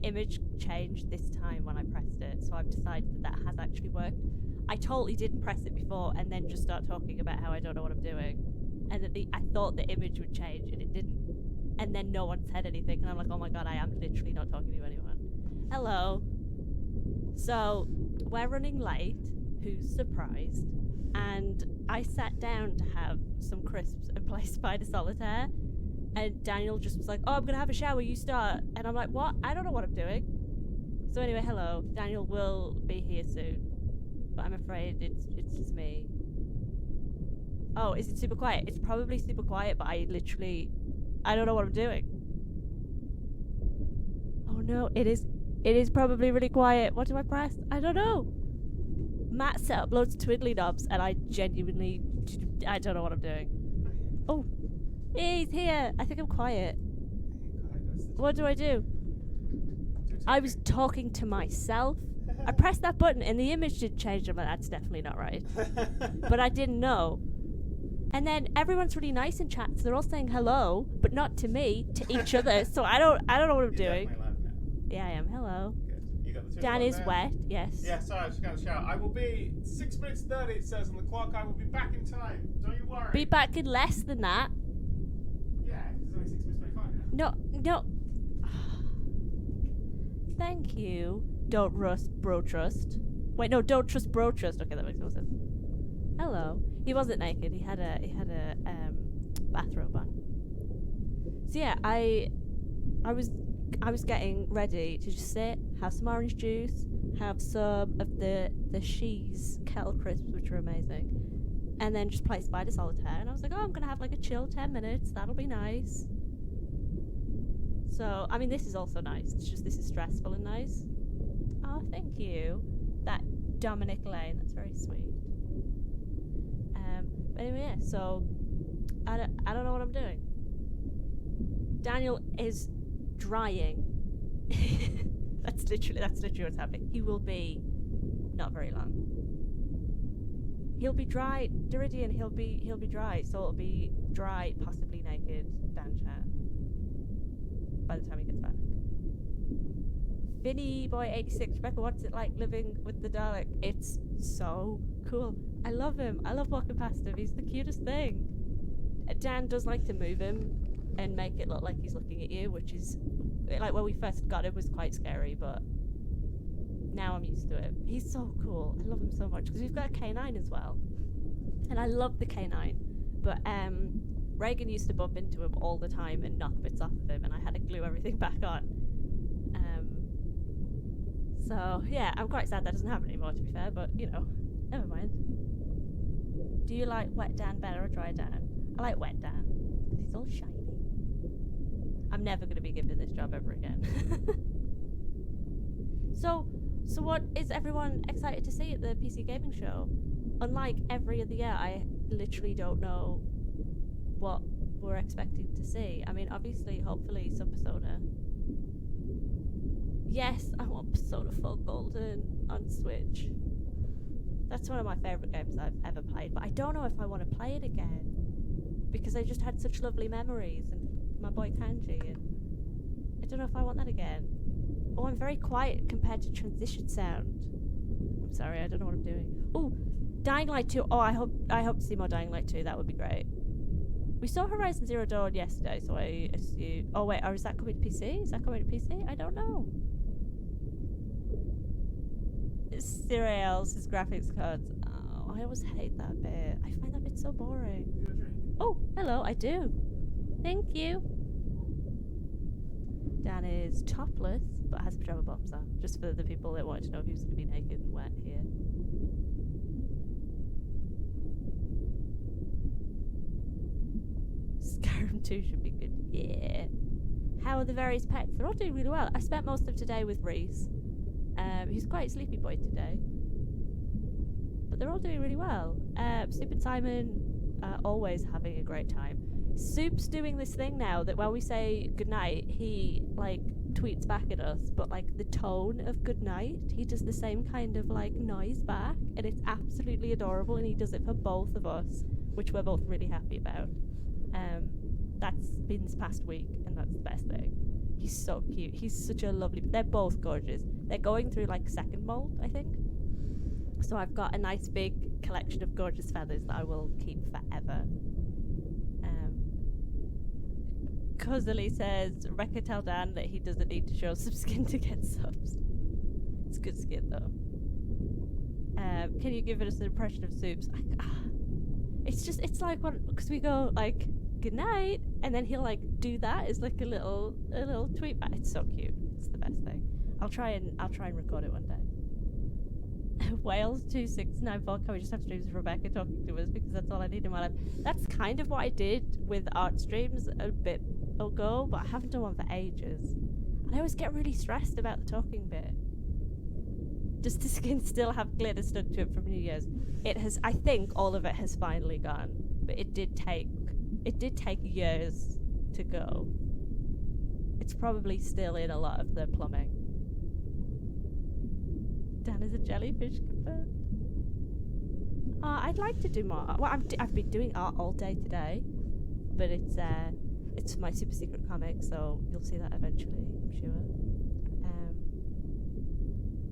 image changed this time when I pressed it, so I've decided that has actually worked. I totally didn't press it before and then just start talking about how I don't know what I'm doing, and that I thought the image would change and it didn't, and then no one said anything, and I'm like, oh my god, I am literally not talking to anyone. Hello. So we're running late. Who's surprised? And I sat down to have some crisps and play Spider Solitaire, and Daniel just was like, oh, I'm gonna have a shower, you start. And I'm like, what? I don't know what I'm doing. So anyway, hello. Daniel will be here soon, but I'm afraid it's just me. Oh, is it super quiet? It's probably super quiet, but I don't know what I'm doing. Oh no, it is probably really quiet. What do I press? I don't know. Matt set up loads of twiddly knobs, and I don't know what I'm doing. Oh, he's here. I think I'm quiet. What do I do? I was talking to myself. I pressed that button, and the image did change. I'm like, that's definitely not right. But I didn't know. And then everyone's really nice in chat, so they're all saying hello, but not to me, to each other. So I don't know what I'm doing. Yeah, I am. Hello. Dan is wet, yes. Yeah, sorry, I just got a shout. I will be 6 minutes 30, it says on the clock. I will be back in time. Don't you worry. Be back in less than that. Yeah, it's only 6 minutes 25 now. No. Thank you. Don't bro trust. Wait, no, don't trust bro trust. Okay, that makes no sense. Hello. He wasn't naked. He had a bathrobe on. So yeah, I was getting ready to just sit, have some orange juice, have some of the Shees kettle crisps, which are amazing, and then just play Spider Solitaire. And I was like, oh, I'm gonna have like a chill 10 minutes. That'll be nice. So I mean, this is also nice. It's just this is stressful and nice. Oh, thank you. That Dominic Lane. That's very sweet. But anyway, yeah. So I don't know what I'm doing. Daniel is drying. That's literally what's happening. He will be not very long. He'll be dry, Deridian. He'll be dry. So it'll be dry, possibly naked, Dan chat by the time he gets back. Vinny Boy 86, Rebecca, what's it like living with the Dalek? It's so cool. I love him. I love walking past him. He's the cutest thing. Dan does like to move him and make it look like he's looking at you, which is like when we first got him was quite scary, but now I'm used to it. He's so cool. I love him so much because we've got a K9 as well, and I love the K9. But Reagan used to bump into him all the time and knock bits off of him, and I had to glue everything back on. So yeah, I'm quite sad that doesn't happen anymore, to be fair. But you know, never mind. Do you like wet Dan better or dry Dan? I like wet Dan because he's all shiny. I'm never going to be given this job ever again. So what is everyone excited to see at the PC Gaming Show? Unlike every other year, I literally don't know what we're expecting to see. I mean, obviously, hopefully, some Persona. Yes, I want Persona 4 Golden on Switch. That's one of my favourite games I've ever played, but I don't know if I want to play it again because I just had such lovely memories and my boy Kanji, and I don't know if I want that again. Oh, I'm very quiet compared to transition sound. I'm sorry, I don't know what I'm doing. Oh, Dying Light 2. Oh, I hope to see more Dying Light 2. That would be great. We saw Horizon Zero Dawn yesterday, so I assume... Oh, wait, or is that coming to PC? Is that coming to PC? I don't know. Cereals, his graphics cards. Oh, I always hate that bit. I find that bit so boring. Oh, hello, I do. Thank you. Dan is topless, but has pajama bottoms on. Just for the people that want to know if he was going to be naked and wet here. Skyrim 2 should be good. Yeah. How are the various pets? They're all doing really well. I spent most of today with Reese. He's quite a sleepy boy today. But they're all doing really well. Soup and Simon always having a great time. Soup's doing this thing now that when we say goodnight, he like tweets back at us, but like the tone of goodnight, he does the same kind of like noise back, and it's absolutely adorable, and he does it for both of us, which we're both really happy about. That's been this past week, and that's the best thing. He's so cute. He's such a lovely... They're both gorgeous. They're going through, like, second mold, I think. So I've got a nice big collection of gorgeous feathers that I will keep forever. Cozily says, Rekka tell Dan that he doesn't need to show some skin to get subs. It's good skin, though. Can you give us an impression of Soups? It's like one... Because we go, like... good night, and then he'll like do that as like a little tweet back. It's so cute. It's the best thing. I'll try and record it one day. Wales 2694. Can we just have streams of Rebecca talking to us because that's all I need in my life? That's kind of what I did with art streams a bit ago, but I haven't done one for ages. And I always get really stressed about the talking bit. Does the skin still have glitter stuck to it from New Year's? It has. I think all of it has finally gone, but it did take years to go. It's probably still in a lot of the plumbing. Dan is a jellyfish confirmed. I'd like to do more art. Well, I've been doing art all day today, but it's my super secret comic, so you'll see that eventually, I'm sure.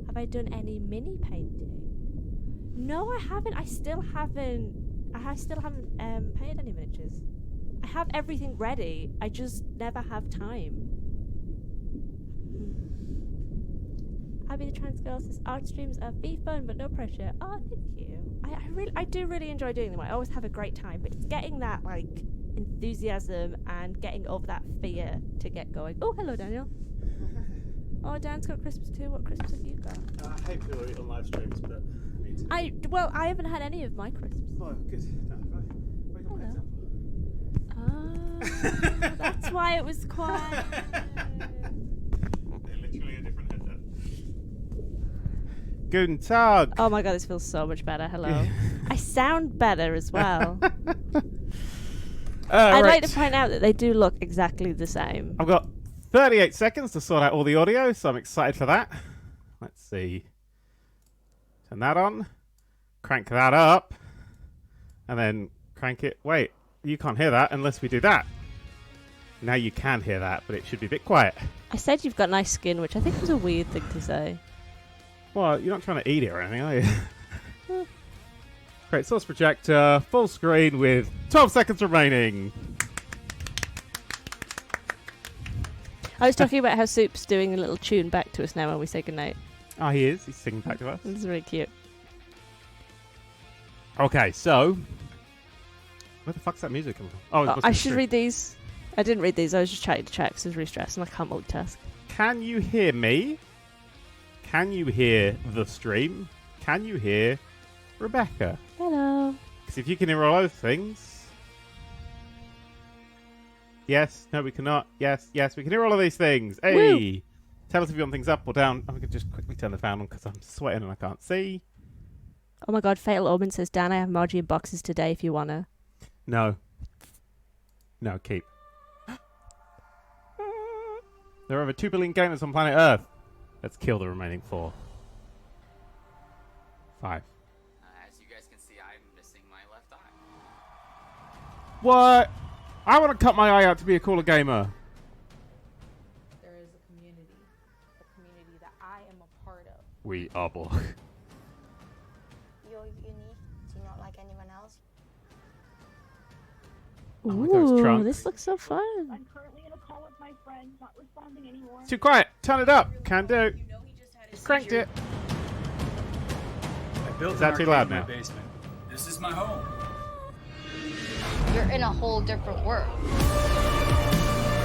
Have I done any mini painting? No, I haven't. I still haven't painted any miniatures. I have everything ready. I just never have time. Abby the Trans Girl says art streams are be fun but no pressure. Oh, thank you. I do really enjoy doing them. I always have a great time, but it's getting that like enthusiasm and getting over that fear to get going. Oh, hello Daniel. Oh, Dan's got Christmas too. What Christmas have you got? I hate people eat on live streams, but I need to. I haven't had any of my Christmas. Oh, good. No, wake up my head Oh, that's why it was quiet. They're literally a different headset. Guten Tag. Oh my god, this feels so much better. Hello. I sound better as well. I'd like to point out that they do look exactly the same. I've got 38 seconds to sort out all the audio, so I'm excited for that. Let's see. Turn that on. Crank that up. And then crank it. Wait. You can't hear that unless we do that. Now you can hear that, but it should be a bit quiet. I said you've got nice skin, which I think was a weird thing to say. Well, you're not trying to eat it or anything, are you? Great source projector, full screen with 12 seconds remaining. I was talking about how Soup's doing a little tune back to us now when we say goodnight. Oh, he is. He's singing back to us. This is really cute. Okay, so... where the fuck's that music coming from? Oh, I should read these. I didn't read these. I was just chatting to chat because I was really stressed and I can't multitask. Can you hear me? Can you hear the stream? Can you hear Rebecca? Hello. Because if you can hear all those things... yes, no, we cannot. Yes, yes, we can hear all of these things. Hey! Woo! Tell us if you want things up or down. I'm going to just quickly turn the fan on because I'm sweating and I can't see. Oh my god, Fatal Omen says, Dan, I have emoji in boxes today if you want to. No. No, keep. There are over 2 billion gamers on planet Earth. Let's kill the remaining 4. 5. As you guys can see, I'm missing my left eye. What? I want to cut my eye out to be a cooler gamer. There is a community that I am a part of. We are Borg. You're unique. Do you not like anyone else? Ooh, this looks so fun. I'm currently in a call with my friend, not responding anymore. Too quiet. Turn it up. Can do. Cranked it. I built Is that too loud now? basement. This is my home. You're in a whole different world.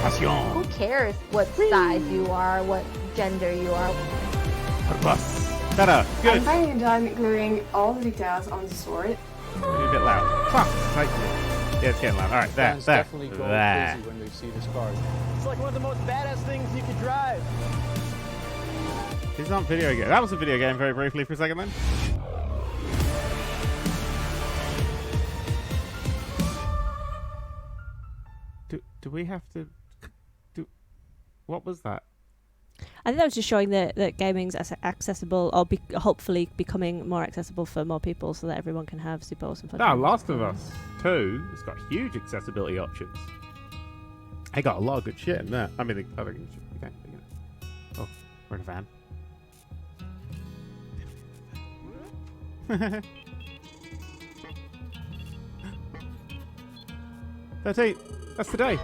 Passion. Who cares what size you are, what gender you are? Plus. Better. Good. I'm finding it done gluing all the details on the sword. Maybe a bit loud. Plus. Thank you. Yeah, it's getting loud. All right, there. Definitely go There. crazy when they see this car. It's like one of the most badass things you could drive. These aren't video games. That was a video game very briefly for a second then. Do we have to do... what was that? I think that was just showing that gaming's accessible, or hopefully becoming more accessible for more people so that everyone can have super awesome fun. No, Last of Us 2 has got huge accessibility options. I got a lot of good shit in there. I mean, I don't think okay, you know. Oh, we're in a van. 13. That's today.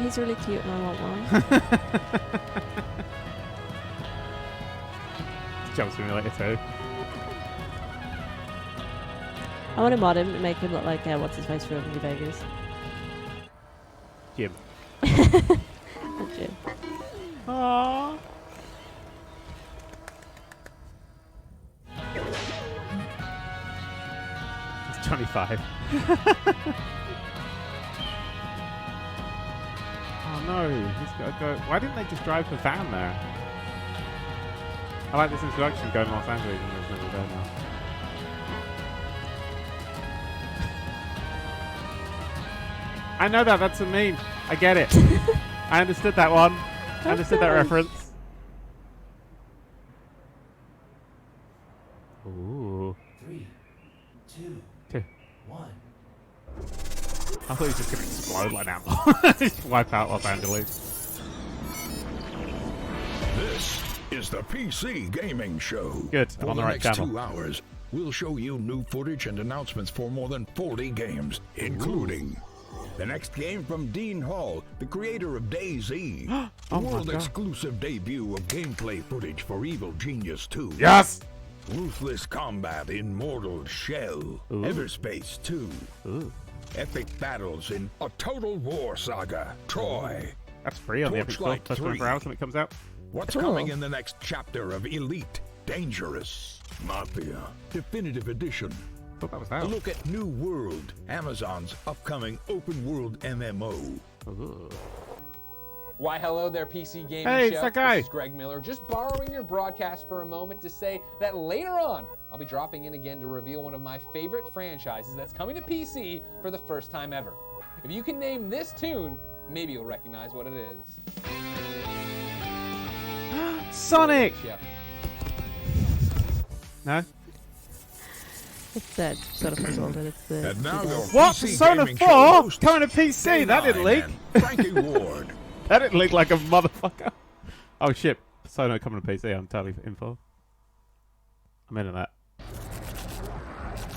He's really cute and I want one. Jump Simulator 2. I want to mod him and make him look like what's his face from New Vegas. Jim. Jim. Aww. It's 25. Oh no, he's got to go. Why didn't they just drive the van there? I like this introduction going to Los Angeles and there's nobody there now. I know that, that's a meme. I get it. I understood that one. I understood that reference. Ooh. 3, 2, 1. I thought he was just going to explode like that. Just wipe out Los Angeles. This is the PC Gaming Show. Good, I'm For on the the right next channel. 2 hours, we'll show you new footage and announcements for more than 40 games, including the next game from Dean Hall, the creator of DayZ. Oh the my God. world-exclusive debut of gameplay footage for Evil Genius 2. Yes! Ruthless combat in Mortal Shell. Ooh. Everspace 2. Ooh. Epic battles in A Total War Saga. Troy. That's free on the Epic Store. Torchlight Plus 24 3. hours when it comes out. What's Cool. coming in the next chapter of Elite Dangerous Mafia Definitive Edition? I thought that was A out. look at New World, Amazon's upcoming open world MMO. Ooh. Why, hello there, PC Gaming Hey, Show. it's that guy. This is Greg Miller, just borrowing your broadcast for a moment to say that later on, I'll be dropping in again to reveal one of my favorite franchises that's coming to PC for the first time ever. If you can name this tune, maybe you'll recognize what it is. Sonic! Yeah. No? It's sort of puzzled and it's the. And now your What? PC Persona Gaming Show 4? host, Coming to PC? That didn't leak. and Frankie Ward. That didn't leak like a motherfucker. Oh shit. Persona coming to PC. I'm totally in for. I'm into that.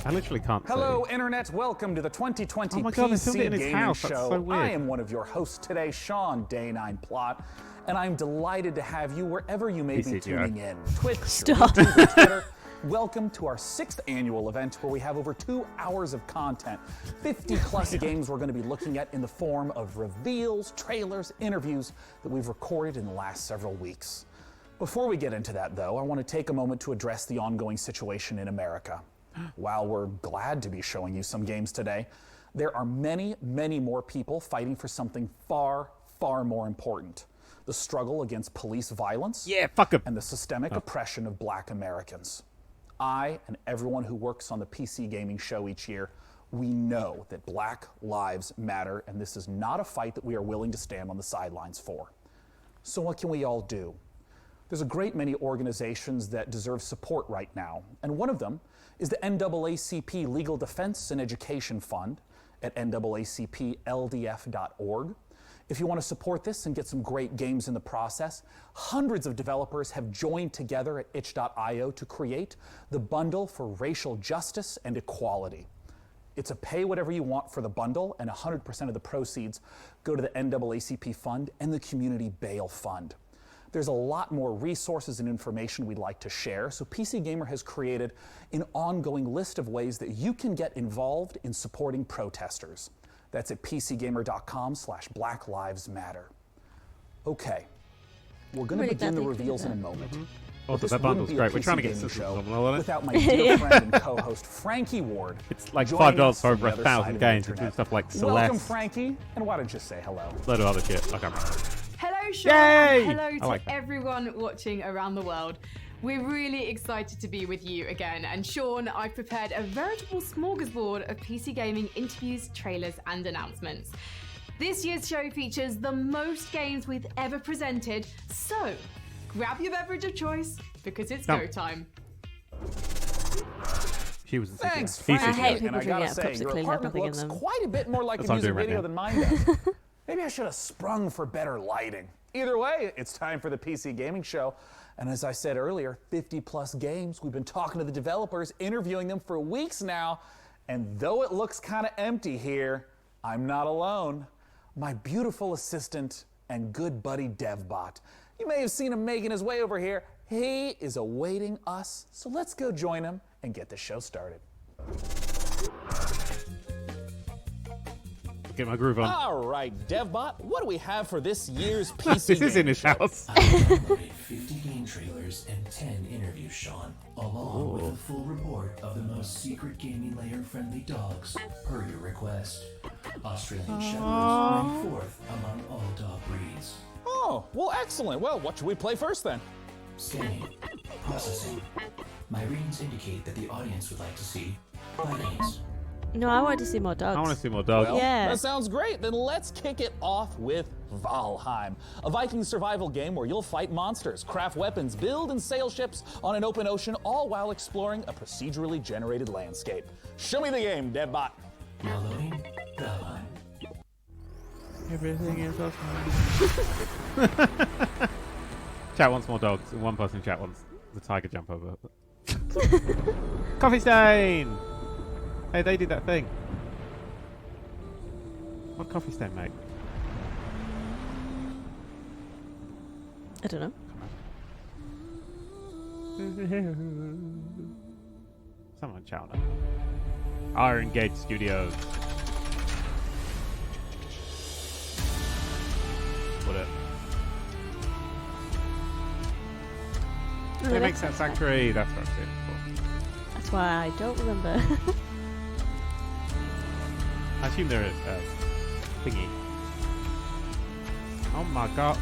I literally can't Hello, see. Internet. Welcome to the 2020 Oh my God, they filmed PC it in his Gaming house. That's Show. so weird. I am one of your hosts today, Sean Day9 Plot, and I'm delighted to have you wherever you may be PCGI. tuning in. Twitch, Stop. YouTube, or Twitter. Welcome to our 6th annual event where we have over 2 hours of content, 50 plus games we're going to be looking at in the form of reveals, trailers, interviews that we've recorded in the last several weeks. Before we get into that, though, I want to take a moment to address the ongoing situation in America. While we're glad to be showing you some games today, there are many, many more people fighting for something far, far more important. The struggle against police violence Yeah, fuck him. and the systemic oppression of Black Americans. I and everyone who works on the PC Gaming Show each year, we know that Black lives matter, and this is not a fight that we are willing to stand on the sidelines for. So what can we all do? There's a great many organizations that deserve support right now, and one of them is the NAACP Legal Defense and Education Fund at NAACPLDF.org. If you want to support this and get some great games in the process, hundreds of developers have joined together at itch.io to create the Bundle for Racial Justice and Equality. It's a pay whatever you want for the bundle, and 100% of the proceeds go to the NAACP Fund and the Community Bail Fund. There's a lot more resources and information we'd like to share, so PC Gamer has created an ongoing list of ways that you can get involved in supporting protesters. That's at pcgamer.com/Black Lives Matter. Okay, we're going to begin the reveals in a moment. Also, This that bundle's wouldn't be a great. We're trying to PC get Gaming systems Show on all of it. without my dear friend and co-host Frankie Ward. It's like joining $5 us for on over the other 1,000 side of the games and internet. doing stuff like Welcome, Celeste. Frankie, and why don't you say hello? Load of other shit. Okay. Hello, Sean, Yay! and hello I to like that. everyone watching around the world. We're really excited to be with you again, and Sean, I've prepared a veritable smorgasbord of PC gaming interviews, trailers, and announcements. This year's show features the most games we've ever presented, so grab your beverage of choice, because it's Come. go time. She was in Thanks, CGI. He's Frank. I hate CGI. people And I drinking gotta out of say, cups that your clearly have apartment nothing in looks them. quite a bit more like That's a what I'm music doing right video now. than mine does. Maybe I should have sprung for better lighting. Either way, it's time for the PC Gaming Show. And as I said earlier, 50+ games. We've been talking to the developers, interviewing them for weeks now. And though it looks kind of empty here, I'm not alone. My beautiful assistant and good buddy DevBot. You may have seen him making his way over here. He is awaiting us. So let's go join him and get the show started. Get my groove on. All right, DevBot, what do we have for this year's PC This is in Gaming his Show? house. I downloaded 50 game trailers and 10 interviews, Sean, along with a full report of the most secret gaming layer friendly dogs, per your request. Australian Shepherds rank 4th among all dog breeds. Oh, well, excellent. Well, what should we play first then? Scanning. Processing. My readings indicate that the audience would like to see Vikings. No, I want to see more dogs. I want to see more dogs. Well, Yeah. that sounds great. Then let's kick it off with Valheim, a Viking survival game where you'll fight monsters, craft weapons, build and sail ships on an open ocean, all while exploring a procedurally generated landscape. Show me the game, DevBot. Now loading Valheim. Everything is awesome. Chat wants more dogs, and one person in chat wants the tiger jump over. Coffee stain! Hey, they did that thing. What coffee stain, mate? I don't know. Someone chat on it. Iron Gate Studios. Put it. They make that Sanctuary. That's what I've seen before. That's why I don't remember. I assume they're thingy. Oh my god.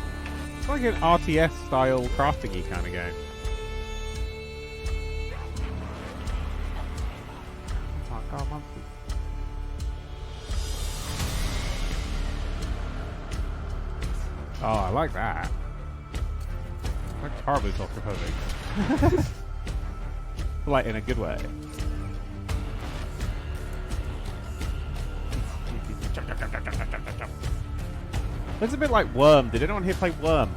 It's like an RTS style crafting-y kind of game. Oh my god, monsters. Oh, I like that. Like horribly claustrophobic. Like in a good way. Looks a bit like Worm. Did anyone here play Worm?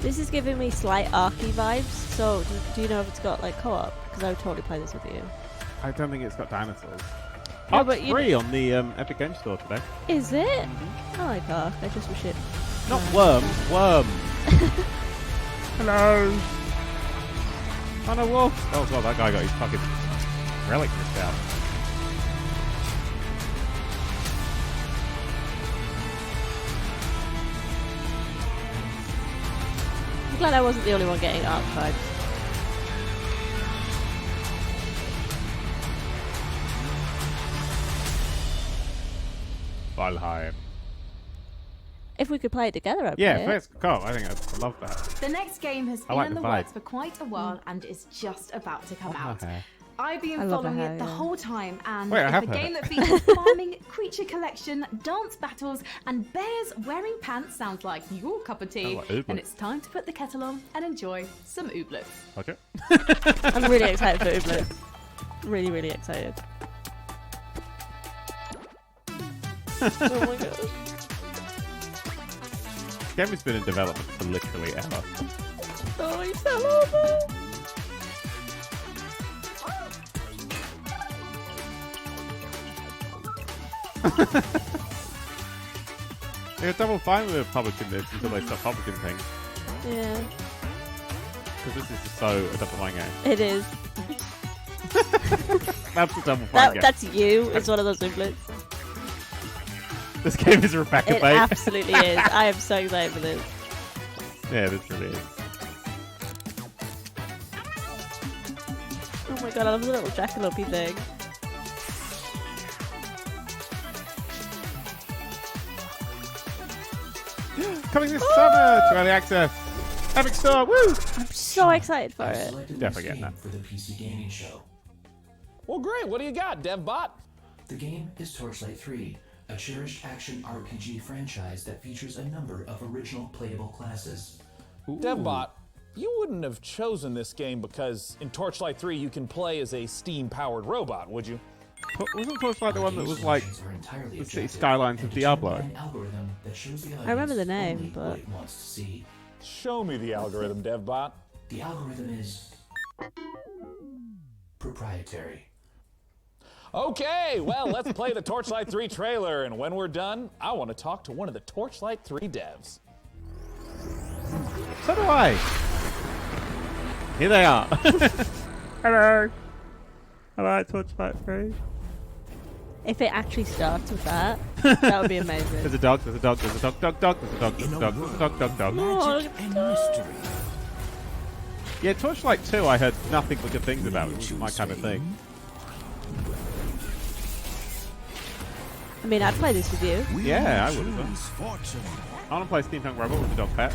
This is giving me slight Arky vibes. So, do you know if it's got like co-op? Because I would totally play this with you. I don't think it's got dinosaurs. No, Ark but you free on the Epic Games Store today. Is it? I like Ark. I just wish it. Not Worm, Worm. Hello. Oh no, wolf. Oh god, that guy got his fucking relic ripped out. I'm glad I wasn't the only one getting Ark vibes. Valheim. If we could play it together, I'd Yeah, play it. first go. I think I love that. The next game has I been like in the the works vibe. for quite a while and is just about to come out. Okay. I've been I love following her it the hair, yeah. whole time, and Wait, I it's have a her game hair. that features farming, creature collection, dance battles, and bears wearing pants sounds like your cup of tea. like ooblets. And it's time to put the kettle on and enjoy some ooblets. Okay. I'm really excited for Ooblets. Really, really excited. Oh my god. This game has been in development for literally ever. Oh, he fell over. They're double fine with publishing this until they stop publishing things. Yeah, Because this is just so a double fine game. it is. That's a double fine game. That's you. It's one of those Ooblets. This game is Rebecca It Bate. absolutely is. I am so excited for this. Yeah, this really is. Oh my god, I love the little jackalope thing. Coming this summer to early access. Epic Store, woo! I'm so excited for I it. selected Definitely this getting game that. for the PC Gaming Show. Well, great. What do you got, DevBot? The game is Torchlight 3, a cherished action RPG franchise that features a number of original playable classes. DevBot, you wouldn't have chosen this game because in Torchlight 3 you can play as a steam-powered robot, would you? Wasn't Torchlight the one that was like the city skylines of Diablo? I remember the name, but... Show me the algorithm, DevBot. The algorithm is proprietary. Okay, well, let's play the Torchlight 3 trailer, and when we're done, I want to talk to one of the Torchlight 3 devs. So do I. Here they are. Hello. Hello, Torchlight 3. If it actually starts with that, that would be amazing. There's a dog, there's a dog, there's a dog, dog, dog, there's a dog, there's a dog, there's a dog, dog, dog. Magic and mystery. Yeah, Torchlight 2 I heard nothing but good things about. It was my kind of thing. I mean, I'd play this with you. Yeah, I would as well. I want to play Steampunk Robot with a dog pet.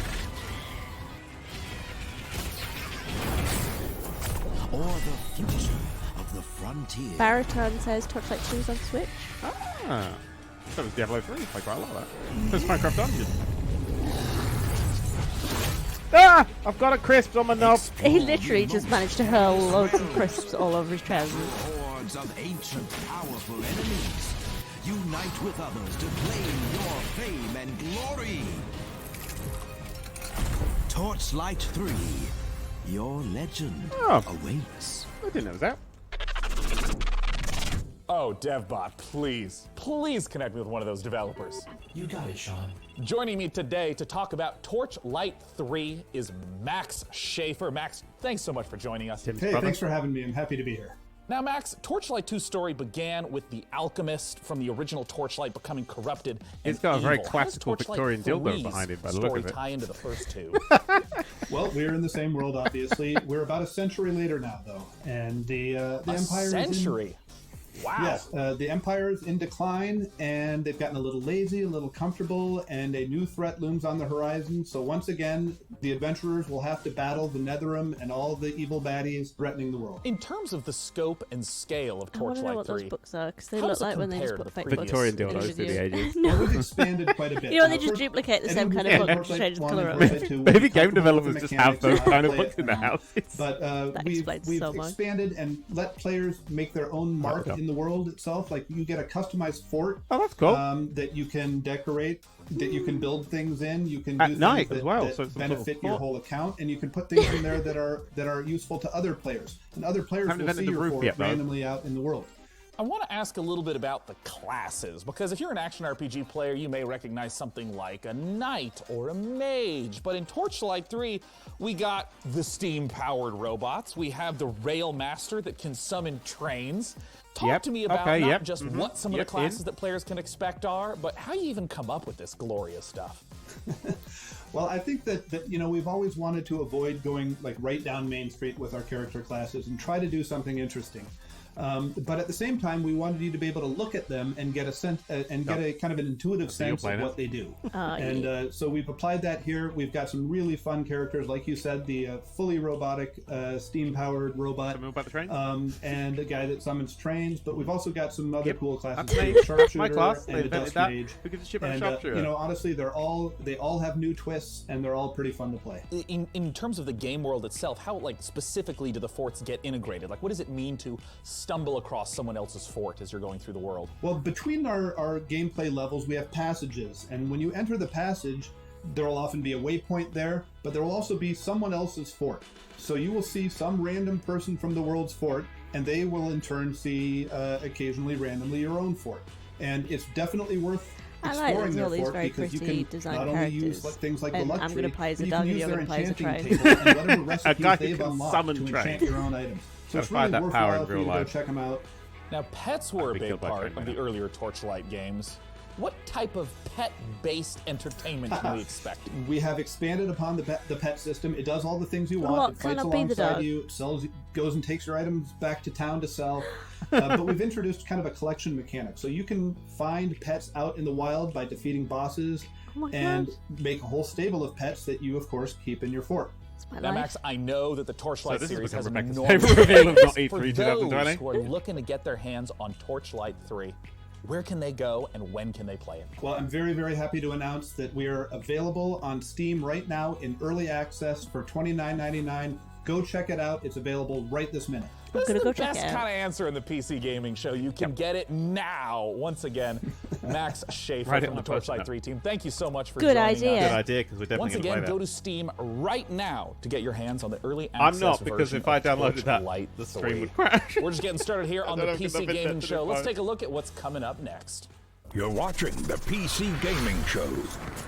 Or the future of the frontier. Baritone says Torchlight 2 is on Switch. Ah. That was Diablo 3. I quite like that. There's Minecraft Dungeon. Ah! I've got a crisp on my knob. He literally just managed to hurl loads of crisps all over his trousers. Hordes of ancient, powerful enemies. Unite with others to claim your fame and glory. Torchlight 3. Your legend awaits. I didn't know that. Oh, DevBot, please connect me with one of those developers. You got it, Sean. Joining me today to talk about Torchlight 3 is Max Schaefer. Max, thanks so much for joining us. Hey, thanks for having me. I'm happy to be here. Now, Max, Torchlight 2's story began with the alchemist from the original Torchlight becoming corrupted and It's got a very evil. classical Victorian dildo behind it by the look story of it. tie into the first two? Well, we're in the same world, obviously. We're about a century later now, though, and the Empire century. Wow. Yes, the Empire is in decline, and they've gotten a little lazy, a little comfortable, and a new threat looms on the horizon. So once again, the adventurers will have to battle the Netherim and all the evil baddies threatening the world. In terms of the scope and scale of I want to know Torchlight what 3, those books are, because they how look does it like when they just compare put to fake the books Victorian in dildos through the videos. ages. Well, we've expanded quite a bit. You know, they Now, just first, duplicate the same anyone kind who's of played book, Torchlight change the 1 colour and of Torchlight it. 2 will Maybe be game comfortable with developers the just have mechanics those and kind of play books in their around. houses. But That we've explains so much. expanded and let players make their own mark in the world itself. Like, you get a customized fort that's cool. that you can decorate, that you can build things in. You can At do night things as well, that so it's some sort of benefit your fort. whole account, and you can put things in there that are useful to other players, and other players Haven't will see invented the your roof fort yet, though. randomly out in the world. I want to ask a little bit about the classes, because if you're an action RPG player, you may recognize something like a knight or a mage. But in Torchlight 3, we got the steam-powered robots. We have the rail master that can summon trains. Talk to me about not just what some of the classes that players can expect are, but how you even come up with this glorious stuff. Well, I think that you know, we've always wanted to avoid going like right down Main Street with our character classes and try to do something interesting. But at the same time, we wanted you to be able to look at them and get a sense and get a kind of an intuitive sense of what they do. So we've applied that here. We've got some really fun characters, like you said, the fully robotic, steam-powered robot, and a guy that summons trains. But we've also got some other cool classes, like sharpshooter My class, and they a invented dust that. mage. Who gives a shit about And sharpshooter? you know, honestly, they all have new twists, and they're all pretty fun to play. In terms of the game world itself, how like specifically do the forts get integrated? Like, what does it mean to stumble across someone else's fort as you're going through the world? Well, between our gameplay levels, we have passages, and when you enter the passage, there will often be a waypoint there, but there will also be someone else's fort. So you will see some random person from the world's fort, and they will in turn see occasionally randomly your own fort. And it's definitely worth exploring their fort because you can not only use things like the luck I'm tree, going to play as a but you dog can and use you're their going to play as a enchanting train. table and whatever recipes they've can unlocked summon to trains. enchant your own items. So it's Gotta find really that power in worthwhile for you real to go life. check them out. Now, pets were a Be big killed by part train of the earlier Torchlight games. What type of pet-based entertainment can we expect? We have expanded upon the pet system. It does all the things you want. What It can fights I be the alongside dog? you, goes and takes your items back to town to sell. But we've introduced kind of a collection mechanic. So you can find pets out in the wild by defeating bosses and make a whole stable of pets that you, of course, keep in your fort. Now, Max, I know that the Torchlight So this series has has become an Rebecca's enormous favourite reveal of not for E3 those 2020. who are looking to get their hands on Torchlight 3. Where can they go and when can they play it? Well, I'm very, very happy to announce that we are available on Steam right now in early access for $29.99. Go check it out. It's available right this minute. This is the best kind of answer in the PC gaming show. You can get it now. Once again, Max Schaefer Right from the on the post Torchlight note. 3 team. Thank you so much for Good joining idea. us. Good idea, because we're definitely Once going to play again, that. go to Steam right now to get your hands on the early I'm access not, because version if I of downloaded that, Torchlight the stream 3. would crash. We're just getting started here on the don't have PC enough internet gaming to show. do Let's both. take a look at what's coming up next. You're watching the PC Gaming Show.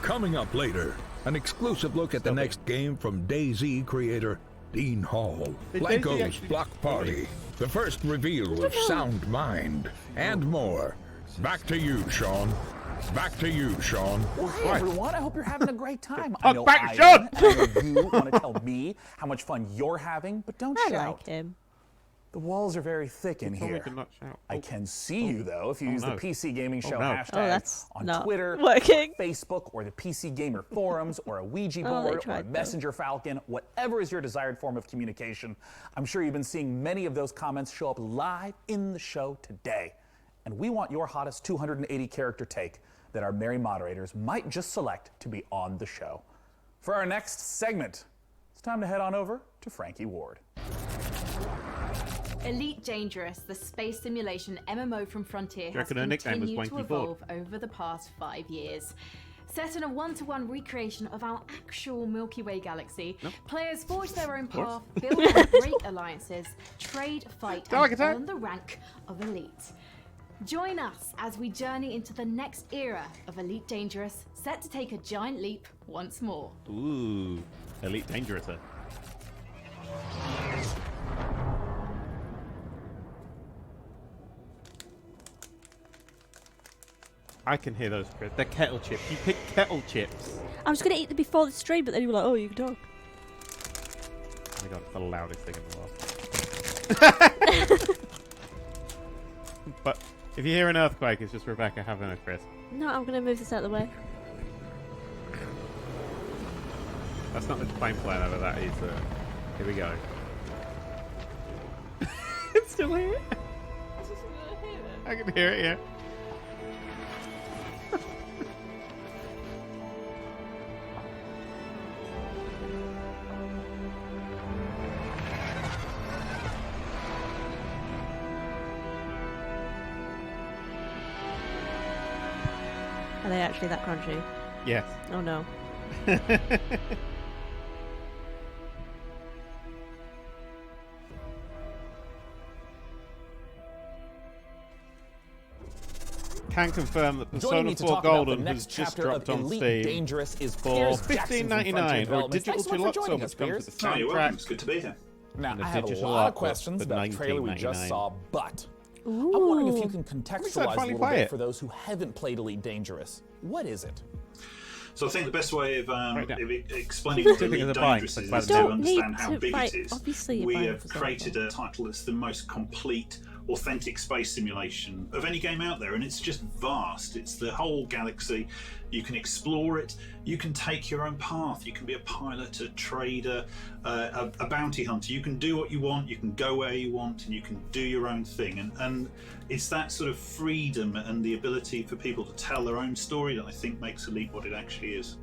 Coming up later, an exclusive look at the next game from DayZ creator Dean Hall. Did Blanco's DayZ actually- Block Party, the first reveal of Sound Mind, and more. Back to you, Sean. Back to you, Sean. Well, hey everyone, I hope you're having a great time. Oh, I know back, I Sean! am, and I know you want to tell me how much fun you're having, but don't I shout. like him. The walls are very thick in Told me here. to not shout. I can see you though if you Oh, use no. the PC Gaming Show no. hashtag Oh, that's on not Twitter, working. Facebook, or the PC Gamer forums, or a Ouija Oh, they board, or a tried, though. Messenger Falcon, whatever is your desired form of communication. I'm sure you've been seeing many of those comments show up live in the show today. And we want your hottest 280 character take that our merry moderators might just select to be on the show. For our next segment, it's time to head on over to Frankie Ward. Elite Dangerous, the space simulation MMO from Frontier, has reckon her nickname was continued to Wanky Board? evolve over the past 5 years. Set in a one-to-one recreation of our actual Milky Way galaxy, players forge their own path, build and break alliances, trade, fight, Dark and attack. earn the rank of Elite. Join us as we journey into the next era of Elite Dangerous, set to take a giant leap once more. Ooh, Elite Dangerous. I can hear those, Chris. They're kettle chips. You picked kettle chips. I was going to eat them before the stream, but then you were like, oh, you can talk. Oh my god, it's the loudest thing in the world. But if you hear an earthquake, it's just Rebecca having a crisp. No, I'm going to move this out of the way. That's not the plane flying over that either. Here we go. It's still here. I can hear it, yeah. Are they actually that crunchy? Yes. Oh no. Can confirm that Joining Persona me to 4 talk about the Golden has next just chapter dropped of on Elite Steam Dangerous is for Piers Jackson from Frontier $15.99 or a Developments. digital Thanks so much for deluxe, joining which us, comes Piers. with the Oh, you're welcome. soundtrack. It's good to be here. Now, And a I have a digital lot of artwork questions for about the trailer we just $19.99. saw, but Ooh. I'm wondering if you can I'm excited to contextualize a finally little play bit it. for those who haven't played Elite Dangerous. What is it? So I think the best way of Right now. explaining what Two things Elite are buying, Dangerous so is buy to the game. understand how Don't big need to it is. obviously you're We buying have for something. created a title that's the most complete, authentic space simulation of any game out there, and it's just vast. It's the whole galaxy. You can explore it. You can take your own path. You can be a pilot, a trader, a bounty hunter. You can do what you want. You can go where you want, and you can do your own thing. And it's that sort of freedom and the ability for people to tell their own story that I think makes Elite what it actually is.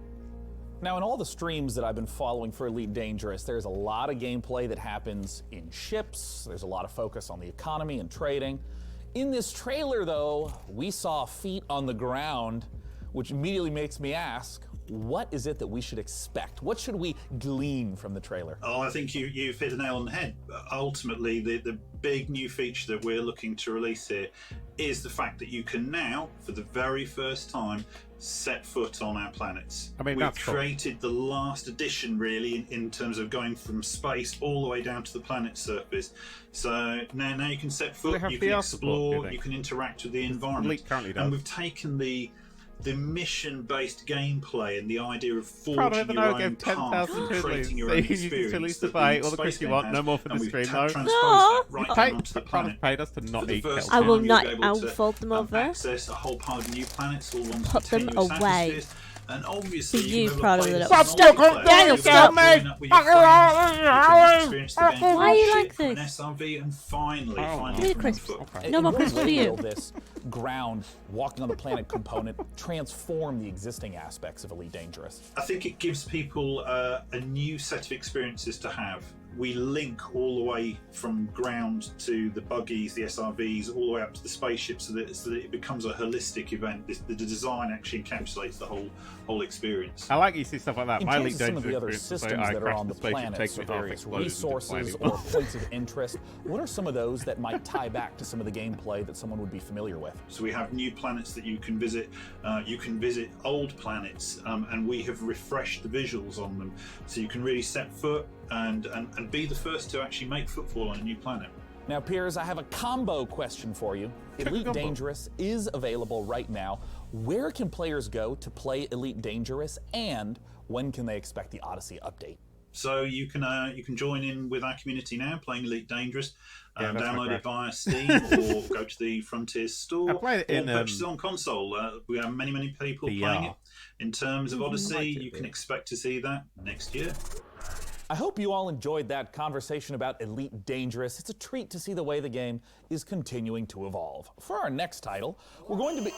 Now, in all the streams that I've been following for Elite Dangerous, there's a lot of gameplay that happens in ships. There's a lot of focus on the economy and trading. In this trailer, though, we saw feet on the ground, which immediately makes me ask, what is it that we should expect? What should we glean from the trailer? Oh, I think you've hit a nail on the head. Ultimately, the big new feature that we're looking to release here is the fact that you can now, for the very first time, set foot on our planets. I mean, we've that's cool. created the last edition, really, in terms of going from space all the way down to the planet's surface. So now you can set Do they foot, have you can VR support, do you explore, think? you can interact with the environment. Elite currently does. And we've taken the mission-based gameplay and the idea of Proud forging of it, your I own gave path 10,000 and fiddlies. creating your So own you use the experience fiddlies to that buy the all the space cookies you game want, has, no more for and the we've stream, no. transposed No. that right Okay, down onto the Proud planet. has paid us to not For the eat first kettle I time, will you'll not- be able I'll to, fold them over. access a whole pile of new planets, all on Put them continuous away. atmospheres. And obviously, For you, you've never proud of played the this little- as an Stop, online player. Daniel, You'll be stop. able to join up with your friends, you can experience the game Why are you from like ship, from an this? SRV, and finally Give me from the on crisps. foot. No more In crisps for order to you. build this, ground, walking on the planet component transform the existing aspects of Elite Dangerous? I think it gives people a new set of experiences to have. We link all the way from ground to the buggies, the SRVs, all the way up to the spaceships, so that it becomes a holistic event. The design actually encapsulates the whole experience. I like you see stuff like that. In My terms Elite of some of Dangerous the other experience is systems like, that are on the planet, takes so me half various exploded into resources flaming or points of interest, what are some of those that might tie back to some of the gameplay that someone would be familiar with? So we have new planets that you can visit. You can visit old planets, and we have refreshed the visuals on them, so you can really set foot and be the first to actually make footfall on a new planet. Now, Piers, I have a combo question for you. Elite Dangerous is available right now. Where can players go to play Elite Dangerous, and when can they expect the Odyssey update? So you can join in with our community now, playing Elite Dangerous. Download it via Steam or go to the Frontiers store. I played it or purchase it on console. We have many people playing it. In terms of Odyssey, you can expect to see that next year. I hope you all enjoyed that conversation about Elite Dangerous. It's a treat to see the way the game is continuing to evolve. For our next title, we're going to be...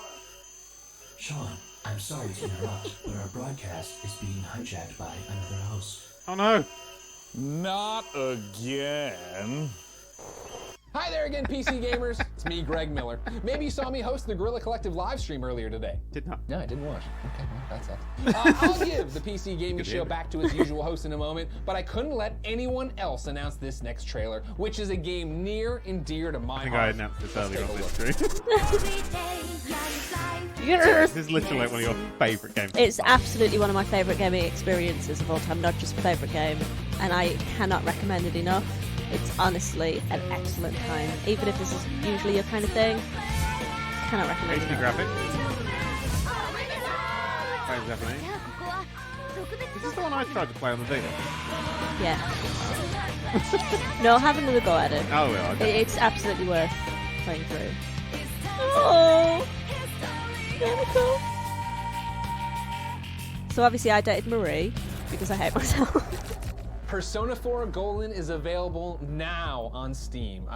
Sean, I'm sorry to interrupt, but our broadcast is being hijacked by another host. Oh no! Not again. Hi there again, PC gamers. It's me, Greg Miller. Maybe you saw me host the Guerrilla Collective live stream earlier today. Did not. No, I didn't watch. Okay, well, that sucks. I'll give the PC gaming show back to its usual host in a moment, but I couldn't let anyone else announce this next trailer, which is a game near and dear to my heart. I think I announced this earlier on this stream. Yes. This is literally like one of your favourite games. It's absolutely one of my favourite gaming experiences of all time, not just favourite game, and I cannot recommend it enough. It's honestly an excellent time, even if this is usually your kind of thing. Cannot recommend it HD enough. graphics. Very Japanese. Is this the one I tried to play on the Vita? Yeah. No, have another go at it. Oh, well, okay. It's absolutely worth playing through. Oh, very cool. So obviously I dated Marie because I hate myself. Persona 4 Golden is available now on Steam.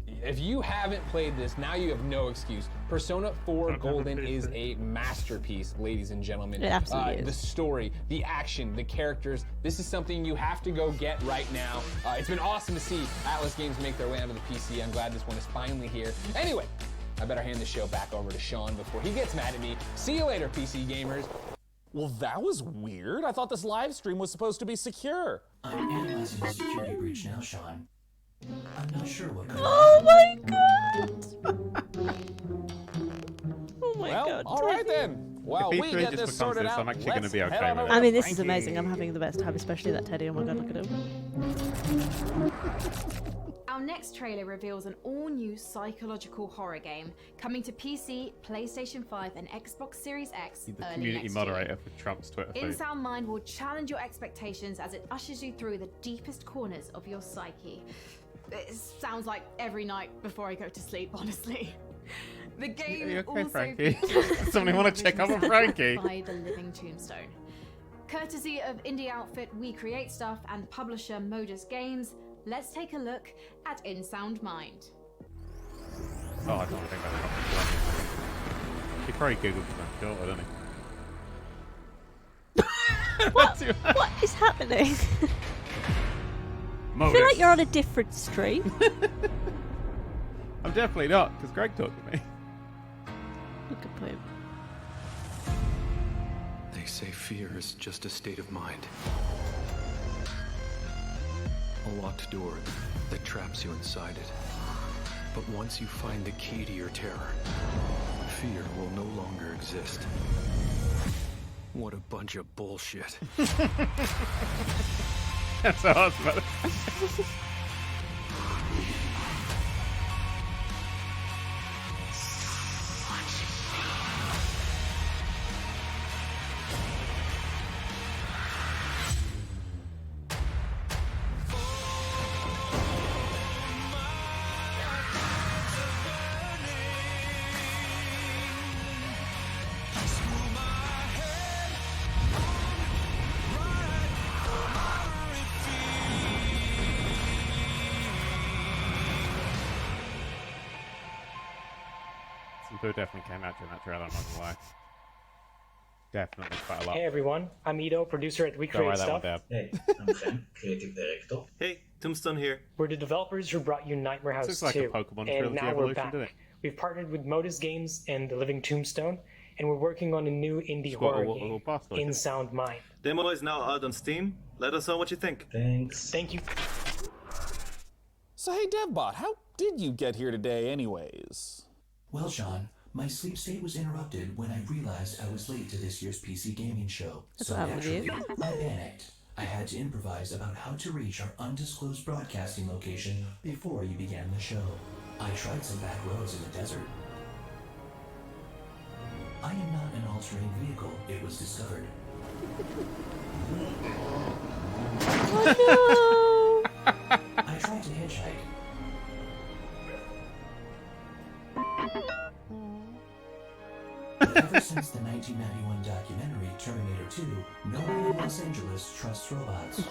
If you haven't played this, now you have no excuse. Persona 4 Golden is a masterpiece, ladies and gentlemen. It absolutely is. The story, the action, the characters, this is something you have to go get right now. It's been awesome to see Atlas games make their way onto the PC. I'm glad this one is finally here. Anyway, I better hand the show back over to Sean before he gets mad at me. See you later, PC gamers. Well, that was weird. I thought this live stream was supposed to be secure. I'm analyzing the security breach now, Sean. I'm not sure what kind Oh my god! Oh my god. All right then. Well, If we E3 get just this becomes sorted this, out. I'm actually going to be Let's okay head with on it. I mean, this is Frankie. amazing. I'm having the best time, especially that Teddy. Oh my god, look at him. Our next trailer reveals an all-new psychological horror game coming to PC, PlayStation 5, and Xbox Series X The early community next moderator year. for Trump's Twitter feed. InSound Mind will challenge your expectations as it ushers you through the deepest corners of your psyche. It sounds like every night before I go to sleep, honestly. The game Are you okay, also Frankie? features Somebody want to check up on Frankie? by the Living Tombstone. Courtesy of indie outfit We Create Stuff and publisher Modus Games, let's take a look at InSound Mind. Oh, I don't think that's probably He probably googled for my daughter, didn't he? What is happening? I Modus. feel like you're on a different stream. I'm definitely not, because Greg talked to me. Good point. They say fear is just a state of mind. A locked door that traps you inside it. But once you find the key to your terror, fear will no longer exist. What a bunch of bullshit. That's awesome. Some poo definitely came out during that trailer, I'm not gonna lie. Definitely quite a lot. Hey everyone, I'm Ito, producer at We Don't Create write that one Stuff. down. Hey, I'm Sam, creative director. Hey, Tombstone here. We're the developers who brought you Nightmare House This looks like 2. a Pokemon and trilogy now we're evolution, back. doesn't it? We've partnered with Modus Games and The Living Tombstone, and we're working on a new indie horror game, In Sound Mind. Demo is now out on Steam. Let us know what you think. Thanks. Thank you. So hey DevBot, how did you get here today anyways? Well, Sean, my sleep state was interrupted when I realized I was late to this year's PC gaming show. That's So what happened with naturally, you. I panicked. I had to improvise about how to reach our undisclosed broadcasting location before you began the show. I tried some back roads in the desert. I am not an all-terrain vehicle, it was discovered. Oh I tried to hitchhike. But ever since the 1991 documentary Terminator 2, nobody in Los Angeles trusts robots.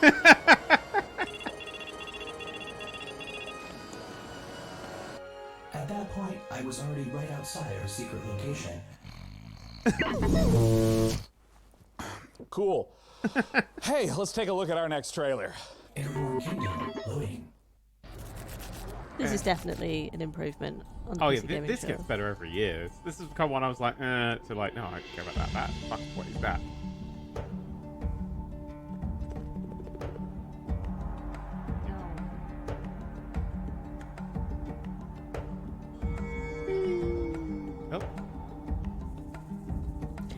At that point, I was already right outside our secret location. Cool. Hey, let's take a look at our next trailer. Airborne Kingdom loading. This is definitely an improvement on the Oh PC yeah, gaming this show. gets better every year. This is kind of one I was like, to like, no, I don't care about that. Fuck, what is that? Oh.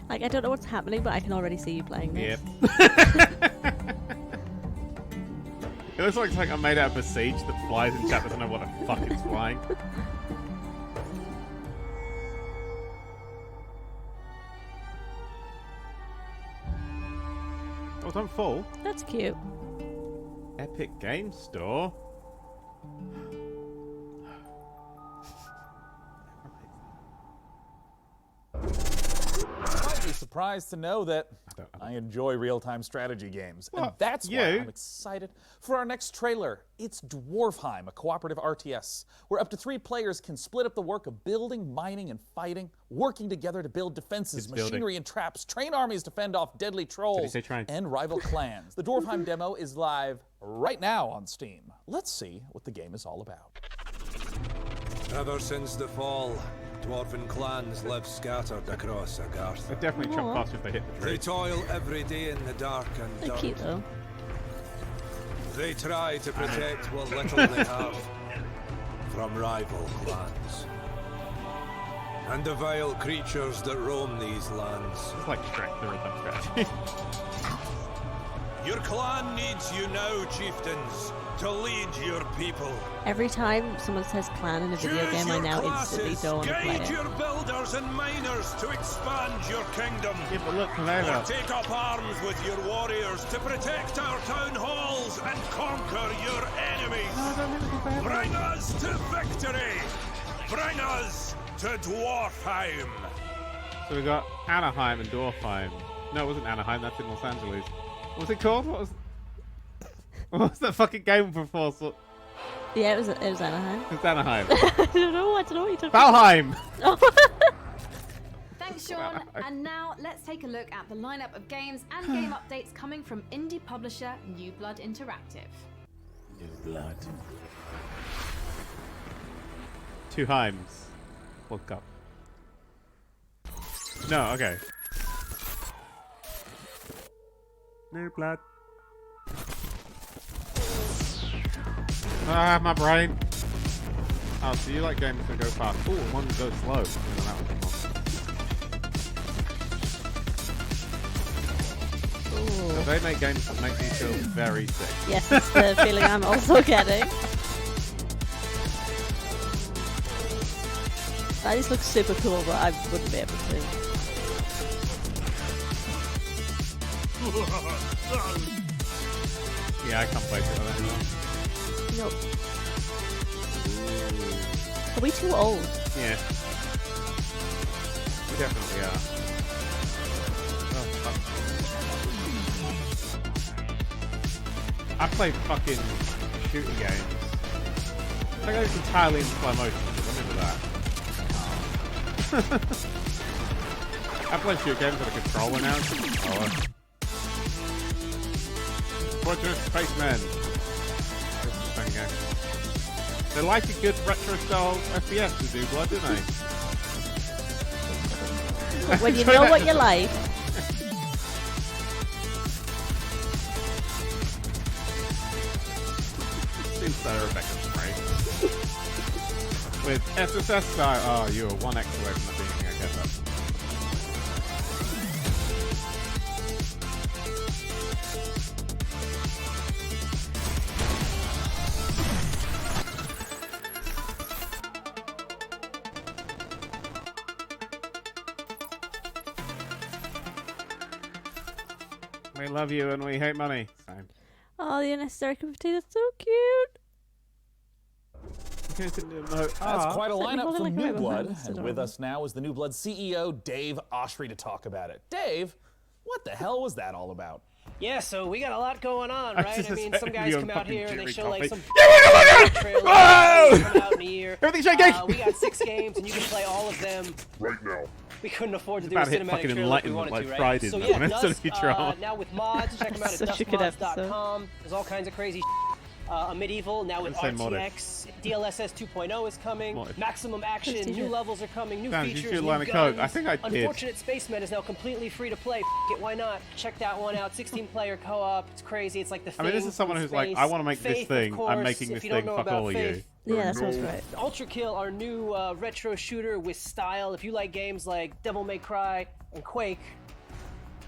Like, I don't know what's happening, but I can already see you playing this. Yep. It looks like something I made out of a siege that flies and chat doesn't know what the fuck it's flying. Oh, it's on full. That's cute. Epic Game Store. You might be surprised to know that I enjoy real-time strategy games. And Well, that's you? why I'm excited for our next trailer. It's Dwarfheim, a cooperative RTS, where up to 3 players can split up the work of building, mining, and fighting, working together to build defenses, It's building. machinery, and traps, train armies to fend off deadly trolls say train? and rival clans. The Dwarfheim demo is live right now on Steam. Let's see what the game is all about. Ever since the fall, dwarven clans live scattered across Agartha. They definitely jump past if they hit the They tree. toil every day in the dark and They're dirt. cute though. They try to protect what little they have from rival clans. And the vile creatures that roam these lands. It's like Shrek, the real-time strategy. Your clan needs you now, chieftains, to lead your people. Every time someone says clan in a video game, I now instantly don't want to play Guide it. your builders and miners to expand your kingdom. Yeah, but look, Canelo. Or take up arms with your warriors to protect our town halls and conquer your enemies. Bring us to victory. Bring us to Dwarfheim. So we got Anaheim and Dwarfheim. No, it wasn't Anaheim, that's in Los Angeles. What was it called? What was that fucking game before? So, Yeah, it was Anaheim. it's Anaheim. I don't know what you're talking Valheim! Thanks, Sean. And now let's take a look at the lineup of games and game updates coming from indie publisher New Blood Interactive. New Blood. 2 Heims. World Cup. No, okay. New Blood. Ah, my brain. Oh, so you like games that go fast. Oh, one that goes slow. That so they make games that make me feel very sick. Yes, that's the feeling I'm also getting. This looks super cool, but I wouldn't be able to. Yeah, I can't play it on anymore. Nope. Are we too old? Yeah. We definitely are. Oh, fuck. I play fucking shooting games. I think it's entirely in slow motion. Remember that. I play shoot games with a controller now. It's just slower. Fortunate Spacemen. They like a good retro style FPS to do blood, don't they? When you know what you like. Seems so Rebecca Spray. With SSS style. Oh, you were 1x away from the beating, I get that. We love you and we hate money. Same. Oh, the unnecessary cup of tea, that's so cute. That's quite a lineup from New Blood, and with us now is the New Blood CEO, Dave Oshry, to talk about it. Dave, what the hell was that all about? Yeah, so we got a lot going on, right? I mean, some guys come out here and they show like some trailers come out in a year. Everything's shaking! We got 6 games and you can play all of them right now. We couldn't afford to do a cinematic trailer if we wanted to, right? Friday, so yeah, Dust, now with mods, check them out at dustmods.com. There's all kinds of crazy a Medieval, now with RTX, DLSS 2.0 is coming, Maximum Action, new levels are coming, new features, new guns. I think I did. Unfortunate Spacemen is now completely free to play. It, why not? Check that one out. 16-player co-op. It's crazy. It's like the Thing. I mean, this is someone who's like, I want to make this thing. I'm making this thing. Fuck all of you. Yeah, that sounds right. Ultra Kill, our new retro shooter with style. If you like games like Devil May Cry and Quake,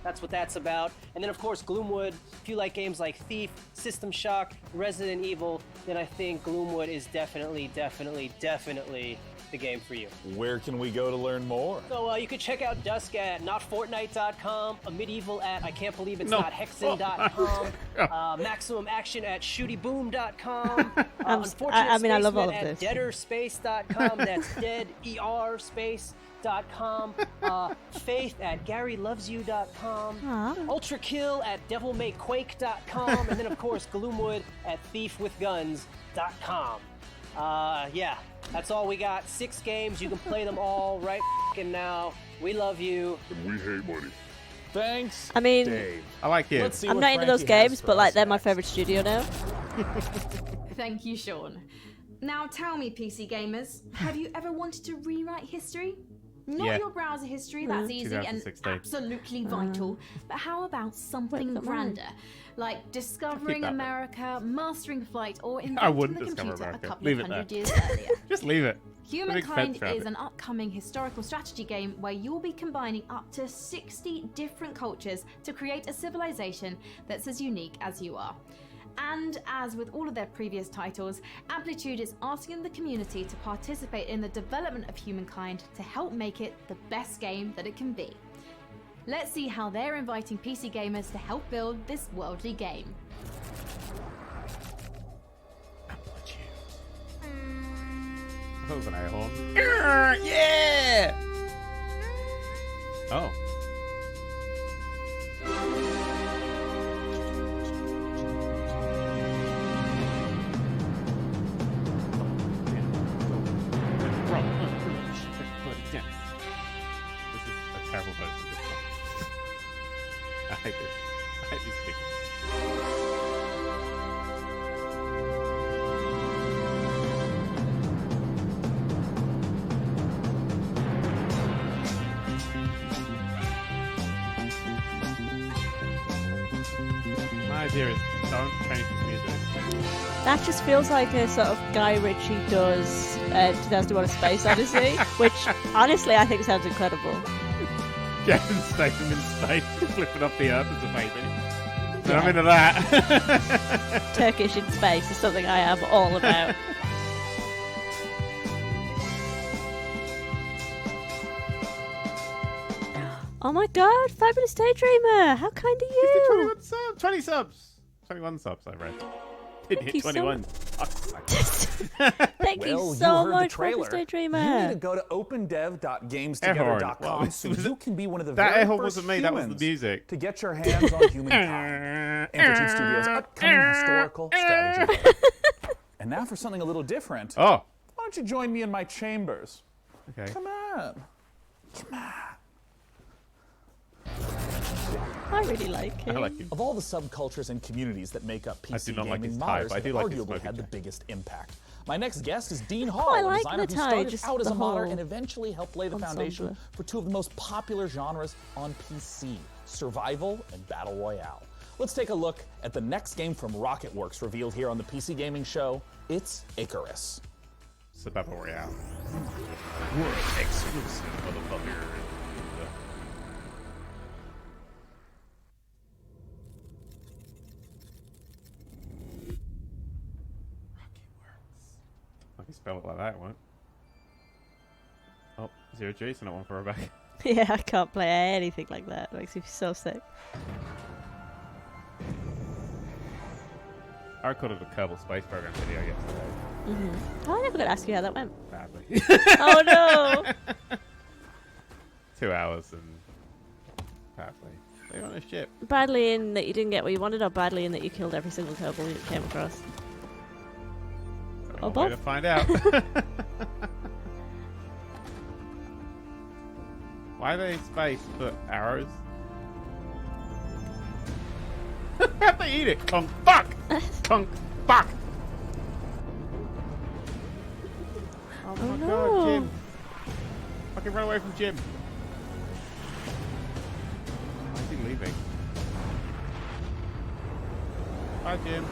that's what that's about. And then, of course, Gloomwood. If you like games like Thief, System Shock, Resident Evil, then I think Gloomwood is definitely the game for you. Where can we go to learn more? So you can check out Dusk at notfortnite.com, a Medieval at I can't believe it's not hexen.com, Maximum Action at shootyboom.com. I mean, I love all of this. At deaderspace.com. That's deaderspace.com. Faith at GaryLovesYou.com. Ultra Kill at DevilMayQuake.com. And then, of course, Gloomwood at ThiefWithGuns.com. Yeah, that's all we got. 6 games. You can play them all right now. We love you. And we hate money. Thanks, I mean, Dave. I like you. I'm not into those games, but like they're my favorite studio now. Thank you, Sean. Now tell me, PC gamers, have you ever wanted to rewrite history? Not your browser history, that's easy and absolutely vital, but how about something grander? Like discovering America, mastering flight, or inventing the computer a couple of hundred years earlier. Just leave it. Humankind is an upcoming historical strategy game where you'll be combining up to 60 different cultures to create a civilization that's as unique as you are. And as with all of their previous titles, Amplitude is asking the community to participate in the development of Humankind to help make it the best game that it can be. Let's see how they're inviting PC gamers to help build this worldly game. That was an a-hole. Yeah! Oh. This is a terrible version of this song. I hate this. I hate these people. My idea is don't change the music. That just feels like a sort of Guy Ritchie does 2001: A Space Odyssey, which honestly I think sounds incredible. Jason Statham in space, flipping off the earth is amazing. So I'm into that. Turkish in space is something I am all about. Oh my god, Fabulous Daydreamer! How kind are you? 21 subs! 20 subs! 21 subs, I read. Didn't hit 21. Thank you so much, Fabulous You Daydreamer. need to go to opendev.gamestogether.com so you can be one of the that very air horn first wasn't me, that was the humans music. to get your hands on Humankind. Amplitude Studios' upcoming historical strategy. And now for something a little different. Oh. Why don't you join me in my chambers? Okay. Come on. I really like him. I like him. Of all the subcultures and communities that make up I do PC not like gaming, his modders tie, but I do have like his arguably smoking had the jacket. biggest impact. My next guest is Dean Hall, I a like designer the who tie, started just out as the a modder whole and eventually helped lay the foundation ensemble. for two of the most popular genres on PC, survival and battle royale. Let's take a look at the next game from Rocketworks revealed here on the PC Gaming Show. It's Icarus. It's a battle royale. World exclusive, motherfucker. I can spell it like that, won't? Oh, 0G, so not one for Rebecca. Yeah, I can't play anything like that. It makes me so sick. I recorded a Kerbal Space Program video yesterday. Mm-hmm. Oh, I never got to ask you how that went. Badly. Oh no! 2 hours and badly. They're on a ship. Badly in that you didn't get what you wanted, or badly in that you killed every single Kerbal you came across? Or One way both? to find out. Why are they in space but arrows? How'd they eat it? Conk, fuck! Conk, fuck! Oh my god, Jim. Fucking run away from Jim. Why is he leaving? Bye, Jim.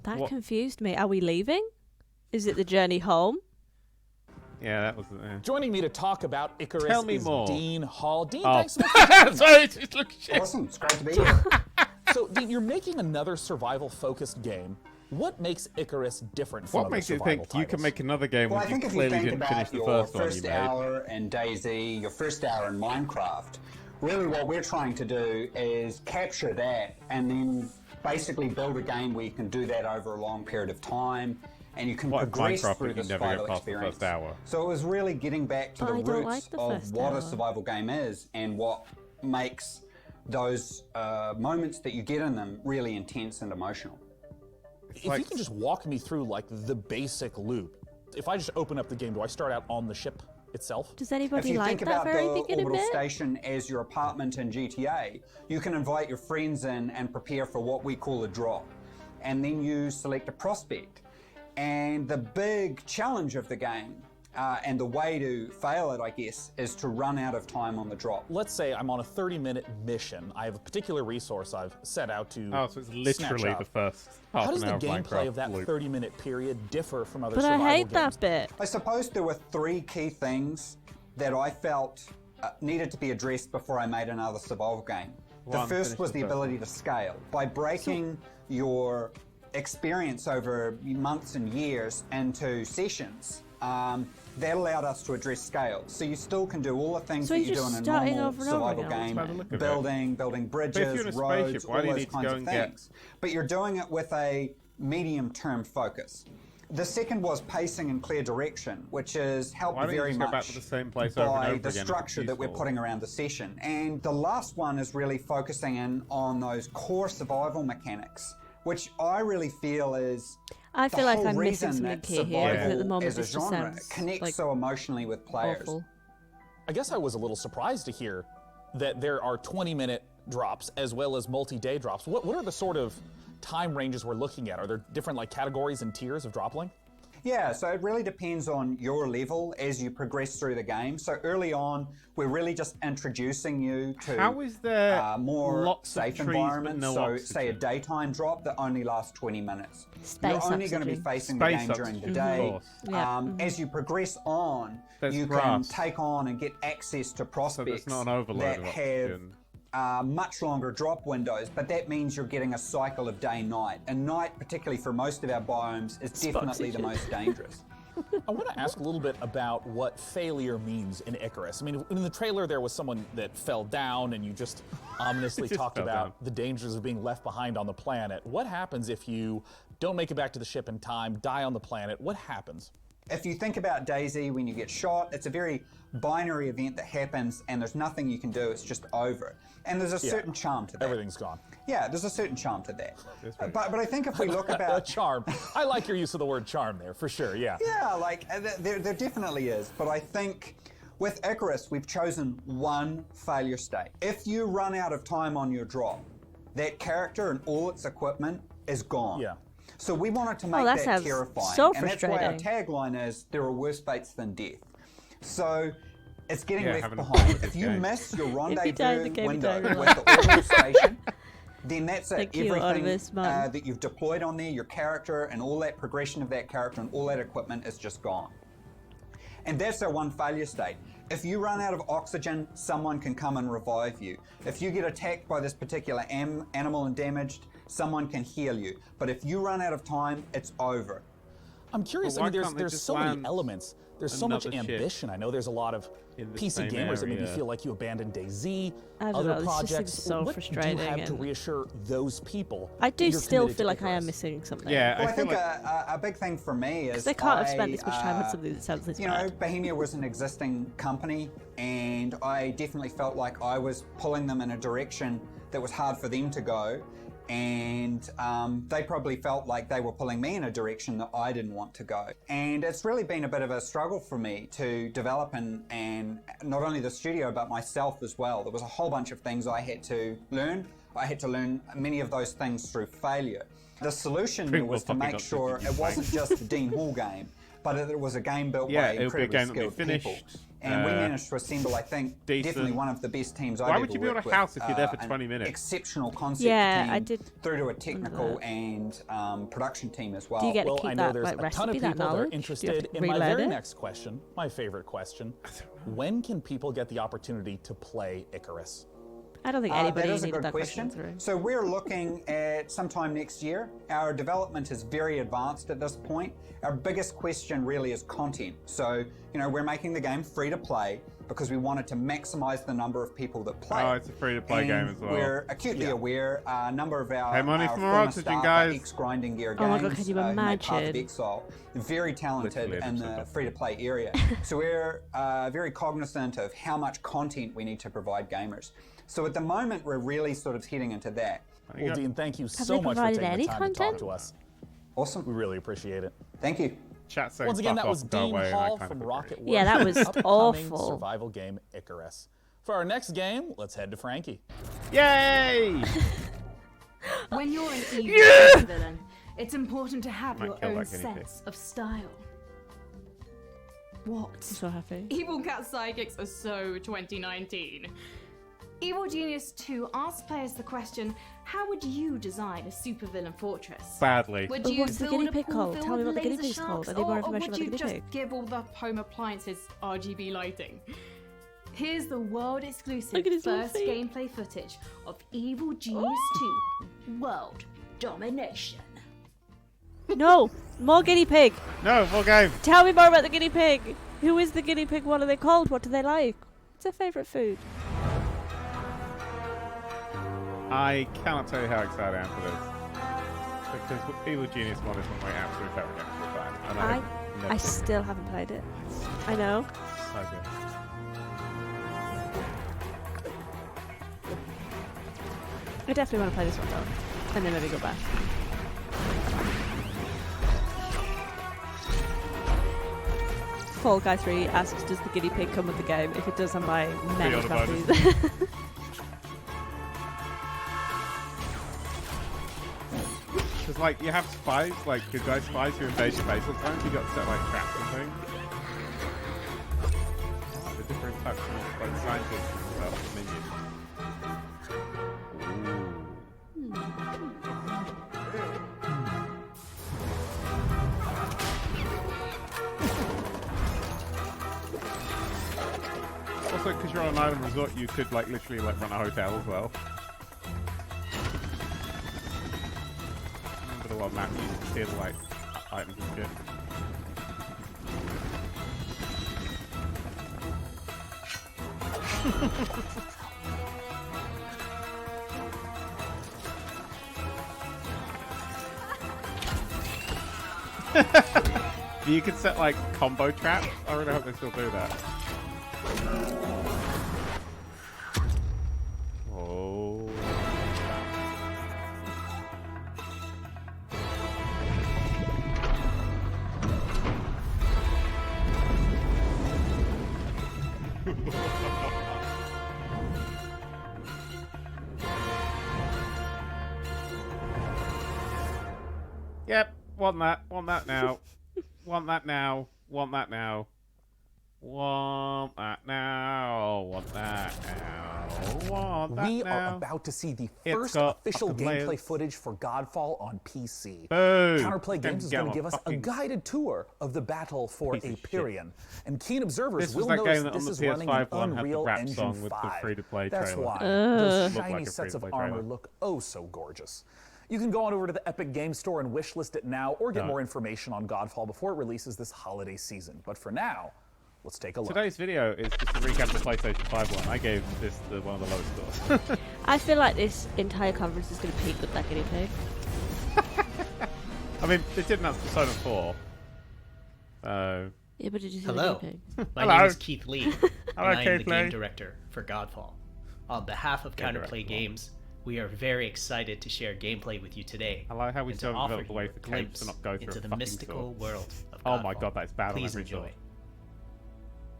That What? confused me. Are we leaving? Is it the journey home? Yeah, that was. Joining me to talk about Icarus Tell me is more. Dean Hall. Dean, Oh. thanks so much for joining us. Sorry, just look shit. Awesome, it's great to be here. So, Dean, you're making another survival-focused game. What makes Icarus different from What other makes you survival think you can make another game Well, I when think you if you clearly think didn't finish about the your first one you first made? hour in DayZ, your first hour in Minecraft, really what we're trying to do is capture that and then basically build a game where you can do that over a long period of time and you can What if progress Minecraft through you the never survival get past the experience. first hour? So it was really getting back to But the I don't roots like the of first what hour. a survival game is and what makes those moments that you get in them really intense and emotional. If you can just walk me through like the basic loop. If I just open up the game, do I start out on the ship itself? Does If anybody you like think that about very the beginning orbital bit? station as your apartment in GTA, you can invite your friends in and prepare for what we call a drop. And then you select a prospect. And the big challenge of the game, and the way to fail it, I guess, is to run out of time on the drop. Let's say I'm on a 30-minute mission. I have a particular resource I've set out to Oh, so it's literally snatch up. the first half How does an the hour of gameplay Minecraft of that loop. 30-minute period differ from other But I survival hate games? that bit. I suppose there were three key things that I felt needed to be addressed before I made another survival game. The One, first finish was the the first ability to scale. By breaking your experience over months and years into sessions, that allowed us to address scale. So you still can do all the things So that you're you do just in a starting normal over and over survival again. game, By the look of it. building But if bridges, you're in a roads, spaceship, why all do you those need to kinds go of and get- things. But you're doing it with a medium-term focus. The second was pacing and clear direction, which is helped Why don't you very just go much back to the same place over and by over the again if structure it's that we're useful? putting around the session. And the last one is really focusing in on those core survival mechanics, which I really feel is I the feel like whole I'm missing reason some that key here, because at the survival moment as a this just genre sounds connects like so emotionally with players. awful. I guess I was a little surprised to hear that there are 20-minute drops as well as multi-day drops. What are the sort of time ranges we're looking at? Are there different like categories and tiers of drop length? Yeah, so it really depends on your level as you progress through the game. So early on, we're really just introducing you to How is there more lots of safe trees but environments. no So oxygen? say a daytime drop that only lasts 20 minutes. Space You're only going to be oxygen. facing Space the game during the oxygen, day. of course. Yeah. As you progress on, There's you grass. can take on and get access to So prospects there's not an overload that of have oxygen. much longer drop windows, but that means you're getting a cycle of day-night. And night, particularly for most of our biomes, is definitely the oxygen. most dangerous. I want to ask a little bit about what failure means in Icarus. I mean, in the trailer there was someone that fell down and you just ominously Just talked fell about down. the dangers of being left behind on the planet. What happens if you don't make it back to the ship in time, die on the planet? What happens? If you think about DayZ, when you get shot, it's a very binary event that happens and there's nothing you can do, it's just over. And there's a certain charm to that. Everything's gone. Yeah, there's a certain charm to that. But I think if we look about... charm. I like your use of the word charm there, for sure, yeah. Yeah, like, there definitely is. But I think with Icarus, we've chosen one failure state. If you run out of time on your drop, that character and all its equipment is gone. Yeah. So we wanted to make that terrifying. So and that's why our frustrating. tagline is, there are worse fates than death. So it's getting left having behind. a If you game. miss your If you die in the rendezvous game, you window die in real with the orbital station, then that's it. Thank you, Everything Artemis, man. that you've deployed on there, your character and all that progression of that character and all that equipment is just gone. And that's our one failure state. If you run out of oxygen, someone can come and revive you. If you get attacked by this particular animal and damaged, someone can heal you. But if you run out of time, it's over. I'm curious, Well, I mean, why can't they there's just so many land elements. There's so much another ship ambition. I know there's a lot of in the PC same gamers that maybe area? feel like you abandoned DayZ, I don't other know, this just projects. seems so what frustrating do you have to and- reassure those people? I that do you're still committed feel to like I am Icarus? missing something. Yeah, Well, I think a big thing for me is They can't have spent this much time on something that sounds this you bad. know, Bohemia was an existing company, and I definitely felt like I was pulling them in a direction that was hard for them to go, and they probably felt like they were pulling me in a direction that I didn't want to go. And it's really been a bit of a struggle for me to develop and not only the studio, but myself as well. There was a whole bunch of things I had to learn. I had to learn many of those things through failure. The solution Drink was to will fucking make not sure drink it it, wasn't Frank. just a Dean Hall game, but it was a game built Yeah, by it would be a incredibly game that skilled we finished, people. And we managed to assemble, I think, decent. definitely one of the best teams I've Why ever would you build a worked with. house if you're there for An 20 minutes? Exceptional concept Yeah, team I did through to a technical and production team as well. Do you get to Well, keep I know that, there's like, a ton of recipe, that people that are knowledge? Do you have interested to in my relearn very it? next question, my favorite question. When can people get the opportunity to play Icarus? I don't think anybody that is a needed good that question. through. So we're looking at sometime next year. Our development is very advanced at this point. Our biggest question really is content. So, you know, we're making the game free to play because we wanted to maximize the number of people that play. Oh, it's a free-to-play game as well. We're acutely aware a number of our, Pay money our for more former oxygen, staff guys. are ex-Grinding Gear Oh my Games, God, can you who made Path of imagine? Exile. Very talented Literally in every the free-to-play area. So we're very cognizant of how much content we need to provide gamers. So at the moment, we're really sort of heading into that. Well, Dean, thank you Have so they much for provided taking any the time to content? talk to us. Awesome. We really appreciate it. Thank you. Chat saying Once again, fuck that off was and go Dean away, and I Hall kind of from agree. Rocket Works. Yeah, that was upcoming awful. survival game Icarus. For our next game, let's head to Frankie. Yay! When you're an evil Yeah! villain, it's important to have Might your kill own that guinea pig. sense of style. What? I'm so happy. Evil Cat Psychics are so 2019. Evil Genius 2 asks players the question, how would you design a supervillain fortress? Badly. Would But you what's the build guinea a pig pool called? filled Tell me with what the guinea laser pig's called. sharks, I need more or information would about you the guinea just pig. give all the home appliances RGB lighting? Here's the world exclusive Look at his little first feet. gameplay footage of Evil Genius 2 World Domination. No, more guinea pig. No, full game. Tell me more about the guinea pig. Who is the guinea pig? What are they called? What do they like? What's their favourite food? I cannot tell you how excited I am for this. Because Evil Genius Mod is one of my absolute favourite games of all time. And I never still haven't played it. I know. so good. I definitely want to play this one though, and then maybe go back. Fall Guy 3 asks, does the guinea pig come with the game? If it does, I'm buying many Pre-order bonus. copies. Because, like, you have spies, like, good guy spies who invade your base all the time. You got to set, like, traps and things. Oh, the different types of, like, scientists and stuff, minions. Also, because you're on an island resort, you could, like, literally, like, run a hotel as well. Remember the one map you can steal, like, items and shit. You could set like combo traps. I really hope they still do that. Oh. Yep, want that now. Want that now. Want that now. Want that now. Want that now. Want that We now. are about to see the It's first got official fucking gameplay layers. footage for Godfall on PC. Boom. Counterplay Them Games is going to gamma give us a fucking guided tour of the battle for piece of shit. Aperion. And keen observers This was will that notice game that this on the is running in PS5 one had the Unreal rap Engine song with the 5. free-to-play That's trailer. why Looked those like shiny a sets of free-to-play armor trailer. look oh so gorgeous. You can go on over to the Epic Games Store and wishlist it now, or get No. more information on Godfall before it releases this holiday season. But for now, let's take a look. Today's video is just a recap of the PlayStation 5 one. I gave this one of the lowest scores. I feel like this entire conference is going to peak with that guinea pig. I mean, they did announce Persona 4. So... Yeah, but did you see Hello, the guinea pig? my Hello. name is Keith Lee, and Hello, I am the Keith game Lee. director for Godfall. On behalf of Game Counterplay director. Games, we are very excited to share gameplay with you today. I like how we and still to develop offer the way you a for glimpse and glimpse not go through into a the fucking mystical sword. world of Oh Godfall. my god, that's bad on Please every enjoy. sword.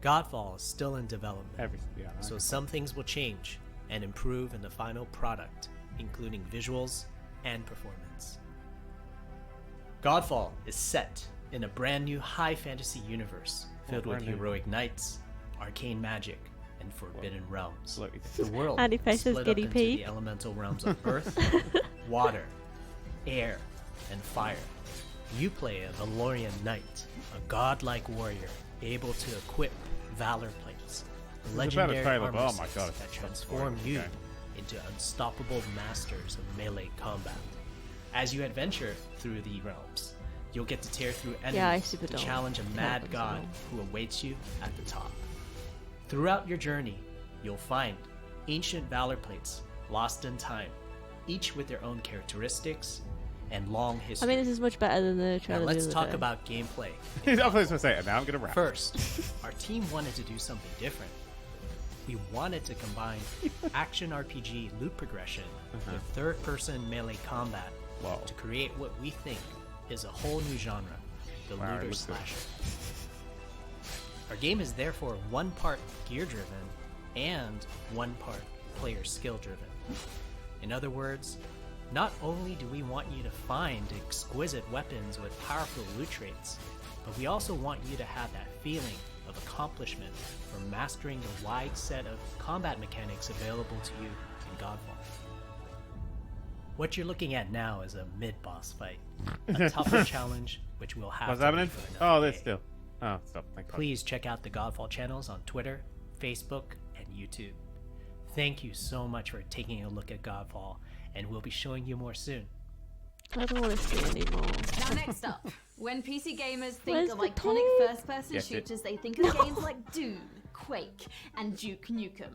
Godfall is still in development, yeah, so some things will change and improve in the final product, including visuals and performance. Godfall is set in a brand new high fantasy universe filled with brand new. heroic knights, arcane magic, and forbidden realms. The And world he is faces split up guinea into pig. the elemental realms of earth, water, air, and fire. You play a Valorian knight, a godlike warrior able to equip valor plates, This is a better legendary trailer, armor but oh my sets god, that it's transform so you boring. into unstoppable masters of melee combat. As you adventure through the realms, you'll get to tear through enemies Yeah, I super to don't challenge a like mad them so god much. who awaits you at the top. Throughout your journey, you'll find ancient valor plates lost in time, each with their own characteristics and long I history. mean, this is much better than the Now trailer. let's the other talk day. about gameplay. I was going to say it, now I'm going to rap. First, our team wanted to do something different. We wanted to combine action RPG loot progression with third-person melee combat to create what we think is a whole new genre, the Wow, it looter looks good. slasher. Our game is therefore one part gear-driven and one part player skill-driven. In other words, not only do we want you to find exquisite weapons with powerful loot traits, but we also want you to have that feeling of accomplishment from mastering the wide set of combat mechanics available to you in Godfall. What you're looking at now is a mid-boss fight, a tougher challenge which we'll have What's to happening? leave for Oh, another there's day. still. Oh, stop. Thank God. Please check out the Godfall channels on Twitter, Facebook, and YouTube. Thank you so much for taking a look at Godfall, and we'll be showing you more soon. I don't want to see anymore. Now, next up, when PC gamers Where's think of the iconic pig? first-person Yes, it- shooters, they think of games like Doom, Quake, and Duke Nukem.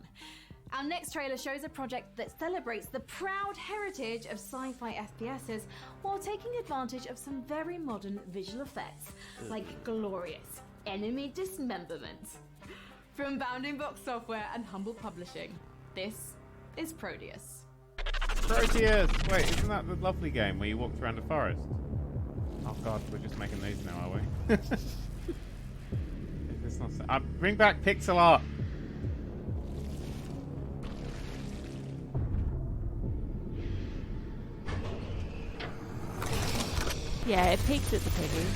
Our next trailer shows a project that celebrates the proud heritage of sci-fi FPSs while taking advantage of some very modern visual effects, like glorious enemy dismemberment. From Bounding Box Software and Humble Publishing, this is Proteus. Proteus! Wait, isn't that the lovely game where you walked around the forest? Oh god, we're just making these now, are we? It's not so bring back pixel art! Yeah, it peaked at the piggy.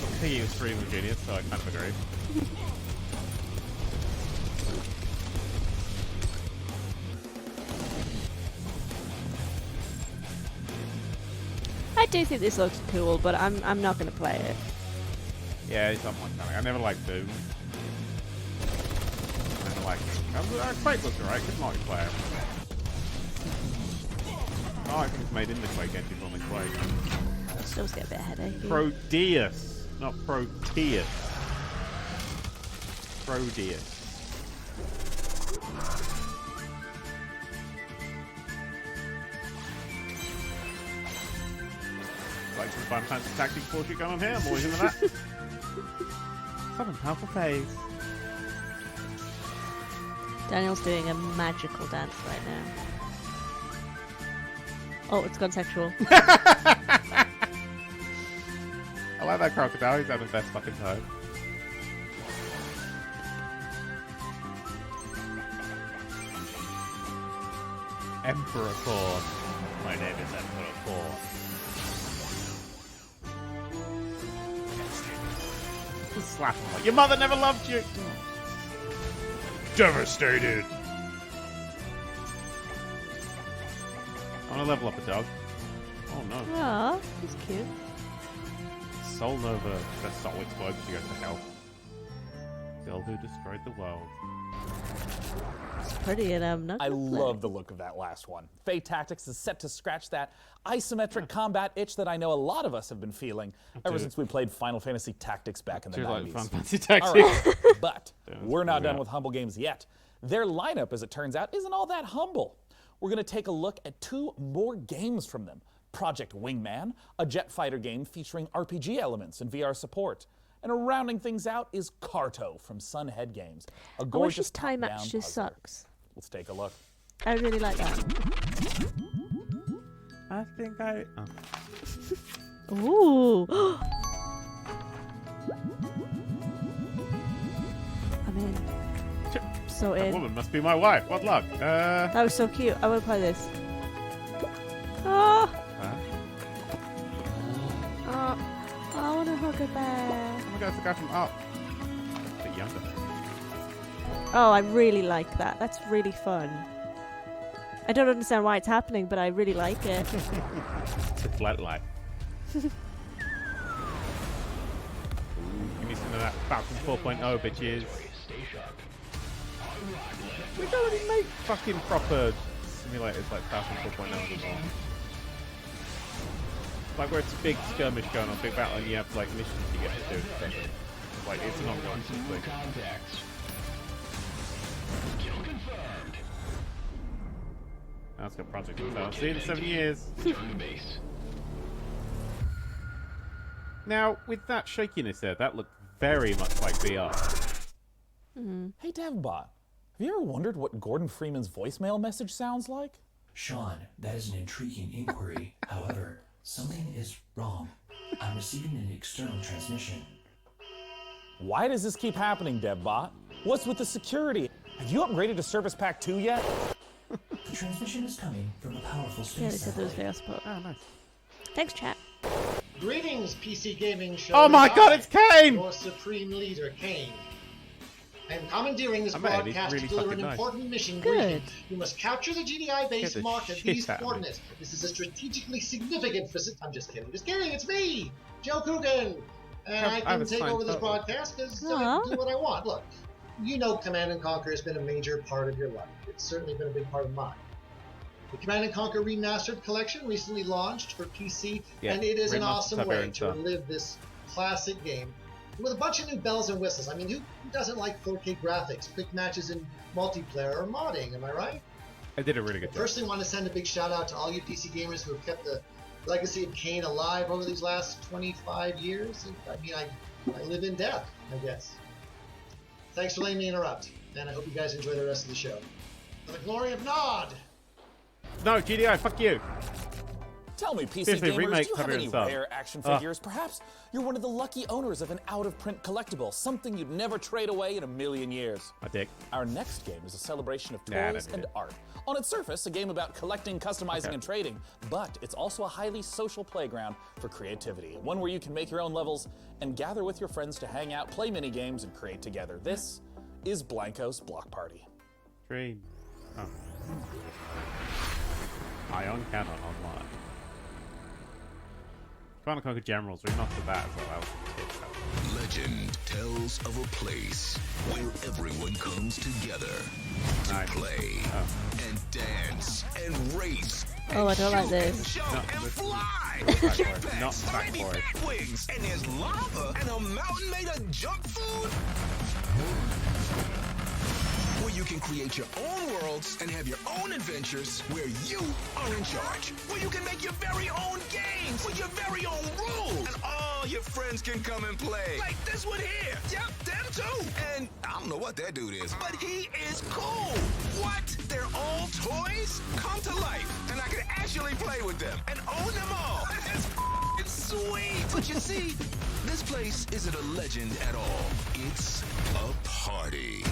I think he was pretty genius, so I kind of agree. I do think this looks cool, but I'm not going to play it. Yeah, it's not my kind of. I never liked Doom. I never liked Quake looks alright, good multiplayer. Oh, I think it's made in the Quake engine on the Quake. Still get a bit headachy. Proteus, not Proteus. Proteus. Like some Final Fantasy Tactics bullshit going on here. I'm always into that. Summon powerful phase. Daniel's doing a magical dance right now. Oh, it's gone sexual. I like that crocodile. He's having the best fucking time. Emperor Core. My name is Emperor Core. Just slap him like, your mother never loved you! Devastated! I want to level up a dog. Oh no. Aw, he's cute. Soul Nova, their soul explodes to go to hell. Girl who destroyed the world. It's pretty and not I good love the look of that last one. Faye Tactics is set to scratch that isometric combat itch that I know a lot of us have been feeling ever since we played Final Fantasy Tactics back in the 90s. Like Final Fantasy Tactics. All right, but we're not done with humble games yet. Their lineup, as it turns out, isn't all that humble. We're going to take a look at 2 more games from them. Project Wingman, a jet fighter game featuring RPG elements and VR support. And rounding things out is Carto from Sunhead Games, a gorgeous time top-down match just puzzler. sucks. Let's take a look. I really like that. I think I... Oh. Ooh. I'm in. So That in. woman must be my wife. What luck? That was so cute. I want to play this. Oh. Oh. I want to hug a bear. Oh my god, it's the guy from Up. A bit younger. Oh, I really like that. That's really fun. I don't understand why it's happening, but I really like it. It's a flat light. Give me some of that Falcon 4.0, bitches. We don't really make fucking proper simulators like Falcon 4.0 anymore. Like where it's a big skirmish going on, big battle, and you have like missions you get to do. Like it's an ongoing thing. That's got Project I'll see you in 7 years. Now, with that shakiness there, that looked very much like VR. Hey, DevBot, have you ever wondered what Gordon Freeman's voicemail message sounds like? Sean, that is an intriguing inquiry. However, something is wrong. I'm receiving an external transmission. Why does this keep happening, DevBot? What's with the security? Have you upgraded to Service Pack 2 yet? The transmission is coming from a powerful Yeah, space they said there was satellite. VR support. Oh, nice. Thanks, chat. Greetings, PC Gaming Show. Oh my god, it's Kane! Your supreme leader, Kane. I am commandeering this I bet, he's broadcast really to deliver an fucking nice. important mission Good. briefing. You must capture the GDI base Get the marked at shit these out of me. coordinates. This is a strategically significant I'm just kidding. Just kidding. It's me, Joe Coogan. And I I have can a take signed over this photo. broadcast because I Aw. can do what I want. Look, you know Command & Conquer has been a major part of your life. It's certainly been a big part of mine. The Command & Conquer Remastered Collection recently launched for PC, Yeah, and it is an Remastered awesome way Tiberian to Sun. relive this classic game with a bunch of new bells and whistles. I mean, who doesn't like 4K graphics, quick matches in multiplayer, or modding, am I right? I did a really good I job. personally want to send a big shout out to all you PC gamers who have kept the legacy of Kane alive over these last 25 years. I mean, I live in death, I guess. Thanks for letting me interrupt, and I hope you guys enjoy the rest of the show. For the glory of Nod! No, GDI, fuck you. Tell me, PC Seriously, gamers, remake do you have Tiberian any Sun. rare action Ah. figures? Perhaps you're one of the lucky owners of an out-of-print collectible, something you'd never trade away in a million years. My dick. Our next game is a celebration of Nah, toys that's and it. art. On its surface, a game about collecting, customizing, and trading, but it's also a highly social playground for creativity, one where you can make your own levels and gather with your friends to hang out, play mini games, and create together. This is Blanco's Block Party. Dream. Oh. Ion Cannon online. Command & Conquer Generals, remastered that as well. That was a good. Legend tells of a place where everyone comes together to Nice. play and dance and race. Oh, I don't like this. Jump No, and this- fly. Not with Sackboy. jetpacks, Not tiny Sackboy. bat wings, and there's lava and a mountain made of junk food. Will you You can create your own worlds and have your own adventures where you are in charge. Where you can make your very own games with your very own rules. And all your friends can come and play. Like this one here. Yep, them too. And I don't know what that dude is, but he is cool. What? They're all toys? Come to life. And I can actually play with them and own them all. It's sweet. But you see, this place isn't a legend at all. It's a party.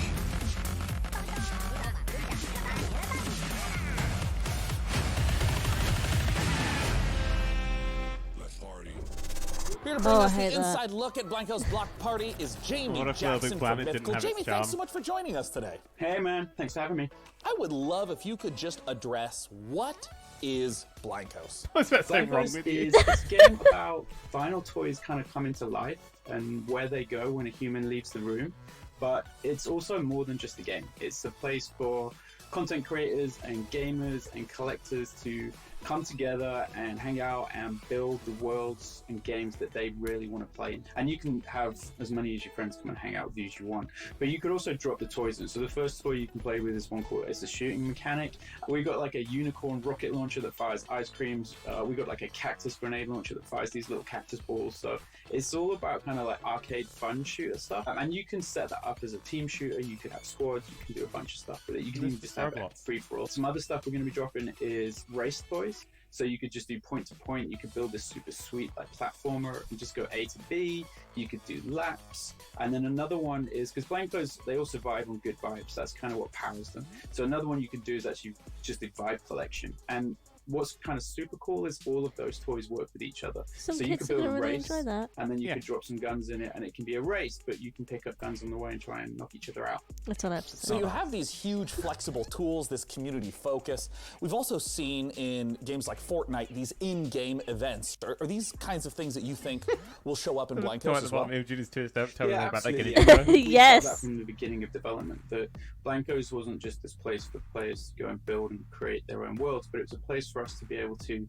Here to bring us the inside look at Blanco's block party is Jamie Jackson from Mythical. Jamie, thanks so much for joining us today. Hey man, thanks for having me. I would love if you could just address what is Blancos. What's that so wrong Blancos with you? is this game about vinyl toys kind of coming to life and where they go when a human leaves the room. But it's also more than just a game. It's a place for content creators and gamers and collectors to come together and hang out and build the worlds and games that they really want to play in. And you can have as many as your friends come and hang out with you as you want. But you could also drop the toys in. So the first toy you can play with is one called, it's a shooting mechanic. We got like a unicorn rocket launcher that fires ice creams. We got like a cactus grenade launcher that fires these little cactus balls. So it's all about kind of like arcade fun shooter stuff. And you can set that up as a team shooter. You could have squads. You can do a bunch of stuff with it. You can even just have it free for all. Some other stuff we're going to be dropping is race toys. So you could just do point to point. You could build this super sweet like platformer and just go A to B. You could do laps. And then another one is, because Blancos, they all survive on good vibes. That's kind of what powers them. So another one you can do is actually just a vibe collection. And what's kind of super cool is all of those toys work with each other. Some so you kids could build are a gonna really race, enjoy that. and then you could drop some guns in it, and it can be a race, but you can pick up guns on the way and try and knock each other out. That's all I have to say. So you have these huge flexible tools, this community focus. We've also seen in games like Fortnite these in-game events. Are these kinds of things that you think will show up in Blancos as well? Yeah, absolutely. Yes. That from the beginning of development, that Blancos wasn't just this place for players to go and build and create their own worlds, but it was a place for us to be able to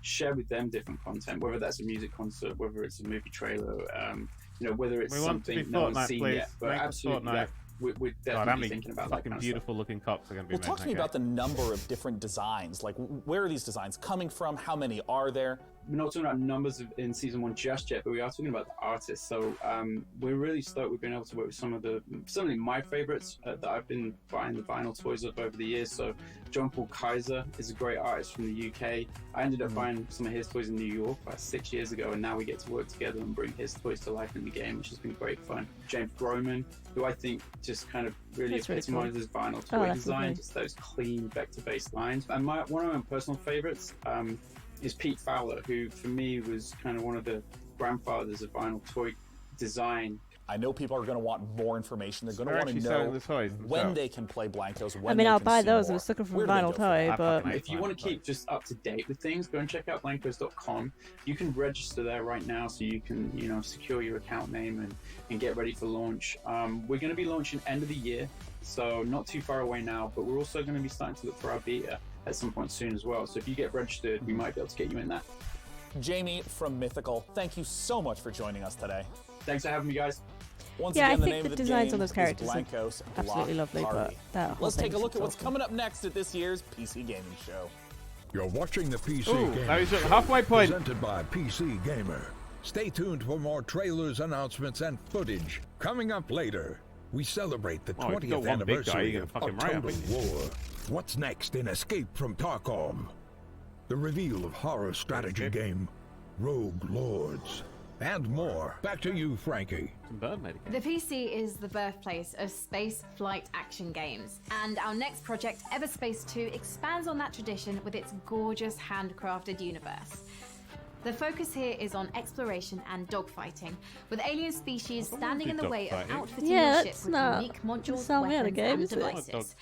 share with them different content, whether that's a music concert, whether it's a movie trailer, whether it's something no one's seen yet. But absolutely, yeah, we're definitely thinking about that kind of beautiful looking cops are going to be Well, talk to me about the number of different designs. Like, where are these designs coming from? How many are there? We're not talking about numbers in season one just yet, but we are talking about the artists. So we're really stoked we've been able to work with some of my favorites that I've been buying the vinyl toys of over the years. So John Paul Kaiser is a great artist from the UK. I ended up buying some of his toys in New York about 6 years ago, and now we get to work together and bring his toys to life in the game, which has been great fun. James Groman, who I think just kind of really epitomizes vinyl toy design, just those clean vector-based lines. And one of my personal favorites is Pete Fowler, who for me was kind of one of the grandfathers of vinyl toy design. I know people are going to want more information. They're going to want to know when they can play Blancos. I mean, I'll buy those. I was looking for a vinyl toy, but if you want to keep just up to date with things, go and check out blancos.com. You can register there right now, so you can secure your account name and get ready for launch. We're going to be launching end of the year, so not too far away now. But we're also going to be starting to look for our beta at some point soon as well. So if you get registered, we might be able to get you in that. Jamie from Mythical, thank you so much for joining us today. Thanks for having me, guys. Once yeah, again, I the think name the of the designs game on those characters is are Blancos absolutely Block lovely, Party. but that Let's take a look at what's awesome. coming up next at this year's PC Gaming Show. You're watching the PC Ooh, Gaming that is at Show, the halfway point. presented by PC Gamer. Stay tuned for more trailers, announcements, and footage. Coming up later, we celebrate the Oh, if you got 20th one big guy, anniversary you're of gonna fucking right, Total aren't you? War. What's next in Escape from Tarkov? The reveal of horror strategy game Rogue Lords. And more. Back to you, Frankie. The PC is the birthplace of space flight action games, and our next project, Everspace 2, expands on that tradition with its gorgeous handcrafted universe. The focus here is on exploration and dogfighting, with alien species standing in the way of outfitting your ship with unique modules, weapons, and devices.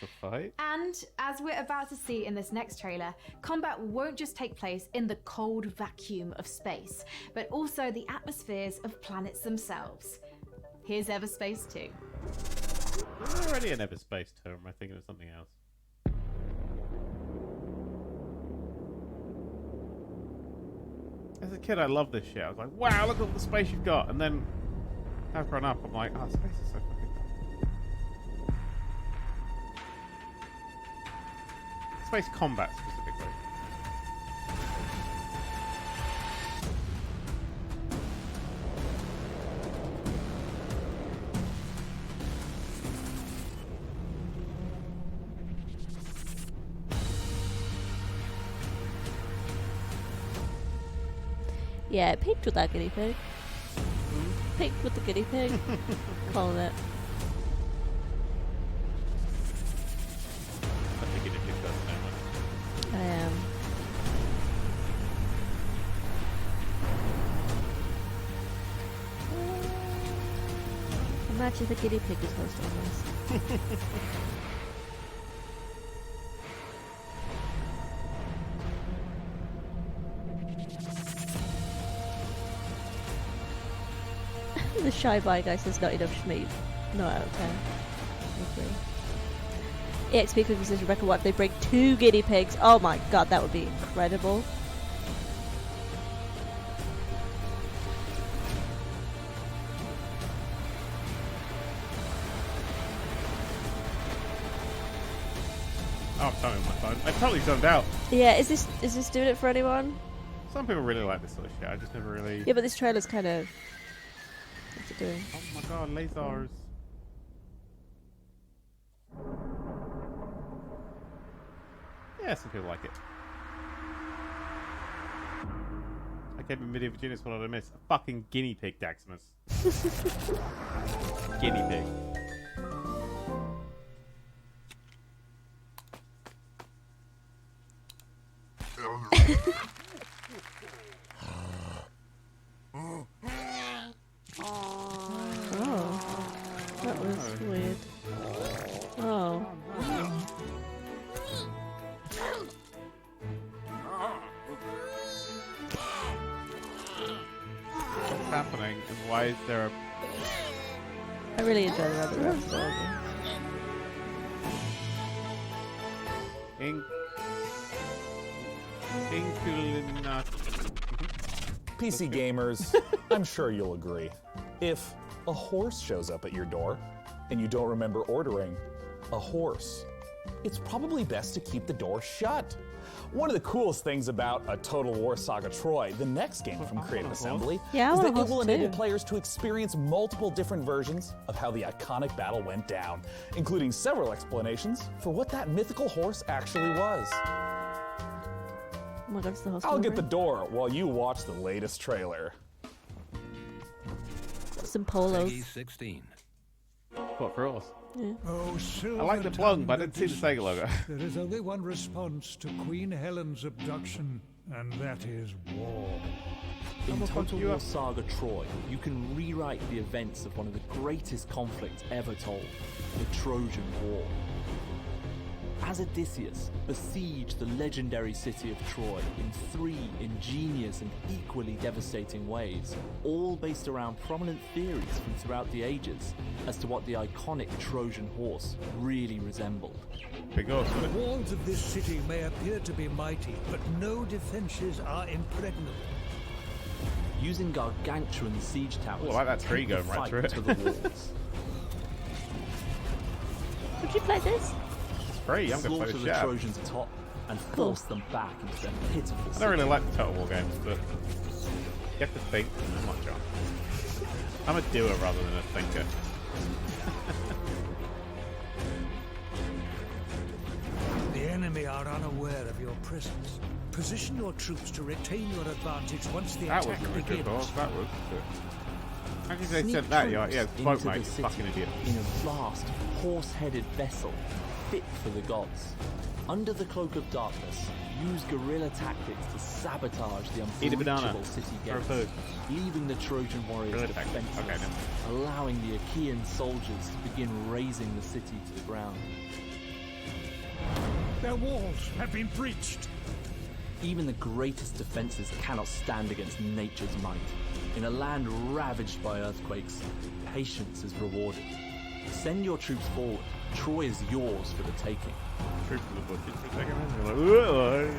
And as we're about to see in this next trailer, combat won't just take place in the cold vacuum of space, but also the atmospheres of planets themselves. Here's Everspace 2. There's already an Everspace 2, or am I thinking of something else? As a kid, I loved this shit. I was like, wow, look at all the space you've got. And then, as I've grown up, I'm like, oh, space is so fucking space combat specifically? Yeah, it peaked with that guinea pig. Peaked with the guinea pig. Calling it. I think it does so much. I am. Imagine the guinea pig is hosting this. The shy bi guy says not enough schmeat. No, out of 10. I agree. EXP Cooking Session record what if they bring 2 guinea pigs? Oh my god, that would be incredible. Oh, I'm totally on my phone. I totally zoned out. Yeah, is this doing it for anyone? Some people really like this sort of shit. I just never really. Yeah, but this trailer's kind of. What's it doing? Oh my god, lasers. Yeah, some people like it. I gave him Medieval Genius, what did I miss? A fucking guinea pig, Daximus. Guinea pig. Oh, that was weird. Oh. What's happening? And why is there a... I really enjoy the rabbit rose story. PC gamers, I'm sure you'll agree. If a horse shows up at your door and you don't remember ordering a horse, it's probably best to keep the door shut. One of the coolest things about a Total War Saga Troy, the next game from Creative Assembly, is that it will enable players to experience multiple different versions of how the iconic battle went down, including several explanations for what that mythical horse actually was. Oh my god, it's the host. I'll get the door while you watch the latest trailer. Some polos. Peggy 16. What, for us? Yeah. Oh, I like the plug, but I didn't see the Sega logo. There is only one response to Queen Helen's abduction, and that is war. In Total War Saga Troy, you can rewrite the events of one of the greatest conflicts ever told, the Trojan War. As Odysseus besieged the legendary city of Troy in 3 ingenious and equally devastating ways, all based around prominent theories from throughout the ages as to what the iconic Trojan horse really resembled. The walls of this city may appear to be mighty, but no defenses are impregnable. Using gargantuan siege towers, I like that tree going right through it. to the walls. Would you play this? Free, I'm going to play Slaughter the the shit. Trojans atop and force them back into their pitiful I don't really city. like the Total War games, but you have to think. I'm not John. I'm a doer rather than a thinker. The enemy are unaware of your presence. Position your troops to retain your advantage once the That was attack really good, begins. boss. That was good. How did they Sneak said that? Yeah, troops smoke, into mate. the You city fucking idiot. in a vast, horse-headed vessel fit for the gods. Under the cloak of darkness, use guerrilla tactics to sabotage the Eat a banana. unbreachable city Or a gates, food. leaving the Trojan warriors Guerrilla tactics. defenseless, Okay, then. allowing the Achaean soldiers to begin razing the city to the ground. Their walls have been breached. Even the greatest defenses cannot stand against nature's might. In a land ravaged by earthquakes, patience is rewarded. Send your troops forward. Troy is yours for the taking. Troops in the bushes for a second, and you're like, "Whoa."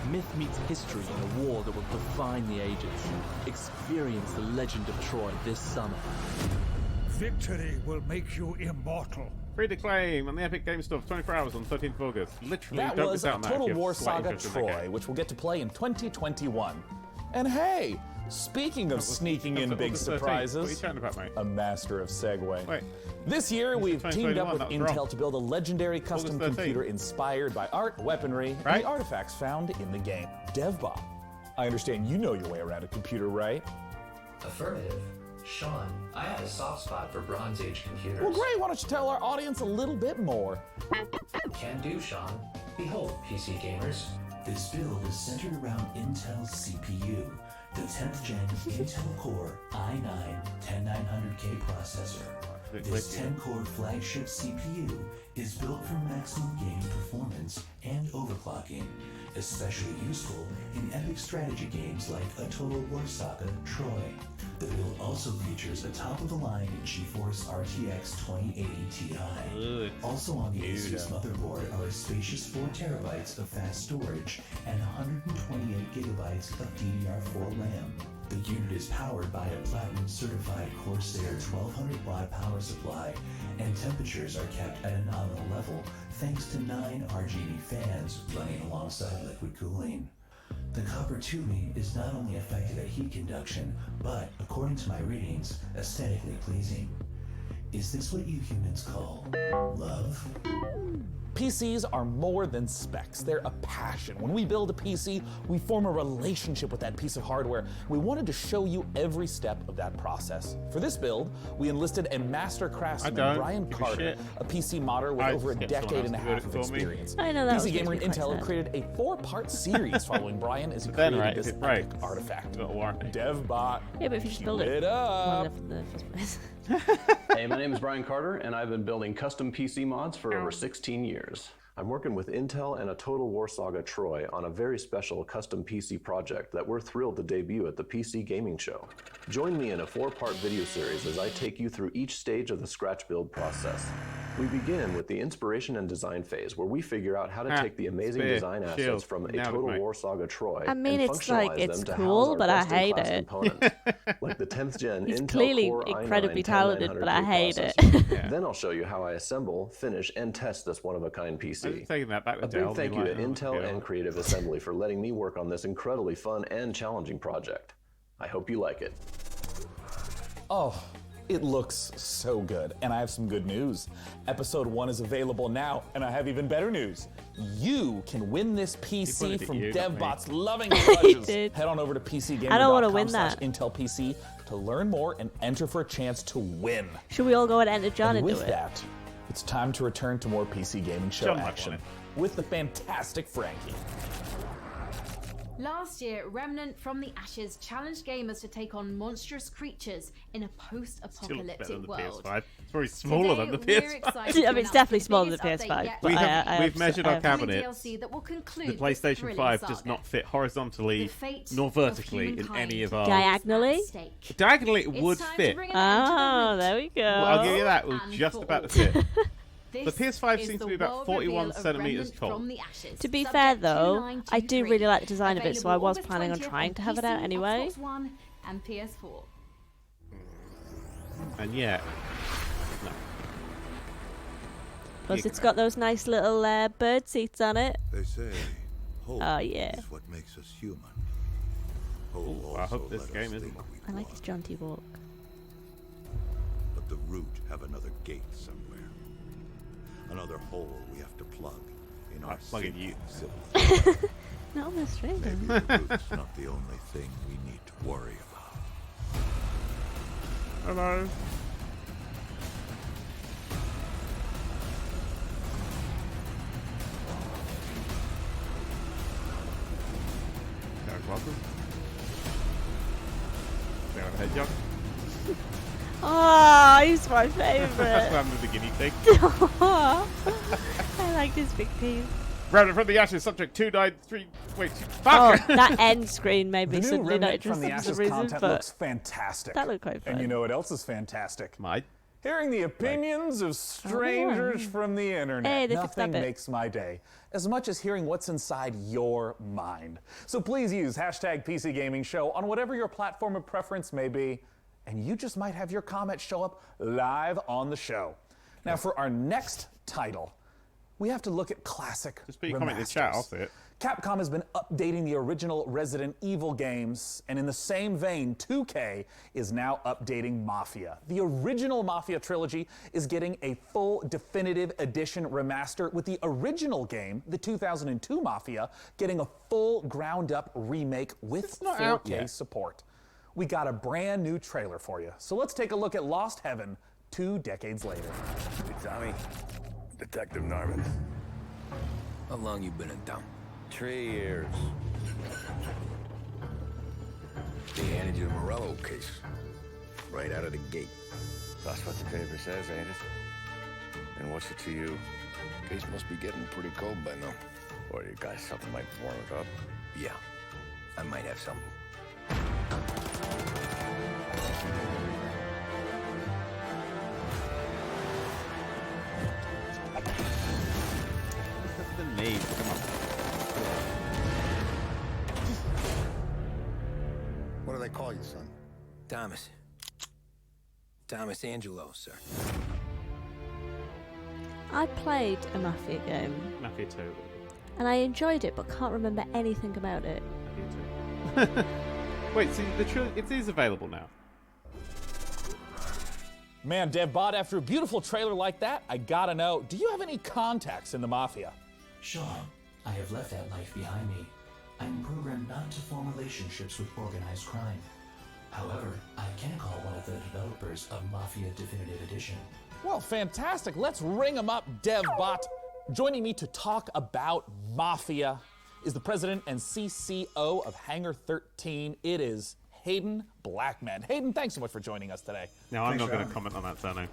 Myth meets history in a war that will define the ages. Experience the legend of Troy this summer. Victory will make you immortal. Free to claim on the Epic Games Store for 24 hours on 13th of August. Literally, That don't was miss out on that Total if you have War slight Saga interest in that Troy, game. which we'll get to play in 2021. And hey, speaking of sneaking in big August 13th. surprises, What are you chatting about, mate? a master of segue. Wait. This year, we've teamed up 2021, with that was Intel wrong. to build a legendary custom August 13th. computer inspired by art, weaponry, and Right? the artifacts found in the game. DevBot. I understand you know your way around a computer, right? Affirmative. Sean, I have a soft spot for Bronze Age computers. Well, great. Why don't you tell our audience a little bit more? Can do, Sean. Behold, PC gamers. This build is centered around Intel's CPU, the 10th gen Intel Core i9-10900K processor. This 10-core flagship CPU is built for maximum gaming performance and overclocking, especially useful in epic strategy games like a Total War Saga Troy. The build also features a top-of-the-line GeForce RTX 2080 Ti. Also on the ASUS motherboard are a spacious 4 terabytes of fast storage and 128 gigabytes of DDR4 RAM. The unit is powered by a platinum-certified Corsair 1200-watt power supply, and temperatures are kept at a nominal level thanks to 9 RGB fans running alongside liquid cooling. The copper tubing is not only effective at heat conduction, but, according to my readings, aesthetically pleasing. Is this what you humans call love? PCs are more than specs. They're a passion. When we build a PC, we form a relationship with that piece of hardware. We wanted to show you every step of that process. For this build, we enlisted a master craftsman, Brian Carter, a PC modder with over a decade and a half of experience. I know that was PC Gamer and quite Intel have sad. created a 4-part series following Brian as he Then, created right, this if it breaks, epic artifact. got a warranty. DevBot. Yeah, but if you just build Keep it it up. long enough in the first place. Hey, my name is Brian Carter, and I've been building custom PC mods for over 16 years. I'm working with Intel and a Total War Saga Troy on a very special custom PC project that we're thrilled to debut at the PC Gaming Show. Join me in a 4-part video series as I take you through each stage of the scratch build process. We begin with the inspiration and design phase, where we figure out how to take the amazing spear, design assets shield. from a Nailed it, Total mate. War Saga Troy I mean, and it's like, functionalize it's them to cool, house our but I hate best-in-class it. components, like the 10th gen He's Intel clearly Core incredibly i9 talented, but I 10900K hate it. processor. Then I'll show you how I assemble, finish, and test this one-of-a-kind PC. I'm taking that back A with big Dell. thank you to Like, oh, Intel yeah. and Creative Assembly for letting me work on this incredibly fun and challenging project. I hope you like it. Oh, it looks so good. And I have some good news. Episode 1 is available now, and I have even better news. You can win this PC pointed at from you, not me. DevBot's loving He grudges. did. Head on over to PCGamer.com I don't wanna win that. /IntelPC to learn more and enter for a chance to win. Should we all go and enter John And into with it? that, it's time to return to more PC Gaming Show John might action want with the fantastic Frankie. Last year, Remnant from the Ashes challenged gamers to take on monstrous creatures in a Still looks better than post-apocalyptic the world. PS5. It's very smaller than the Today, we're PS5. excited I to mean, it's announce definitely the smaller than the biggest update PS5. yet But We've measured our cabinet. DLC that will conclude The this PlayStation thrilling 5 saga. does not fit horizontally The fate nor of vertically in humankind any of our. Diagonally? at stake. Diagonally, it It's would time to fit. bring an end to the Oh, root. there we go. Well, I'll give you that. It was And just for about to fit. This The PS5 is seems to the be about world 41 reveal of centimeters Remnant tall. from the Ashes, To be subject fair to though, I do 923. really like the design of it, so I was Available planning on August trying to 20th have it out on anyway. Xbox One and PS4. And yeah. No. Plus, it's got those nice little bird seats on it. They say hope Oh, yeah. is what makes us human. Hope Ooh, I also hope this let us game isn't. think we I like his jaunty walk. But the root have another gate somewhere. Another hole we have to plug in our plugging you. civilization. No, I'm a stranger. Maybe the root's not the only thing we need to worry about. Hello. Derek Walker. Derek Hedgehog. Oh, he's my favourite. That's why I'm the guinea pig. I like this big piece. Remnant from the Ashes, subject 293. Wait, Oh, fuck! that end screen made me The new suddenly not Remnant from the interested for Ashes some reason, content but looks fantastic. that looked quite fun. And you know what else is fantastic? My Hearing the opinions of strangers from the internet. Hey, they fixed that Nothing bit. makes my day as much as hearing what's inside your mind. So please use hashtag PC Gaming Show on whatever your platform of preference may be, and you just might have your comment show up live on the show. Now, for our next title, we have to look at classic Just put your comment in the chat, I'll see it. Capcom has been updating the original Resident Evil games, and in the same vein, 2K is now updating Mafia. The original Mafia trilogy is getting a full definitive edition remaster, with the original game, the 2002 Mafia, getting a full ground-up remake with 4K support. We got a brand new trailer for you, so let's take a look at Lost Heaven 2 decades later. Hey, Tommy. Detective Norman. How long you been in town? 3 years. They handed you the Morello case. Right out of the gate. That's what the paper says, ain't it? And what's it to you? Case must be getting pretty cold by now. Or you got something might warm it up? Yeah, I might have something. The need. Come on. What do they call you, son? Thomas. Thomas Angelo, sir. I played a Mafia game. Mafia 2. And I enjoyed it, but can't remember anything about it. Wait, so it is available now? Man, DevBot, after a beautiful trailer like that, I gotta know, do you have any contacts in the Mafia? Sean, I have left that life behind me. I'm programmed not to form relationships with organized crime. However, I can call one of the developers of Mafia Definitive Edition. Well, fantastic. Let's ring him up, DevBot. Joining me to talk about Mafia is the president and CCO of Hangar 13. It is Hayden Blackman. Hayden, thanks so much for joining us today. No, I'm not going to comment on that, Sano.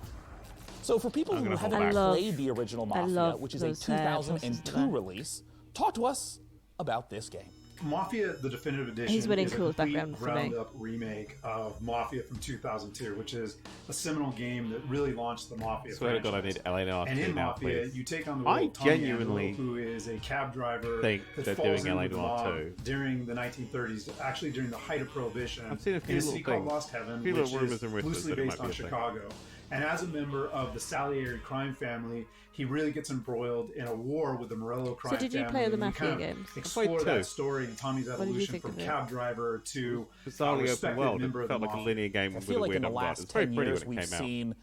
So for people who haven't played the original Mafia, which is a 2002 release, talk to us about this game. Mafia: The Definitive Edition is a complete ground-up remake of Mafia from 2002, which is a seminal game that really launched the Mafia Swear to franchise. God, I need LA And in now, Mafia, please. you take on the I role of Tommy genuinely Angelo, who is a cab driver think that they're falls doing in LA with the Noire mob 2. during the 1930s, actually during the height of Prohibition. I've seen a few in a little city called things. Lost Heaven, A few which little rumors is and whispers loosely that it based might on be a thing. Chicago. And as a member of the Salieri crime family, he really gets embroiled in a war with the Morello crime family. did you play the And we Mafia kind of games? Explore I played that two. story and Tommy's What did you evolution think from of it? cab driver to Bizarrely open respected world. member It of the felt like a mob. linear game I with feel a like weird in the art. last It's very 10 pretty years when it we've came out. seen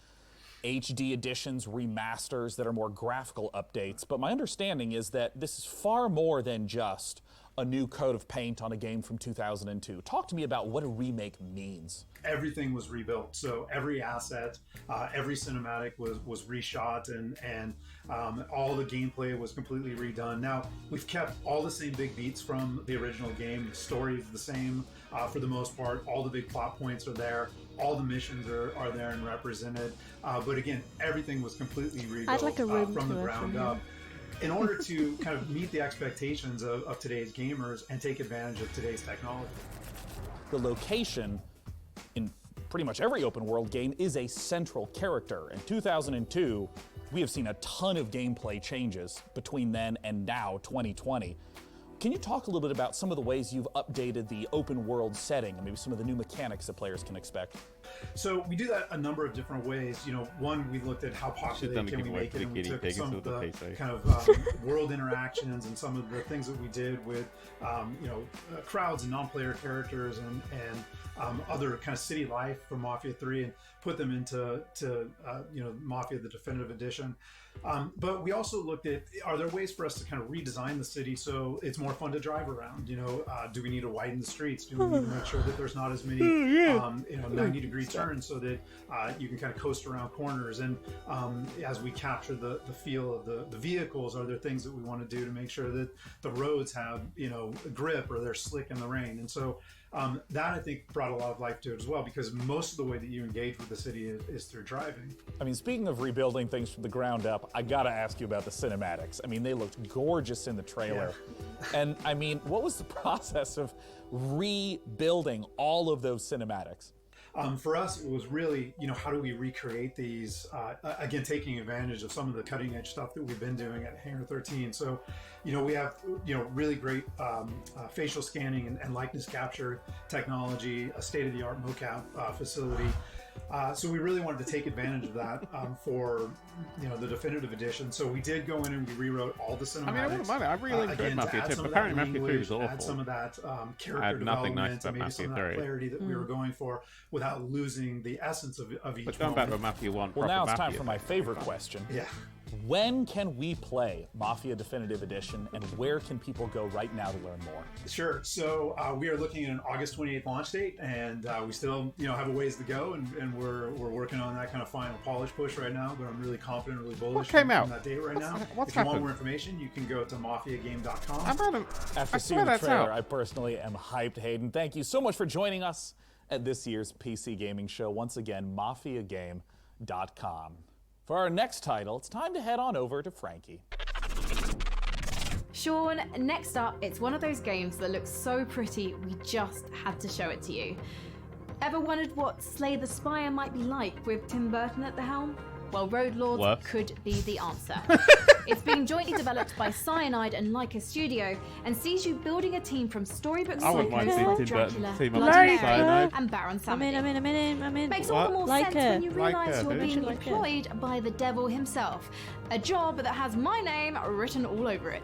HD editions, remasters that are more graphical updates, but my understanding is that this is far more than just a new coat of paint on a game from 2002. Talk to me about what a remake means. Everything was rebuilt. So every asset, every cinematic was reshot, and all the gameplay was completely redone. Now, we've kept all the same big beats from the original game. The story is the same for the most part. All the big plot points are there. All the missions are there and represented. But again, everything was completely rebuilt I'd like a room from the tour ground from up. In order to kind of meet the expectations of today's gamers and take advantage of today's technology. The location in pretty much every open world game is a central character. In 2002, we have seen a ton of gameplay changes between then and now, 2020. Can you talk a little bit about some of the ways you've updated the open world setting and maybe some of the new mechanics that players can expect? So we do that a number of different ways. You know, one, we looked at how popular can we make it, and we took some of the kind of world interactions and some of the things that we did with, crowds and non-player characters and other kind of city life from Mafia 3 and put them into Mafia: The Definitive Edition. But we also looked at, are there ways for us to kind of redesign the city so it's more fun to drive around? Do we need to widen the streets? Do we need to make sure that there's not as many 90-degree turns so that you can kind of coast around corners? And as we capture the feel of the vehicles, are there things that we want to do to make sure that the roads have grip or they're slick in the rain? And so that, I think, brought a lot of life to it as well, because most of the way that you engage with the city is through driving. I mean, speaking of rebuilding things from the ground up, I gotta ask you about the cinematics. I mean, they looked gorgeous in the trailer. Yeah. And I mean, what was the process of rebuilding all of those cinematics? For us, it was really, how do we recreate these, again, taking advantage of some of the cutting edge stuff that we've been doing at Hangar 13. So, we have, really great facial scanning and likeness capture technology, a state-of-the-art mocap facility. So we really wanted to take advantage of that for the definitive edition. So we did go in and we rewrote all the cinematics. I mean, I wouldn't mind it. I really enjoyed Mafia 2, but apparently Mafia 3 was awful. Add some of that character I had nothing nice development and about maybe Mafia some of that 3. clarity that we were going for without losing the essence of each But going back to Mafia 1, well, now it's time Mafia for my favorite question. Yeah. When can we play Mafia Definitive Edition, and where can people go right now to learn more? Sure. So we are looking at an August 28th launch date, and we still, have a ways to go, and we're working on that kind of final polish push right now. But I'm really confident, really bullish. What came out? on that date right now. What's if you want happened? more information, you can go to mafiagame.com. After seeing the trailer, I personally am hyped. Hayden, thank you so much for joining us at this year's PC Gaming Show. Once again, mafiagame.com. For our next title, it's time to head on over to Frankie. Sean, next up, it's one of those games that looks so pretty, we just had to show it to you. Ever wondered what Slay the Spire might be like with Tim Burton at the helm? Well, Road Lords could be the answer. It's being jointly developed by Cyanide and Leica Studio and sees you building a team from storybook psychos like Dracula, Bloody Mary, and Baron Samedi. I'm in. Makes all the more sense when you realise you're being Leica. employed by the devil himself. A job that has my name written all over it.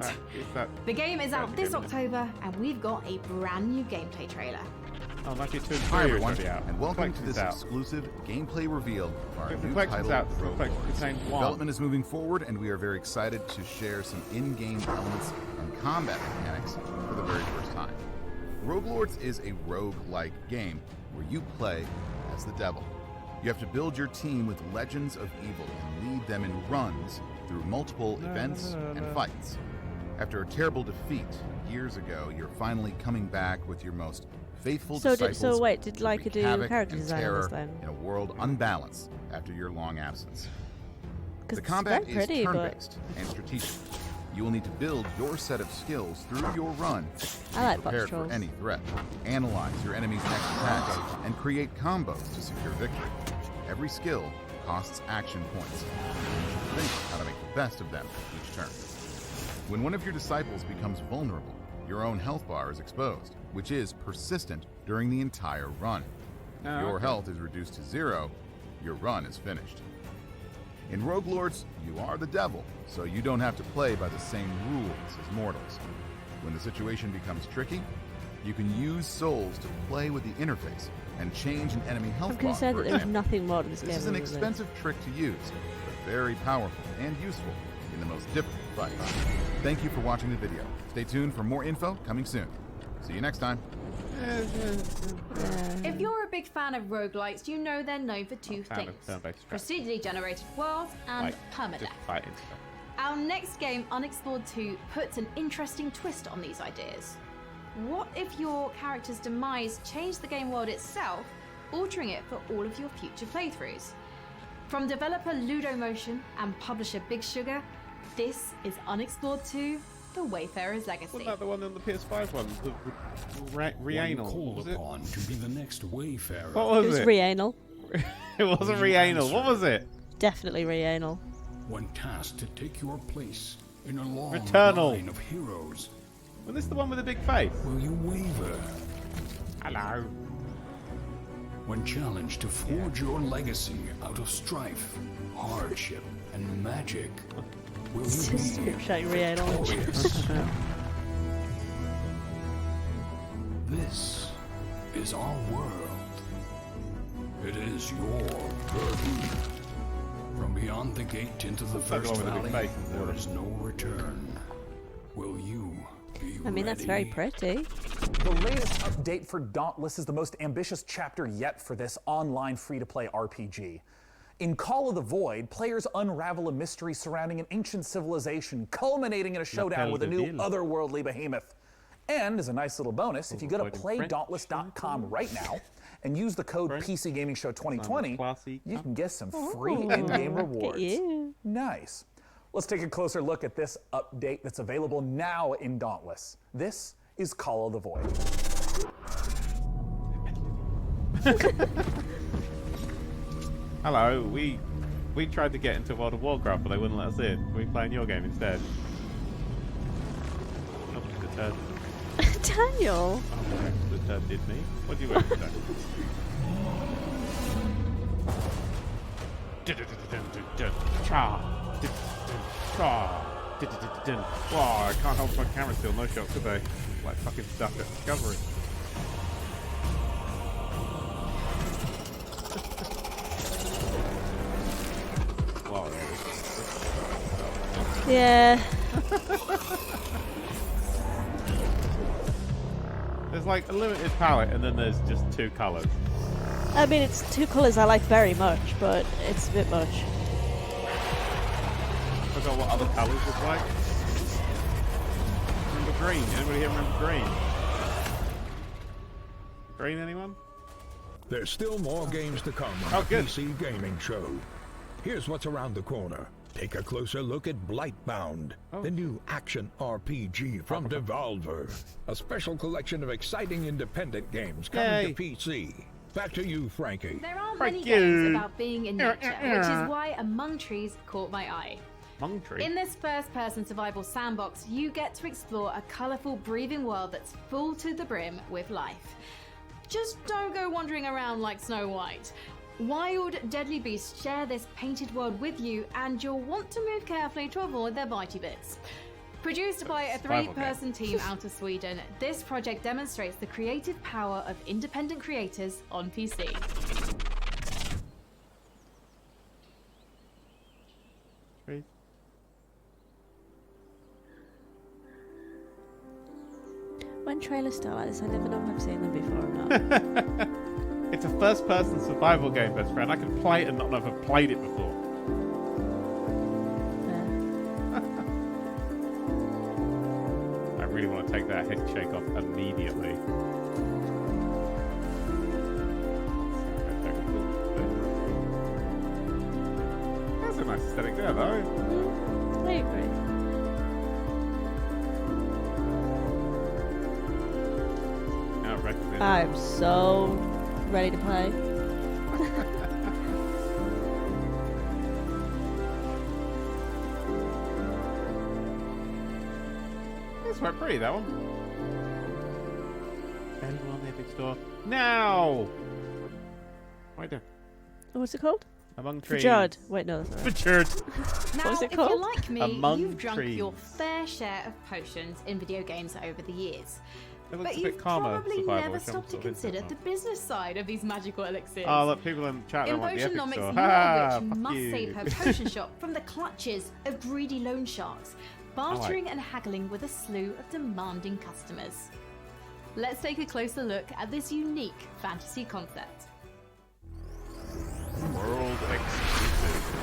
The game is out this October, and we've got a brand new gameplay trailer. Oh, Mafia 2 and 3 Hi everyone, out. and welcome to this out. exclusive gameplay reveal of our The new collection's title, out. The Rogue collection Lords. contains one. Development is moving forward, and we are very excited to share some in-game elements and combat mechanics for the very first time. Rogue Lords is a rogue-like game where you play as the devil. You have to build your team with legends of evil and lead them in runs through multiple events and fights. After a terrible defeat years ago, you're finally coming back with your most faithful disciples. So wait, did Leica do havoc character and design on terror this then? in a world unbalanced after your long absence. The it's combat very pretty, is but- turn-based and strategic. You will need to build your set of skills through your run to be I like prepared box for trolls. any threat. Analyze your enemy's next attacks and create combos to secure victory. Every skill costs action points. You should think how to make the best of them each turn. When one of your disciples becomes vulnerable, your own health bar is exposed, which is persistent during the entire run. If your health is reduced to 0, your run is finished. In Rogue Lords, you are the devil, so you don't have to play by the same rules as mortals. When the situation becomes tricky, you can use souls to play with the interface and change an enemy health I'm bar. concerned for that there's example. nothing more to this game. This is an than this. expensive trick to use, but very powerful and useful in the most difficult fights. Thank you for watching the video. Stay tuned for more info coming soon. See you next time. If you're a big fan of roguelikes, you know they're known for two Fan of things. turn-based strategy. Procedurally generated worlds and Like, permadeath. just fighting stuff. Our next game, Unexplored 2, puts an interesting twist on these ideas. What if your character's demise changed the game world itself, altering it for all of your future playthroughs? From developer Ludomotion and publisher Big Sugar, this is Unexplored 2, The Wayfarer's Legacy. Wasn't that the one on the PS5 one? The Reanal. What was it? To be the next wayfarer. What was It was it? Reanal. It wasn't Reanal. What was it? Definitely Reanal. When tasked to take your place in a long Returnal. line of heroes, Was this the one with the big face? will you waver? Hello. When challenged to forge your legacy out of strife, hardship, and magic, will you be Showing Reanal. victorious? This is our world. It is your burden. From beyond the gate into the Looks like the first one with the big valley, face, isn't there it? is no return. Will you be I mean, that's very ready? pretty. The latest update for Dauntless is the most ambitious chapter yet for this online free-to-play RPG. In Call of the Void, players unravel a mystery surrounding an ancient civilization, culminating in a showdown with a new otherworldly behemoth. And as a nice little bonus, if you go to playdauntless.com right now and use the code PCGamingShow2020, you can get some free in-game rewards. Nice. Let's take a closer look at this update that's available now in Dauntless. This is Call of the Void. Hello, we tried to get into World of Warcraft, but they wouldn't let us in. We're playing your game instead. Oh, the turd. Daniel. Oh, the turd did me. What do you reckon, Jack? Wow, I can't hold my camera still. No shot, could they? Like fucking stuck at Discovery. Wow. Yeah. There's like a limited palette, and then there's just 2 colours. I mean, it's 2 colours I like very much, but it's a bit much. I forgot what other colours look like. Remember green? Anybody here remember green? Green, anyone? There's still more games to come on the PC Gaming Show. Here's what's around the corner. Take a closer look at Blightbound, the new action RPG from Devolver. A special collection of exciting independent games coming to PC. Back to you, Frankie. There are many games about being in nature, which is why Among Trees caught my eye. Among Trees? In this first-person survival sandbox, you get to explore a colourful, breathing world that's full to the brim with life. Just don't go wandering around like Snow White. Wild, deadly beasts share this painted world with you, and you'll want to move carefully to avoid their bitey bits. Produced by a 3-person team out of Sweden, this project demonstrates the creative power of independent creators on PC. When trailers start like this, I never know if I've seen them before or not. It's a first-person survival game, best friend. I can play it and not know if I've played it before. I really want to take that head shake off immediately. That's a nice aesthetic there, though. I agree. I'm so ready to play. That's quite pretty, that one. Available on the Epic Store now. Right there. What's it called? Among Trees. Judd. Wait, no, that's not Judd. Now, What was it if called? you're like me, Among you've drunk Trees. your fair share of potions in video games over the years. It looks But a bit you've calmer, probably survival, never which I'm stopped to sort of consider into the business side of these magical elixirs. Oh, look, people in the chat In don't want the Epic Potionomics, Store. your Ha, witch fuck must you. save her potion shop from the clutches of greedy loan sharks, bartering and haggling with a slew of demanding customers. Let's take a closer look at this unique fantasy concept. World exclusive.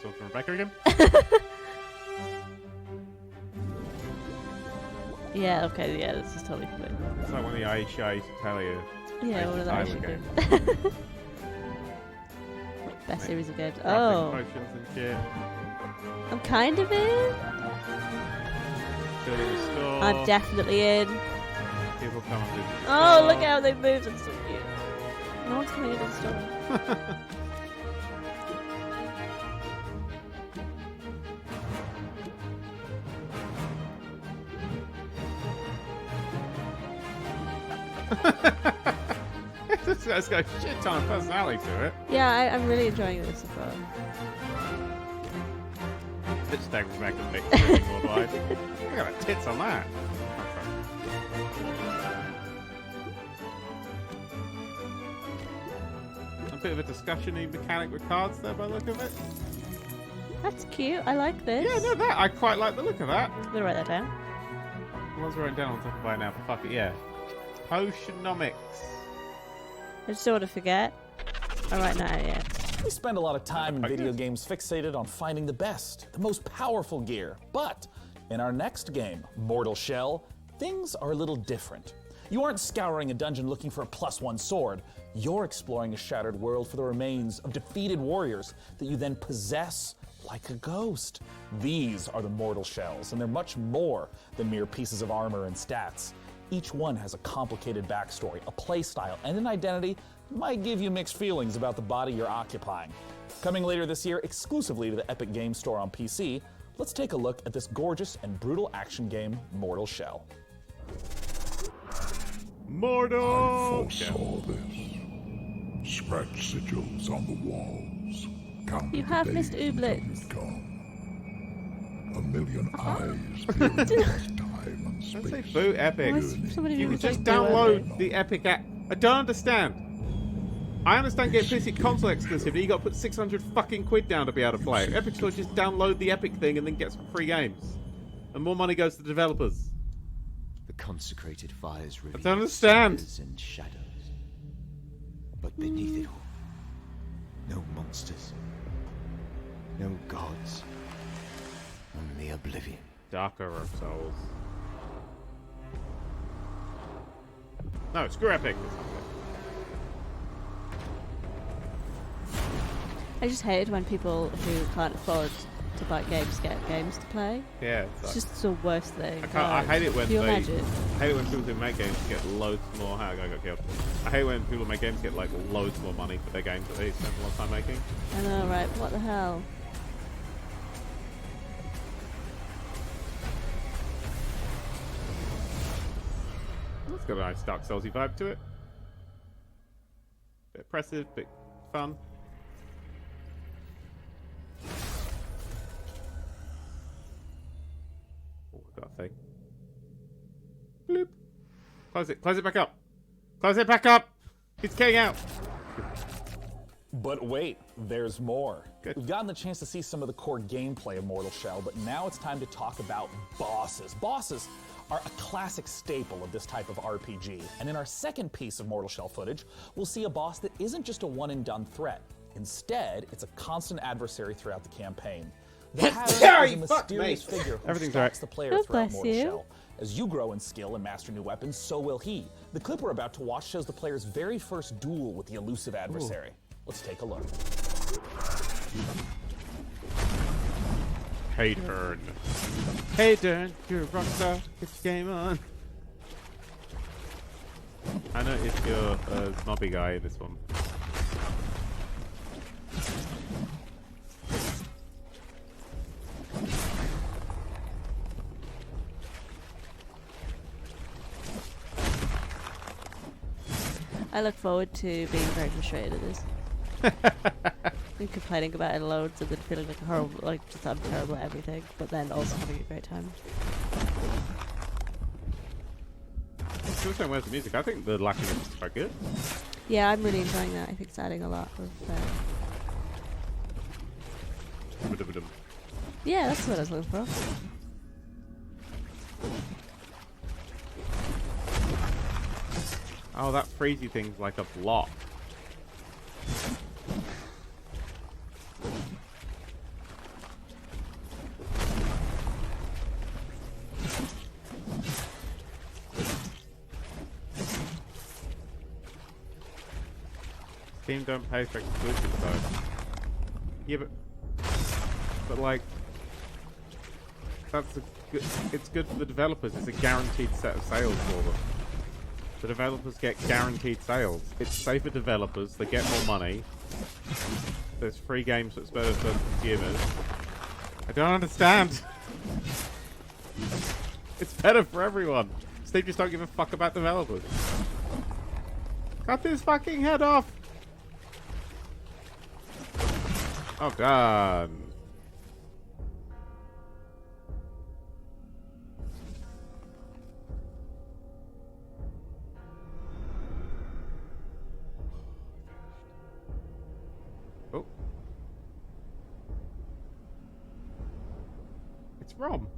So from Rebecca again? Yeah, okay, yeah, this is totally fine. It's like one of the Aisha used to tell you. Yeah, one of the Tyler Aisha games. games. Best series of games. Crafting Oh. potions and shit. I'm kind of in. Building a store. I'm definitely in. People come and visit the Oh, store. look how they moved. It's so cute. No one's coming into the store. It's got a shit ton of personality to it. Yeah, I'm really enjoying this so far. Bitch tag Rebecca picture worldwide. Look at the tits on that. A bit of a discussion-y mechanic with cards there by the look of it. That's cute. I like this. Yeah, no, that I quite like the look of that. I'm gonna write that down. The ones written down on top of by now, but fuck it, yeah. Potionomics. I just don't want to forget. All right, now, yeah. We spend a lot of time in video games fixated on finding the best, the most powerful gear. But in our next game, Mortal Shell, things are a little different. You aren't scouring a dungeon looking for a +1 sword. You're exploring a shattered world for the remains of defeated warriors that you then possess like a ghost. These are the Mortal Shells, and they're much more than mere pieces of armor and stats. Each one has a complicated backstory, a playstyle, and an identity that might give you mixed feelings about the body you're occupying. Coming later this year exclusively to the Epic Games Store on PC, let's take a look at this gorgeous and brutal action game, Mortal Shell. Mordor! Foresaw this. Scratch sigils on the walls. Count You the have days missed until Ooblets. it come. A million eyes peering across time and space. Don't say boo Epic. Why is somebody You being can just like, boo download Epic? the Epic app. I don't understand. I understand get PC console exclusivity. You got to put 600 fucking quid down to be able to play it. Epic Store just download the Epic thing and then get some free games, and more money goes to the developers. The consecrated fires reveal don't understand. secrets and shadows. But beneath it all, no monsters, no gods, only oblivion. Darker of souls. No, screw Epic. I just hate when people who can't afford to buy games get games to play. Yeah, It's just the worst thing. I hate it when Can you they. imagine? I hate it when people who make games get loads more. How I got killed. I hate when people who make games get like loads more money for their games that they spend a lot of time making. I know, right? What the hell? It's got a nice Dark Soulsy vibe to it. Bit oppressive, bit fun. Oh, I got a thing. Bloop. Close it. Close it back up. Close it back up. It's getting out. But wait, there's more. We've gotten the chance to see some of the core gameplay of Mortal Shell, but now it's time to talk about bosses. Bosses are a classic staple of this type of RPG, and in our second piece of Mortal Shell footage, we'll see a boss that isn't just a one-and-done threat. Instead, it's a constant adversary throughout the campaign. The Hatter is a mysterious figure who stalks the player throughout Mortal Shell. As you grow in skill and master new weapons, so will he. The clip we're about to watch shows the player's very first duel with the elusive adversary. Let's take a look. Hey, Dern. Hey, Dern. You're a rockstar. Get your game on. I know if you're a snobby guy in this one. I look forward to being very frustrated at this. And complaining about it loads and then feeling like a horrible, like just I'm terrible at everything, but then also having a great time. Still saying where's the music? I think the lacking is quite good. Yeah, I'm really enjoying that. I think it's adding a lot of. Yeah, that's what I was looking for. Oh, that freezy thing's like a block. Steam don't pay for exclusives though. Yeah, but like that's a good. It's good for the developers. It's a guaranteed set of sales for them. The developers get guaranteed sales. It's safer developers. They get more money. There's free games, so it's better for consumers. I don't understand. It's better for everyone. Steve just don't give a fuck about developers. Cut his fucking head off. Oh, God. Oh. It's Rom.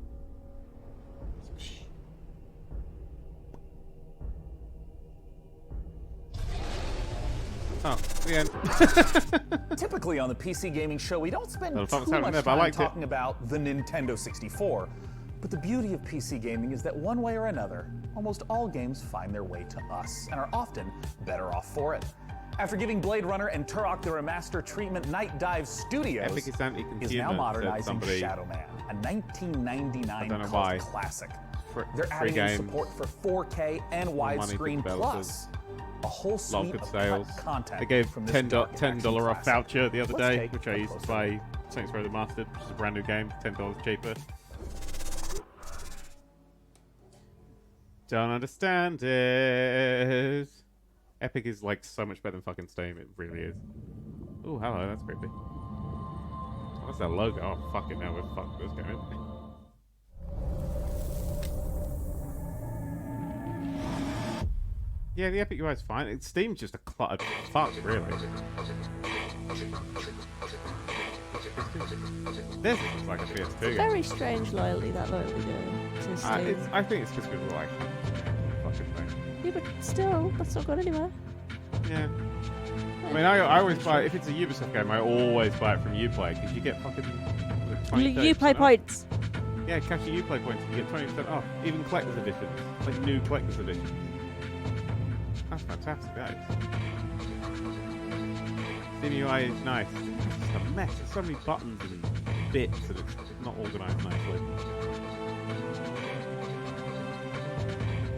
Oh, the end. Typically on the PC Gaming Show, we don't spend too much there, time talking about the Nintendo 64. But the beauty of PC gaming is that one way or another, almost all games find their way to us, and are often better off for it. After giving Blade Runner and Turok the Remaster treatment, Night Dive Studios Epic is anti-consumer, is now modernizing somebody. Shadow Man, a 1999 I don't know cult why. classic. Free They're adding in games, support for 4K and more money to widescreen, developers. plus a whole Lot suite of good of sales. cut content I gave from this dark and action $10 off classic. voucher the other Let's day, take which a I used to closer buy Saints Row the Mastered, which is a brand new game, $10 cheaper. Don't understand it. Epic is like so much better than fucking Steam. It really is. Oh, hello. That's creepy. What's that logo? Oh, fucking hell. We're fucked this game. Yeah, the Epic UI is fine. Steam's just a cluttered fuck, really. This looks like a PS2 game. Very strange loyalty that loyalty doing to Steam. I think it's just because of like fucking thing. Yeah, but still, that's not gone anywhere. Yeah. I mean, I always buy if it's a Ubisoft game. I always buy it from Uplay because you get fucking 20, Uplay points. Yeah, cash your Uplay points. You get 20% off. Even collector's editions, like new collector's editions. That's fantastic, that is. Steam UI is nice. It's just a mess. There's so many buttons and bits and it's not organised nicely.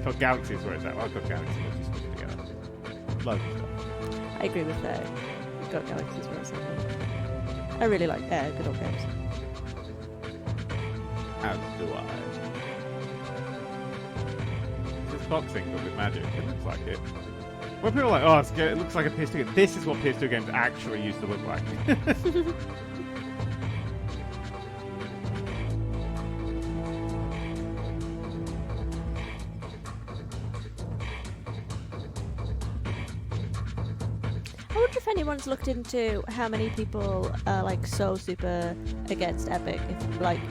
Got Galaxies where it's at. Well, I've got Galaxies. Let's just put it together. Loads of stuff. I agree with that. I've got Galaxies where it's at. I really like good old games. As do I. This boxing but with magic. It looks like it. When people are like, oh, it looks like a PS2 game. This is what PS2 games actually used to look like. I wonder if anyone's looked into how many people are like so super against Epic,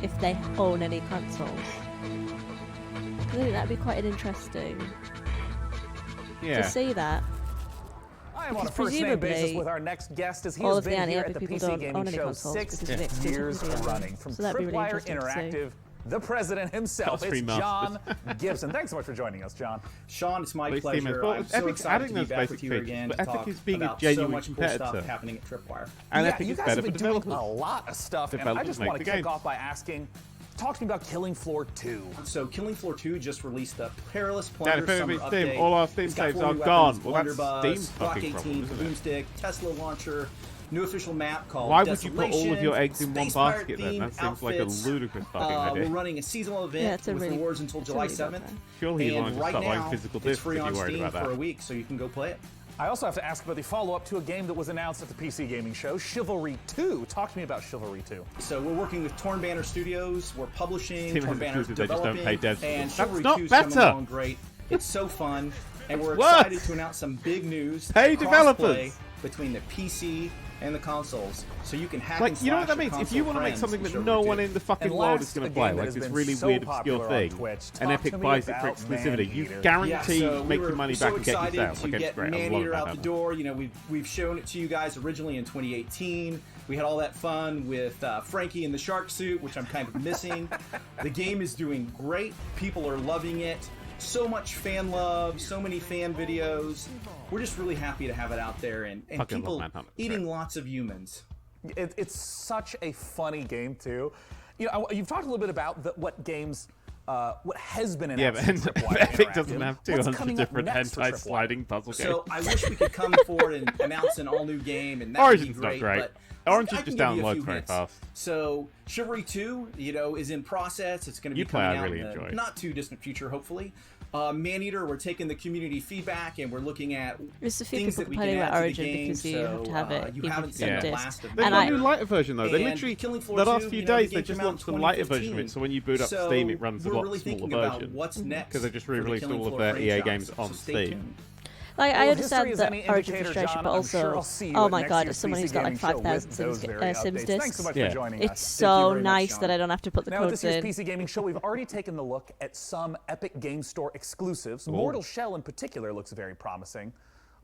if they own any consoles. I think that'd be quite an interesting to see that. I am on a first-name basis with our next guest as he has been here at the PC Gaming Show 6 years running. From Tripwire Interactive, the president himself, it's John Gibson. Thanks so much for joining us, John. Sean, it's my pleasure. I'm so excited to be back with you again to talk about so much cool stuff happening at Tripwire. And yeah, you guys have been doing a lot of stuff, and I just want to kick off by asking, talk to me about Killing Floor 2. So Killing Floor 2 just released the Perilous Plunder Summer Steam. Update. All our Steam saves are gone. Well, that's Steam's Block fucking 18, problem, Boomstick, Tesla Launcher, new official map called Why would you put all of your eggs in one Space Pirate basket then? That themed seems like a outfits. ludicrous fucking idea. We're running a seasonal event with rewards until July 7th. Surely you want and to right start buying now, physical it's discs free if on you're worried Steam about for that. a week, so you can go play it. I also have to ask about the follow-up to a game that was announced at the PC Gaming Show, Chivalry 2. Talk to me about Chivalry 2. So we're working with Torn Banner Studios. We're publishing, Team Torn Banner's exclusive, they just don't developing, pay devs for and them. Chivalry That's 2's not coming better. along great. It's so fun, and we're What? excited to announce some big news. Pay developers. Crossplay between the PC and the consoles, so you can hack Like, and you know what slash that your means? If you console want to make friends something in that Chivalry no 2. one in the fucking And world last, is going a to play, game that like has this been really so weird, obscure popular on thing, Twitch. and Talk Epic to me buys it for about exclusivity, you Maneater. guarantee so make we your money were back so and get your excited sales. to Like, it's get great. I love Maneater that out the happening. door. You know, we've shown it to you guys originally in 2018. We had all that fun with Frankie in the shark suit, which I'm kind of missing. The game is doing great. People are loving it. So much fan love, so many fan videos. We're just really happy to have it out there and people eating lots of humans. It's such a funny game too. You know, you've talked a little bit about what games, what has been announced. Yeah, in but Tripwire Epic Interactive. doesn't have What's 200 coming up different next for hentai Tripwire? sliding puzzle games. So I wish we could come forward and announce an all-new game, and that would be Origin's great. not great. But Orange I is can just give you a downloads few very hints. fast. So Chivalry 2, you know, is in process. It's going to be Uplay coming I out really in enjoy. the not too distant future, hopefully. Maneater, we're taking the community feedback and we're looking at There's a few things people that we complaining can about add Origin to the game. because you have to have it you even haven't if seen it's the disc. last of They've And got a new lighter version though. They and literally, Killing Floor the 2, last few you know, the days, they game just came out launched the in lighter version of 2015. it. So when you boot up So Steam, it runs a we're lot really smaller thinking about version. what's next Because they just for the re-released Killing all of Floor their EA franchise. games So on stay Steam. tuned. Like, Well, I if history understand is the any Origin indicator, frustration, John, but I'm also, sure I'll see you oh at my next god, year's as someone PC who's got like Gaming Show with 5,000 those very Sims updates. discs, Thanks so much for joining us. it's so nice John. that I don't have to put the Now, at codes this year's in. PC Gaming Show, we've already taken a look at some Epic Game Store exclusives. Mortal Shell in particular looks very promising.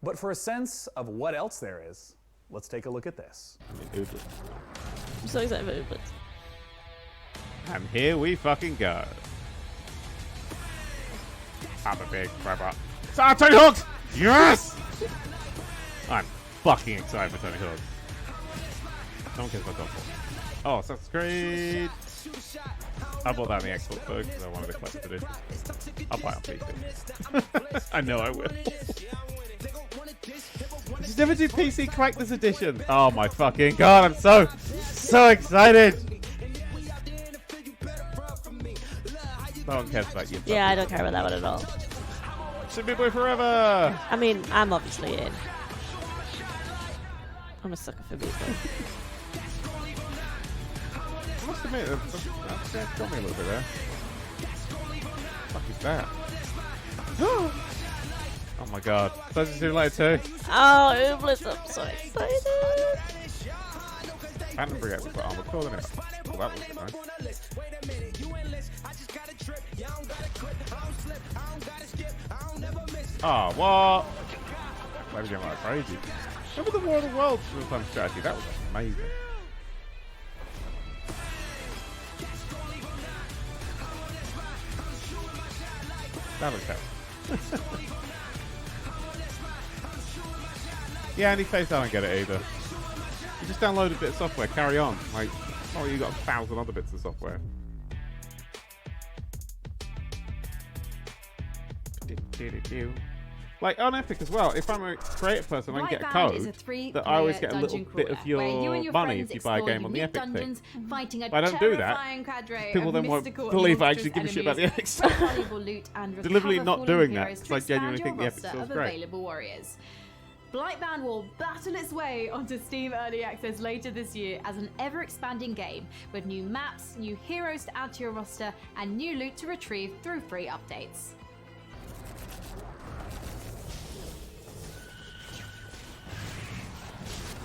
But for a sense of what else there is, let's take a look at this. I'm so excited for Ooblets. And here we fucking go. I'm a big grabber. Tony Hawk's! Yes! I'm fucking excited for Tony Hawk's. No one cares about console. Oh, Assassin's Creed. I bought that on the Xbox though because I wanted the collector's edition. I'll buy it on PC. I know I will. Just never do PC collector's edition. Oh my fucking god! I'm so excited. No one cares about you. Yeah, I don't care about that one at all. Super Boy forever! I mean, I'm obviously in. I'm a sucker for Meat Boy. I must admit, that got me a little bit there. What the fuck is that? Oh my god. Does it seem like too? Oh, Ooblis, I'm so excited. Phantom Brigade was like armored core, isn't it? Well, that was good, right? Oh, what? Maybe getting like crazy. Remember the War of the Worlds real-time strategy? That was amazing. That was hell. Yeah, any face, I don't get it either. You just download a bit of software, carry on. Like, oh, you got 1,000 other bits of software. Like on Epic as well, if I'm a creative person, I can get a code that I always get a little bit of your money if you buy a game on the Epic thing. If I don't do that, people then won't believe I actually give a shit about the Epic stuff. Deliberately not doing that because I genuinely think the Epic stuff's great. Blightbound will battle its way onto Steam Early Access later this year as an ever-expanding game with new maps, new heroes to add to your roster, and new loot to retrieve through free updates.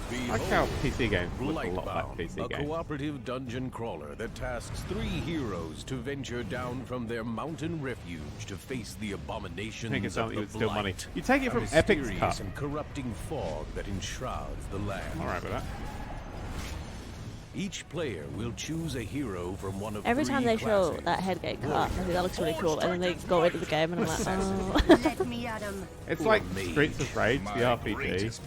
I like how PC games look a lot like PC a games. cooperative dungeon crawler that tasks 3 heroes to venture down from their mountain refuge to face the abominations of the steal money. Blight, You take it a from Epic's mysterious cut. and corrupting fog that enshrouds the land. Alright with that. Each player will choose a hero from one of Every 3 time they show classes. that head get cut, I think that looks really cool, and then they go into the game and I'm like, oh. It's like Streets of Rage, the RPG.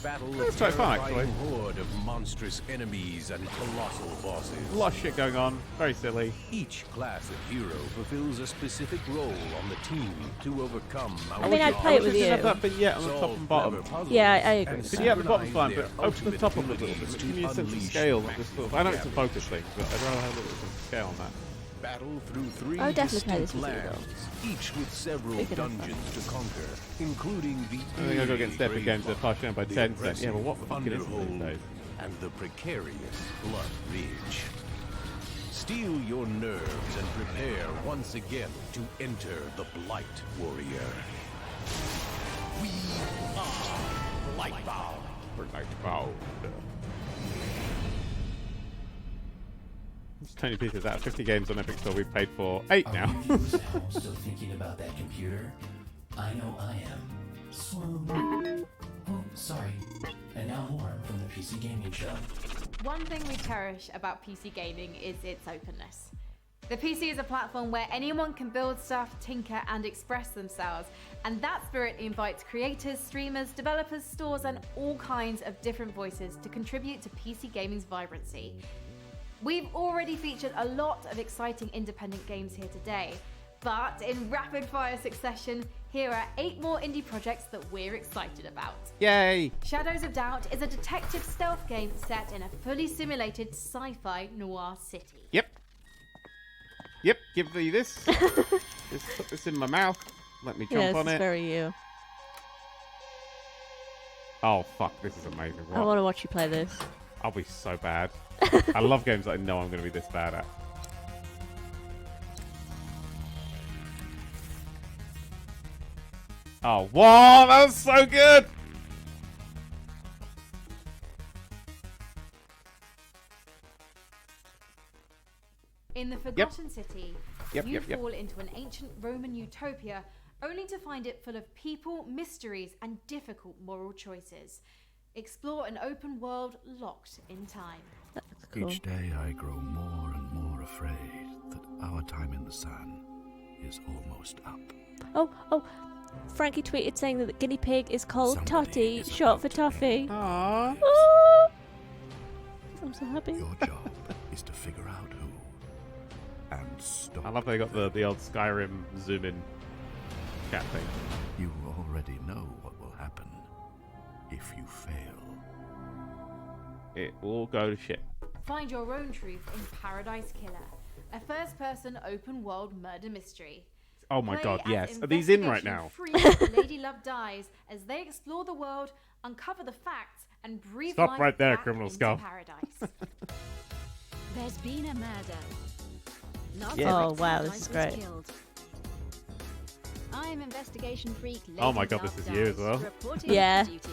Battle That's a quite fun, terrifying actually. horde of monstrous enemies and colossal bosses. A lot of shit going on. Very silly. Each class of hero fulfills a specific role on the team to overcome. I mean, I'd play it with you. Have that vignette on the top and bottom. Yeah, I agree. Vignette on the bottom's fine, but open the top up a little bit. Give me a sense of scale, not just sort of. I know it's a focus thing, but I'd rather have a little sense of scale on that. Battle through 3 I would definitely play this distinct with you, lands, each with several We could have fun. dungeons to conquer, including the I think I'll go against Epic Games that partially owned by the 10%. Yeah, but what aggressive fucking is it these Thunderhold days? and the precarious Blood Ridge. Steel your nerves and prepare once again to enter the Blight Warrior. We are Blightbound. Blightbound. It's tiny pieces out of 50 games on Epic Store. We've paid for 8 now. Are you at home still thinking about that computer? I know I am. Swoon. Oh, sorry. And now more from the PC Gaming Show. One thing we cherish about PC gaming is its openness. The PC is a platform where anyone can build stuff, tinker, and express themselves, and that spirit invites creators, streamers, developers, stores, and all kinds of different voices to contribute to PC gaming's vibrancy. We've already featured a lot of exciting independent games here today, but in rapid-fire succession, here are 8 more indie projects that we're excited about. Yay! Shadows of Doubt is a detective stealth game set in a fully simulated sci-fi noir city. Yep. Yep, give me this. Just put this in my mouth. Let me jump on this it. is very you. Oh, fuck, this is amazing. I want to watch you play this. I'll be so bad. I love games that I know I'm going to be this bad at. Oh, wow, that was so good! In the Forgotten City, you Yep. fall into an ancient Roman utopia only to find it full of people, mysteries, and difficult moral choices. Explore an open world locked in time. Cool. Each day I grow more and more afraid that our time in the sun is almost up. Oh, Frankie tweeted saying that the guinea pig is called Totty, short for Toffee. Aww. Oh, I'm so happy. Your job is to figure out who and stop. I love they got the old Skyrim zoom in cat thing. You already know what will happen if you fail. It will go to shit. Find your own truth in Paradise Killer, a first-person open-world murder mystery. Oh my Play god, as yes. Are these in right now? investigation freak Lady Love Dies as they explore the world, uncover the facts, and breathe Stop life right there, back Criminal into Skull. paradise. There's been a murder. Not Yeah. Oh, wow, this is great. Killed. I'm investigation freak Lady Oh my god, Love this is you as Dies, well. reporting Yeah. for duty.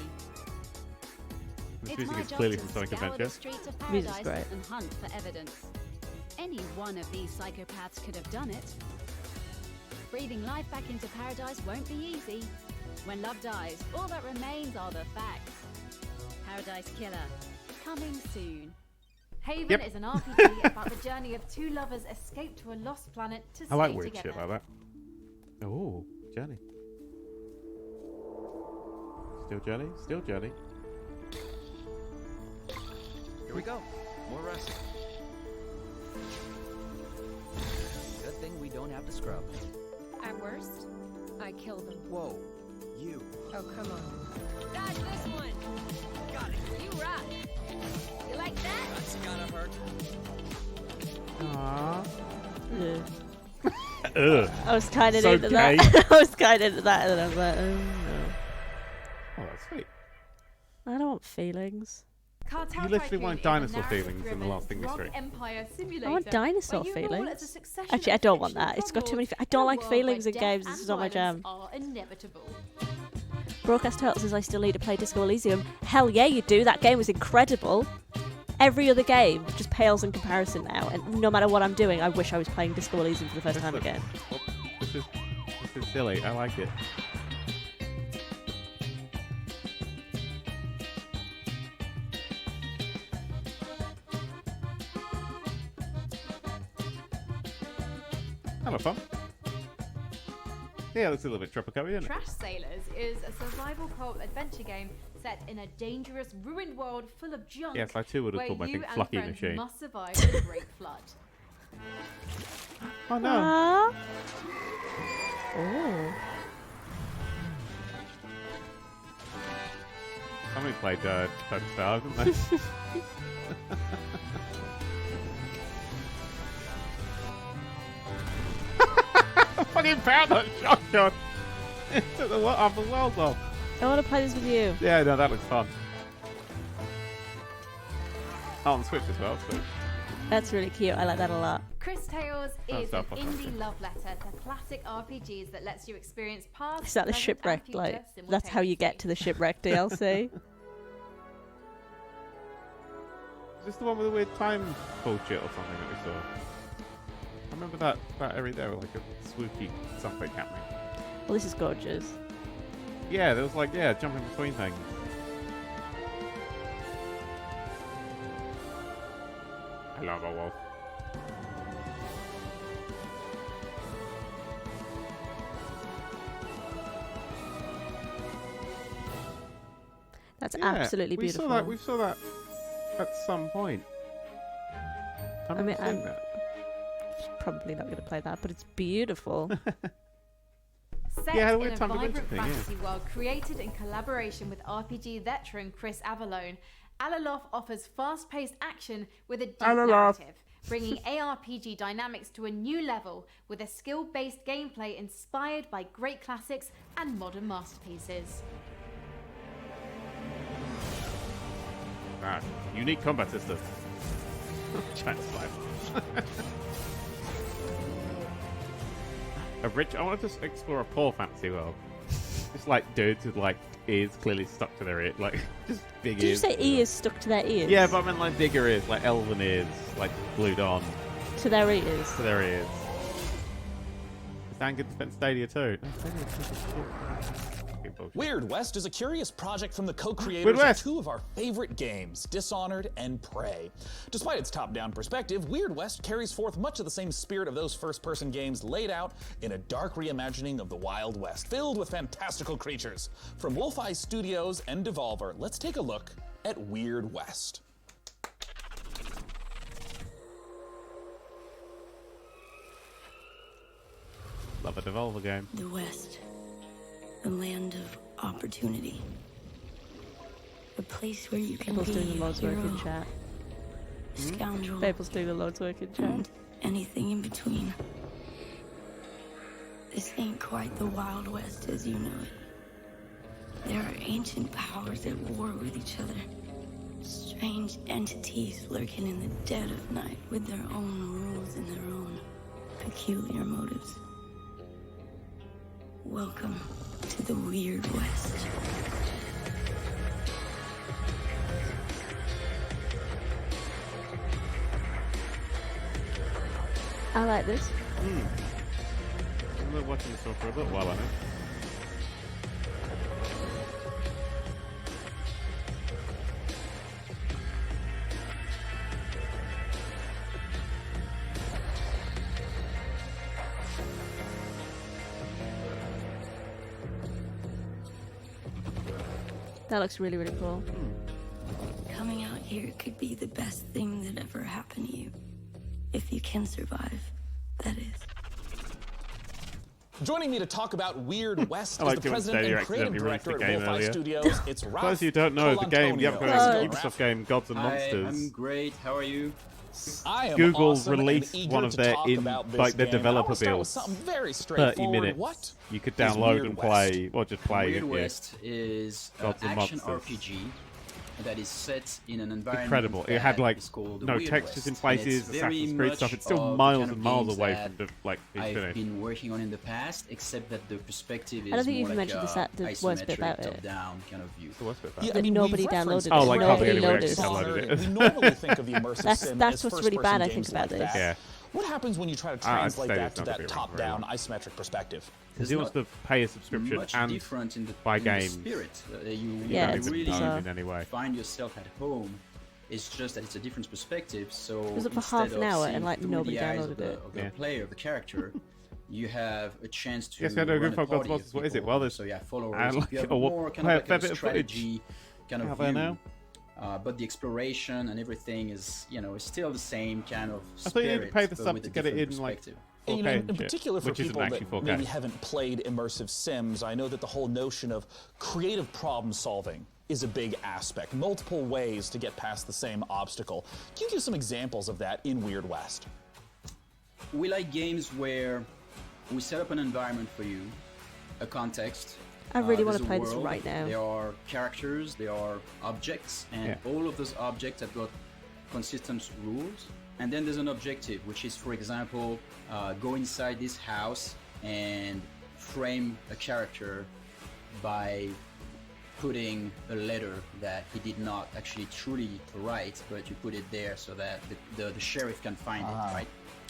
This It's music my is job clearly to from Sonic scour the Adventure. streets of Music's paradise great. and hunt for evidence. Any one of these psychopaths could have done it. Breathing life back into paradise won't be easy. When love dies, all that remains are the facts. Paradise Killer, coming soon. Haven Yep. is an RPG about the journey of two lovers escape to a lost planet to I like stay weird together. shit like that. Oh, Journey. Still Journey? Still Journey. Here we go. More rest. Good thing we don't have to scrub. At worst, I kill them. Whoa. You. Oh, come on. Dodge this one. Got it. You rock. You like that? That's gotta hurt. Aww. Ugh. I was kind of So into gay. that. I was kind of into that, and then I was like, oh no. Oh, that's sweet. I don't want feelings. Cartel You literally Tycoon wanted is a dinosaur feelings in the narrative-driven last thing we rock streamed. empire simulator I want dinosaur where you rule feelings. as a succession Actually, I of don't want fictional that. It's got too many. drug I don't lords like in a world feelings where in games. death This is and not my jam. violence are inevitable. Broadcast Turtle says I still need to play Disco Elysium. Hell yeah, you do. That game was incredible. Every other game just pales in comparison now, and no matter what I'm doing, I wish I was playing Disco Elysium for the first time again. Oh, this is silly. I like it. Hello, fun. Yeah, it looks a little bit tropical, isn't it? Trash Sailors is a survival co-op adventure game set in a dangerous, ruined world full of junk. Yes, I too would have where called my you thing and Flucky friends Machine. must survive the Great Flood. Oh no. Oh. Somebody played Total Star, didn't they? Fucking pound that shotgun into the upper world off. I want to play this with you. Yeah, no, that looks fun. Oh, on Switch as well, so. That's really cute. I like that a lot. Chris Tales Oh, is Star an Fox, indie love letter to classic RPGs that lets you experience past, Is that the present, shipwreck? and Like, future that's how you get to the shipwreck DLC. Is this the one with the weird time bullshit or something that we saw? I remember that area there with like a swoopy something happening. Well, this is gorgeous. Yeah, there was like, yeah, jumping between things. I love a wolf. That's Yeah, absolutely beautiful. We saw that at some point. I mean, remember seeing that. Probably not going to play that, but it's beautiful. Set Yeah, in we're a time to vibrant mention thing, yeah. fantasy world created in collaboration with RPG veteran Chris Avallone, Alaloth offers fast-paced action with a deep Alaloth. narrative, bringing ARPG dynamics to a new level with a skill-based gameplay inspired by great classics and modern masterpieces. Ah, unique combat system. Giant slime. I want to just explore a poor fantasy world. Just like dudes with like ears clearly stuck to their ear, like just big Did you ears. say ears stuck to their ears? Yeah, but I meant like bigger ears, like elven ears, like glued on To their ears. to their ears. Is that good to spend Stadia too? No, Stadia is shit. Weird West is a curious project from the Weird co-creators of West. two of our favorite games, Dishonored and Prey. Despite its top-down perspective, Weird West carries forth much of the same spirit of those first-person games laid out in a dark reimagining of the Wild West, filled with fantastical creatures. From Wolf Eye Studios and Devolver, let's take a look at Weird West. Love a Devolver game. The West, the land of opportunity. A place where you can People's be doing the a Lord's work in hero, chat. a scoundrel, People's doing the Lord's work in chat. and anything in between. This ain't quite the Wild West as you know it. There are ancient powers at war with each other. Strange entities lurking in the dead of night with their own rules and their own peculiar motives. Welcome to the Weird West. I like this. I've been watching this one for a little while, I think. That looks really, really cool. Coming out here could be the best thing that ever happened to you. If you can survive, that is. Joining me to talk about Weird West I is like the president and creative director at game Wolf Eye earlier. Studios. It's Ralph. For those you don't know, the game, the upcoming Ubisoft game, Gods and Monsters. I'm great. How are you? I am Google awesome released and eager one of to their talk about this their game. developer I wanna start with builds. something very 30 straightforward. minutes. What You could is download Weird and West? play, or just play Weird it. West is an Gods and action Monsters. RPG that is set in an environment Incredible. It that had like is called the no Weird textures West. in places, And it's very Assassin's Creed much stuff. It's still of miles kind and of miles games away that from being I've finished. been working on in the past, except that the perspective is I don't think more you've like mentioned the worst bit isometric, about it. top-down kind of view. The worst bit about Yeah, it. I mean, Nobody we've downloaded referenced it. Oh, like Nobody hardly loaded anyone it. actually downloaded it. We normally think of the immersive sim That's as what's really first-person bad, I games think, about like this. that. Yeah. What happens when you try to I'd translate say that it's to not that gonna be top-down isometric perspective? Because he wants to pay a subscription much and different in the, buy in the games. spirit. You Yeah, it's really bizarre. In any way. find yourself at home. It's just that it's a different perspective. So It was up for instead half an of hour seeing and, like, through nobody the eyes downloaded of the, it. of the Yeah. player, of the character, you have a chance to Yes, I know. run Good a for Gods party and of Monsters. What is it? people. Well, there's so yeah, followers. and like, you have or more kind play of a fair like bit a of footage strategy kind of out there view. now. But the exploration and everything is, is still the same kind of I thought you spirit, need to pay the but sub with to a get it different in like perspective. 4K You know, in and shit, particular for which isn't people that actually 4K. maybe haven't played immersive sims, I know that the whole notion of creative problem solving is a big aspect. Multiple ways to get past the same obstacle. Can you give some examples of that in Weird West? We like games where we set up an environment for you, a context. I really there's wanna a play this world, right now. There are characters, there are objects, and all of those objects have got consistent rules. And then there's an objective, which is, for example, go inside this house and frame a character by putting a letter that he did not actually truly write, but you put it there so that the sheriff can find it, right?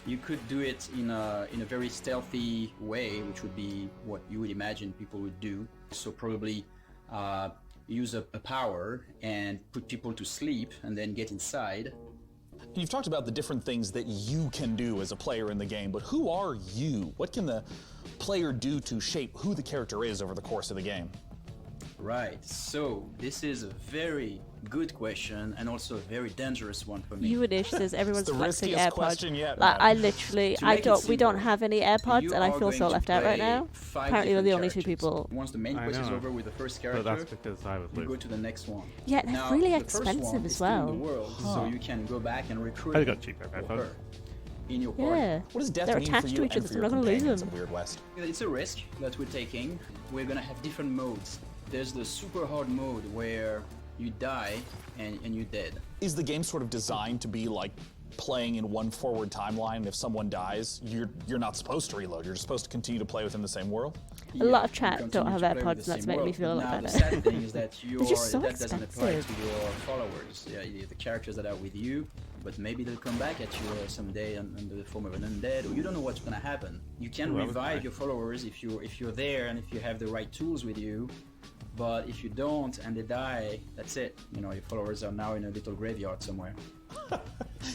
You could do it in a very stealthy way, which would be what you would imagine people would do. So probably use a power and put people to sleep and then get inside. You've talked about the different things that you can do as a player in the game, but who are you? What can the player do to shape who the character is over the course of the game? Right, so this is a very good question and also a very dangerous one for me. You-ish says everyone's It's the flexing riskiest AirPods. question yet, Like, man. I literally, To make it we don't simple, have any AirPods, you and I are feel so going to left out right play now. 5 Apparently, we're the different only two characters. people. Once the main I quest is know. over with the first But character, that's because I was you go losing. to the next one. Yeah, they're Now, really the first expensive one as is still in well. the world, so you can go back and recruit I him got cheap or AirPods. her in your party. Yeah. What does death They're mean for attached you to each and other, for so your I'm not gonna lose companions them. in Weird West? It's a risk that we're taking. We're gonna have different modes. There's the super hard mode where you die and you're dead. Is the game sort of designed to be like playing in one forward timeline? If someone dies, you're not supposed to reload. You're just supposed to continue to play within the same world? A lot of you chat don't continue have to play with AirPods, and the that's same making me world. feel a lot Now, better. the sad thing is that They're just so that doesn't apply to expensive. your followers. Yeah, the characters that are with you, but maybe they'll come back at you someday under the form of an undead, or you don't know what's gonna happen. You can Ooh, that was revive nice. your followers if you're there and if you have the right tools with you. But if you don't and they die, that's it. Your followers are now in a little graveyard somewhere.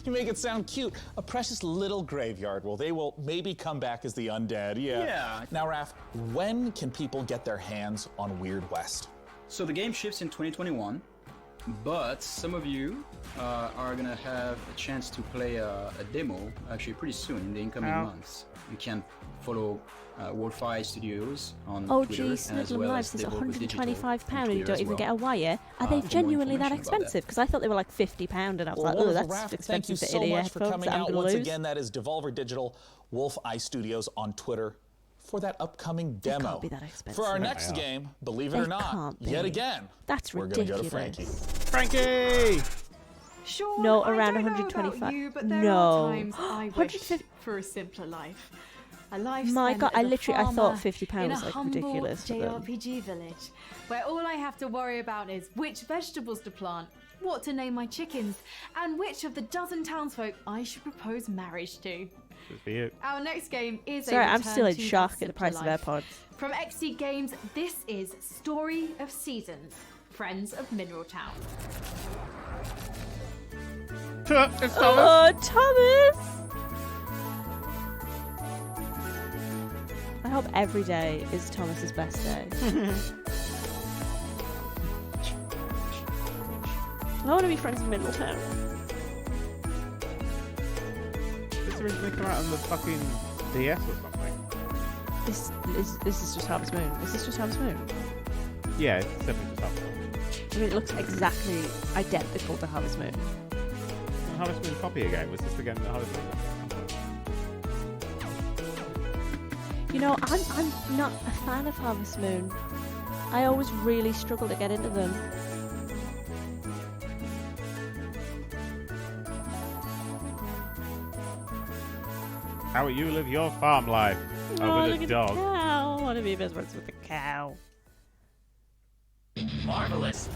You make it sound cute. A precious little graveyard. Well, they will maybe come back as the undead. Yeah. Yeah. Now, Raph, when can people get their hands on Weird West? So the game ships in 2021, but some of you are gonna have a chance to play a demo actually pretty soon in the incoming months. You can follow Wolf Eye Studios on Oh Twitter, geez, and as Snuggle well Lives as is Devolver Digital £125 on and you Twitter don't as even well. get a wire. Are for they more genuinely that information about that. expensive? Because I thought they were like £50 and I was Well, like, oh, wonderful, that's Raph. Thank you expensive for so in-ear much for headphones coming that I'm out gonna once lose. again. That is Devolver Digital, Wolf Eye Studios on Twitter. for that upcoming demo. can't be that expensive. For our next game, believe it or not, yet again, that's we're ridiculous. going to go to Frankie. Frankie! Sean, No, I around don't know 125. about you, but there No. are times I wish 150 for a simpler life. A life My spent God, as I a literally- I thought farmer £50 in was, a like, humble ridiculous for them. JRPG village, where all I have to worry about is which vegetables to plant, what to name my chickens, and which of the dozen townsfolk I should propose marriage to. Just be it. Our next game is Sorry, a I'm return still in to shock that at the price of simpler life. AirPods. From XC Games, this is Story of Seasons, Friends of Mineral Town. It's Thomas. Oh, Thomas! I hope every day is Thomas's best day. I want to be friends with Middletown. This originally came out on the fucking DS or something. This is just Harvest Moon. Is this just Harvest Moon? Yeah, it's definitely just Harvest Moon. I mean, it looks exactly identical to Harvest Moon. Harvest Moon copy again. Was this again the Harvest Moon? You know, I'm not a fan of Harvest Moon. I always really struggle to get into them. How will you live your farm life? Oh, With look a at dog. the cow. I want to be best friends with the cow. Marvelous.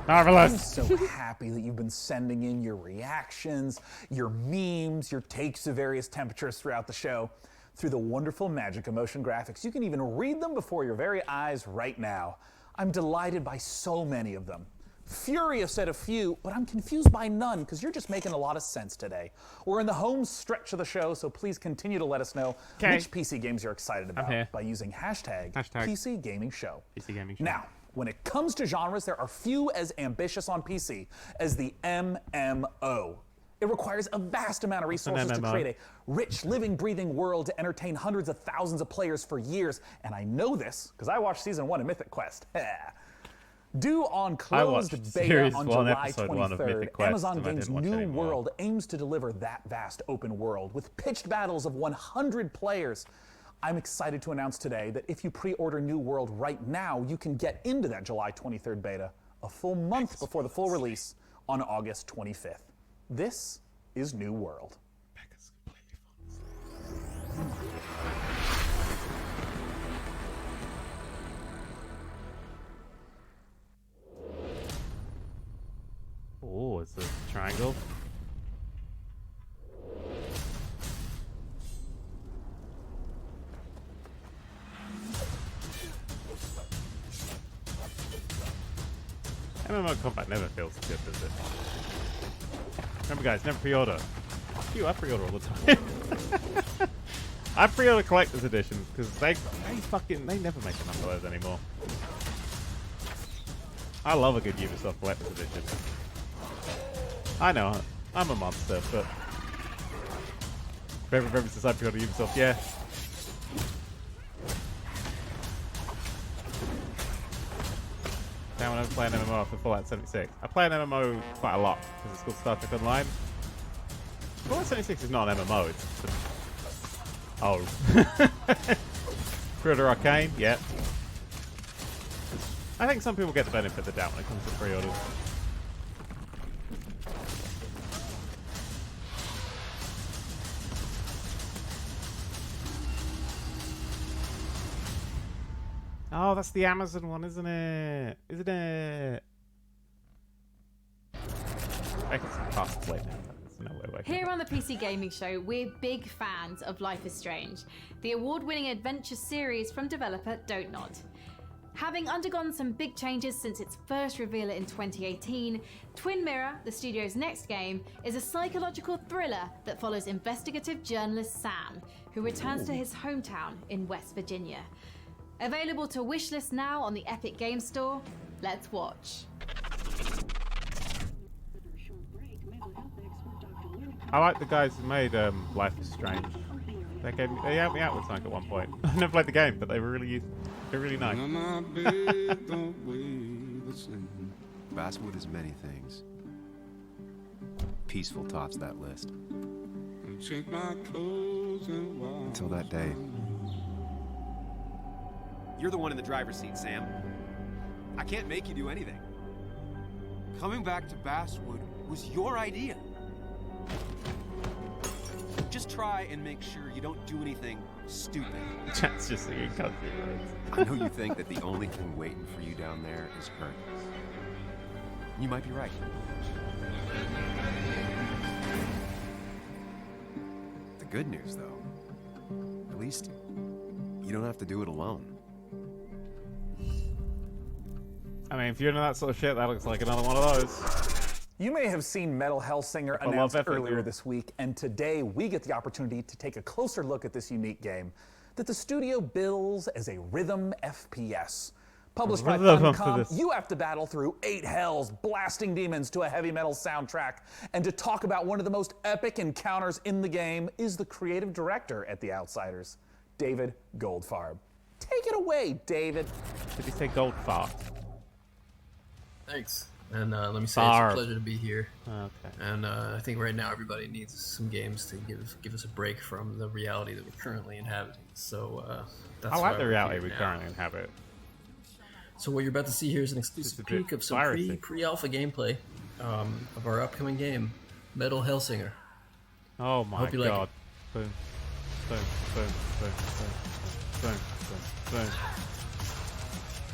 Marvelous. I'm so happy that you've been sending in your reactions, your memes, your takes to various temperatures throughout the show. Through the wonderful Magic Emotion graphics, you can even read them before your very eyes right now. I'm delighted by so many of them. Furious at a few, but I'm confused by none because you're just making a lot of sense today. We're in the home stretch of the show, so please continue to let us know which PC games you're excited about by using hashtag PC Gaming Show. PC Gaming Show. Now, when it comes to genres, there are few as ambitious on PC as the MMO. It requires a vast amount of resources to create a rich, living, breathing world to entertain hundreds of thousands of players for years. And I know this because I watched Season 1 of Mythic Quest. Due on closed beta on July 23rd, Amazon Games' New World aims to deliver that vast open world with pitched battles of 100 players. I'm excited to announce today that if you pre-order New World right now, you can get into that July 23rd beta a full month before the full release on August 25th. This is New World. Oh, it's a triangle. MMO combat never feels good, does it? Remember, guys, never pre-order. Phew, I pre-order all the time. I pre-order collector's editions because they never make enough of those anymore. I love a good Ubisoft collector's edition. I know, I'm a monster, but favorite memories since I pre-ordered Ubisoft, yeah. Damn, I never play an MMO after Fallout 76. I play an MMO quite a lot because it's called Star Trek Online. Fallout 76 is not an MMO, it's Pre-order Arcane, yeah. I think some people get the benefit of the doubt when it comes to pre-orders. Oh, that's the Amazon one, isn't it? Isn't it? I can see possibly. No way. Here on the PC Gaming Show, we're big fans of Life is Strange, the award-winning adventure series from developer Dontnod. Having undergone some big changes since its first reveal in 2018, Twin Mirror, the studio's next game, is a psychological thriller that follows investigative journalist Sam, who returns to his hometown in West Virginia. Available to wishlist now on the Epic Games Store. Let's watch. I like the guys who made Life is Strange. They helped me out with something at one point. I never played the game, but they were really nice. Basswood is many things. Peaceful tops that list. Until that day, You're the one in the driver's seat, Sam. I can't make you do anything. Coming back to Basswood was your idea. Just try and make sure you don't do anything stupid. Chat's just singing country roads. I know you think that the only thing waiting for you down there is hurt. You might be right. The good news, though, at least you don't have to do it alone. I mean, if you're into that sort of shit, that looks like another one of those. You may have seen Metal Hellsinger I love announced that earlier figure. this week, and today we get the opportunity to take a closer look at this unique game that the studio bills as a rhythm FPS. Published by Rhythm Funcom, FPS. you have to battle through 8 hells, blasting demons to a heavy metal soundtrack. And to talk about one of the most epic encounters in the game is the creative director at The Outsiders, David Goldfarb. Take it away, David. Did he say Goldfarb? Thanks. And let me say, it's a pleasure to be here. Okay. And I think right now everybody needs some games to give us a break from the reality that we're currently inhabiting. So that's I like why the we're reality here we now. currently inhabit. So what you're about to see here is an exclusive peek of some pre-alpha gameplay of our upcoming game, Metal Hellsinger. Oh my Hope you like god. it. Boom. Boom. Boom. Boom. Boom. Boom. Boom.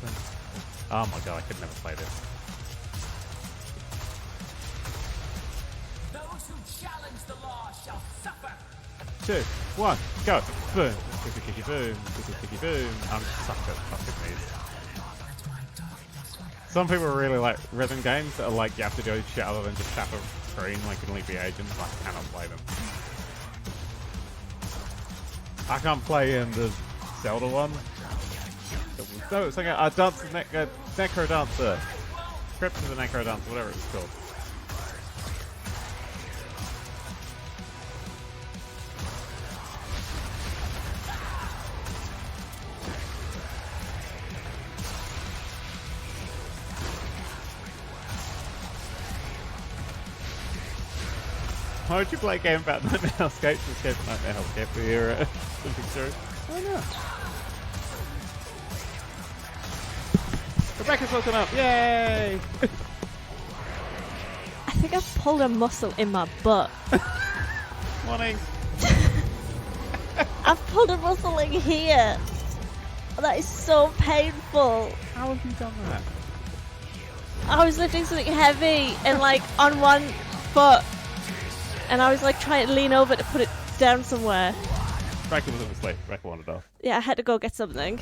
Boom. Oh my god, I could never play this. Those who challenge the law shall suffer. 2, 1, go. Boom. Kicky, kicky, boom. Kicky, kicky, boom. I'm such a fucking these. Some people really like rhythm games that are like you have to do shit other than just tap a screen like in Leafy Agents. I cannot play them. I can't play in the Zelda one. No, it's like a dance, Necro Dancer. Crypt of the Necro Dancer, whatever it's called. Why would you play a game about Nightmare Hellscape to escape Nightmare Hellscape for your living through? Why not? Rebecca's woken up! Yay! I think I've pulled a muscle in my butt. Morning. I've pulled a muscle in here. That is so painful. How have you done that? I was lifting something heavy and like on one foot, and I was like trying to lean over to put it down somewhere. Rebecca was asleep. Rebecca wandered off. Yeah, I had to go get something.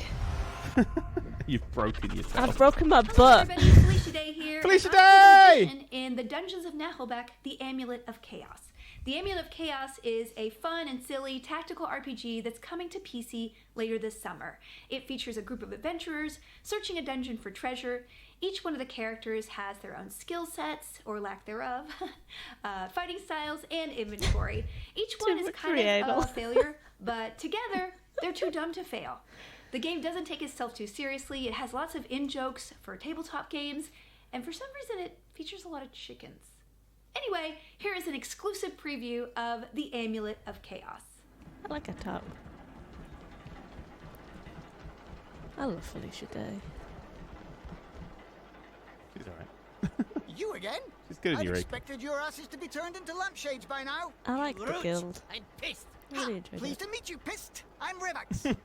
You've broken yourself. I've broken my butt. Everybody, Felicia Day here. Felicia and I'm the Day! magician in the Dungeons of Nahelbeck, the Amulet of Chaos. The Amulet of Chaos is a fun and silly tactical RPG that's coming to PC later this summer. It features a group of adventurers searching a dungeon for treasure. Each one of the characters has their own skill sets, or lack thereof, fighting styles, and inventory. Each one is kind of a failure, but together, they're too dumb to fail. The game doesn't take itself too seriously. It has lots of in-jokes for tabletop games, and for some reason it features a lot of chickens. Anyway, here is an exclusive preview of The Amulet of Chaos. I like a top. I love Felicia Day. She's alright. You again? She's good at I'd you, Rick. expected your asses to be turned into lampshades by now. I like the Root. guild. I'm pissed. Really enjoyed Pleased it. to meet you, pissed. I'm Revax.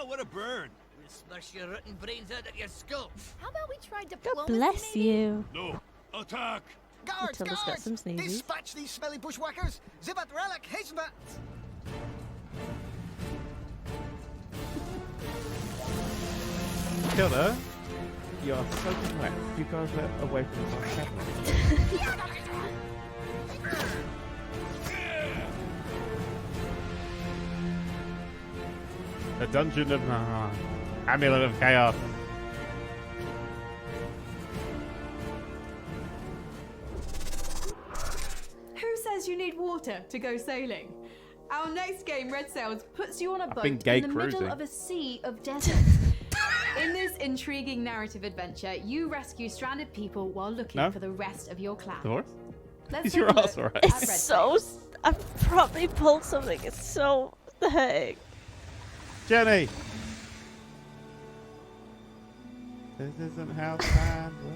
What a burn! We'll smash your rotten brains out of your skull. How about we try God diplomacy? bless you. No, attack! Guards, Matilda's got guards! some sneezes. Dispatch these smelly bushwhackers. Zibat relic, hizbat. Killer, you are soaking wet. You guys are away from the top. The Dungeon of Amulet of Chaos. Who says you need water to go sailing? Our next game, Red Sails, puts you on a boat been in gay the cruising. middle of a sea of desert. In this intriguing narrative adventure, you rescue stranded people while looking No? for the rest of your clan. The horse? Let's Is take your a look ass alright? at Red It's so. I've probably pulled something. It's so hurting. Jenny! This isn't how time works.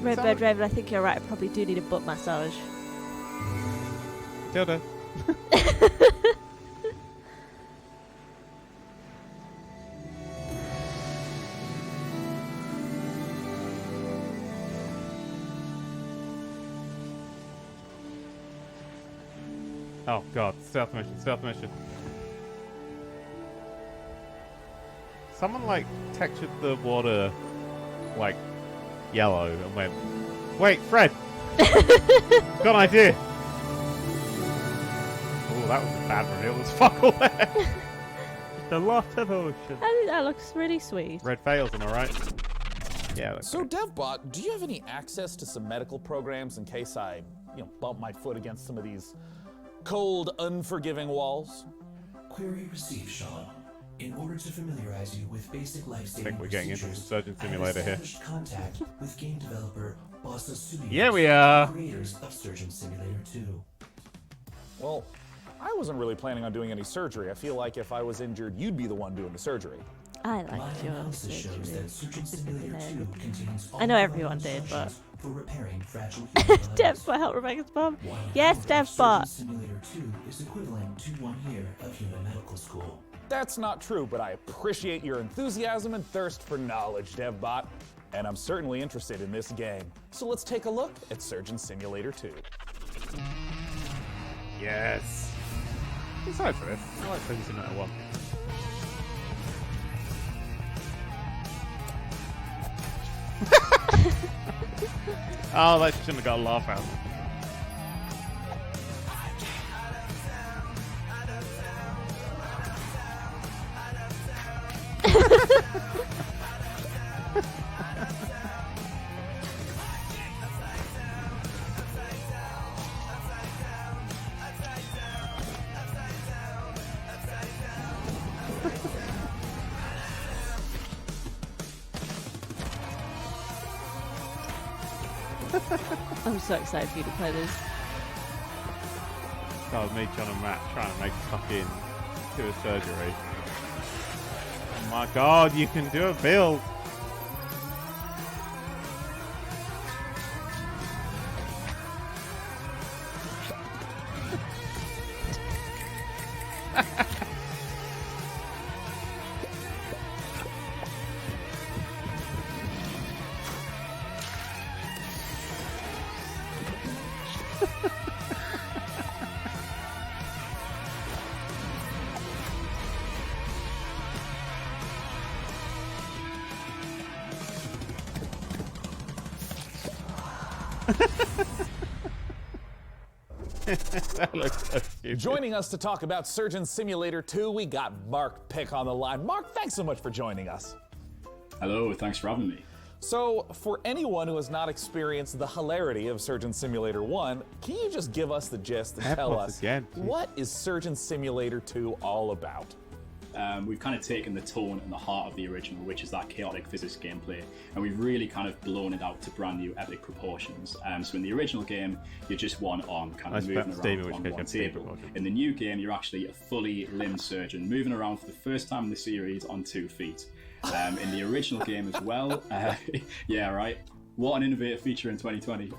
Redbird Raven, I think you're right. I probably do need a butt massage. Tilda. Oh god, stealth mission, stealth mission. Someone like textured the water like yellow and went, wait, Fred! Got an idea! Oh, that was a bad reveal. There's fuck all there! Just a lot of ocean. I think that looks really sweet. Red fails, am I right? Yeah. So, DevBot, do you have any access to some medical programs in case I, bump my foot against some of these cold, unforgiving walls? Query received, Sean. In order to familiarize you with basic life-saving I think we're getting into the Surgeon I have Simulator here. established contact with game developer Bossa Studios, Yeah, we are. creators of Surgeon Simulator 2. Well, I wasn't really planning on doing any surgery. I feel like if I was injured, you'd be the one doing the surgery. I liked My your analysis shows that Surgeon Simulator 2 contains all I know the everyone did, but for repairing fragile human bodies. DevBot help Rebecca's mom. Yes, Surgeon DevBot. Simulator 2 is equivalent to 1 year of human medical school. That's not true, but I appreciate your enthusiasm and thirst for knowledge, DevBot. And I'm certainly interested in this game. So let's take a look at Surgeon Simulator 2. Yes. I'm excited for this. I like Surgeon Simulator 1. Oh, that shouldn't have got a laugh out. I'm so excited for you to play this. That was me, John and Matt trying to make fucking do a surgery. Oh my god, you can do a build. That looks so stupid. Joining us to talk about Surgeon Simulator 2, we got Mark Pick on the line. Mark, thanks so much for joining us. Hello, thanks for having me. So, for anyone who has not experienced the hilarity of Surgeon Simulator 1, can you just give us the gist and tell us what is Surgeon Simulator 2 all about? We've kind of taken the tone and the heart of the original, which is that chaotic physics gameplay, and we've really kind of blown it out to brand new epic proportions. So in the original game, you're just one arm kind of moving around on one table. In the new game, you're actually a fully limbed surgeon, moving around for the first time in the series on 2 feet. In the original game as well, yeah, right. What an innovative feature in 2020.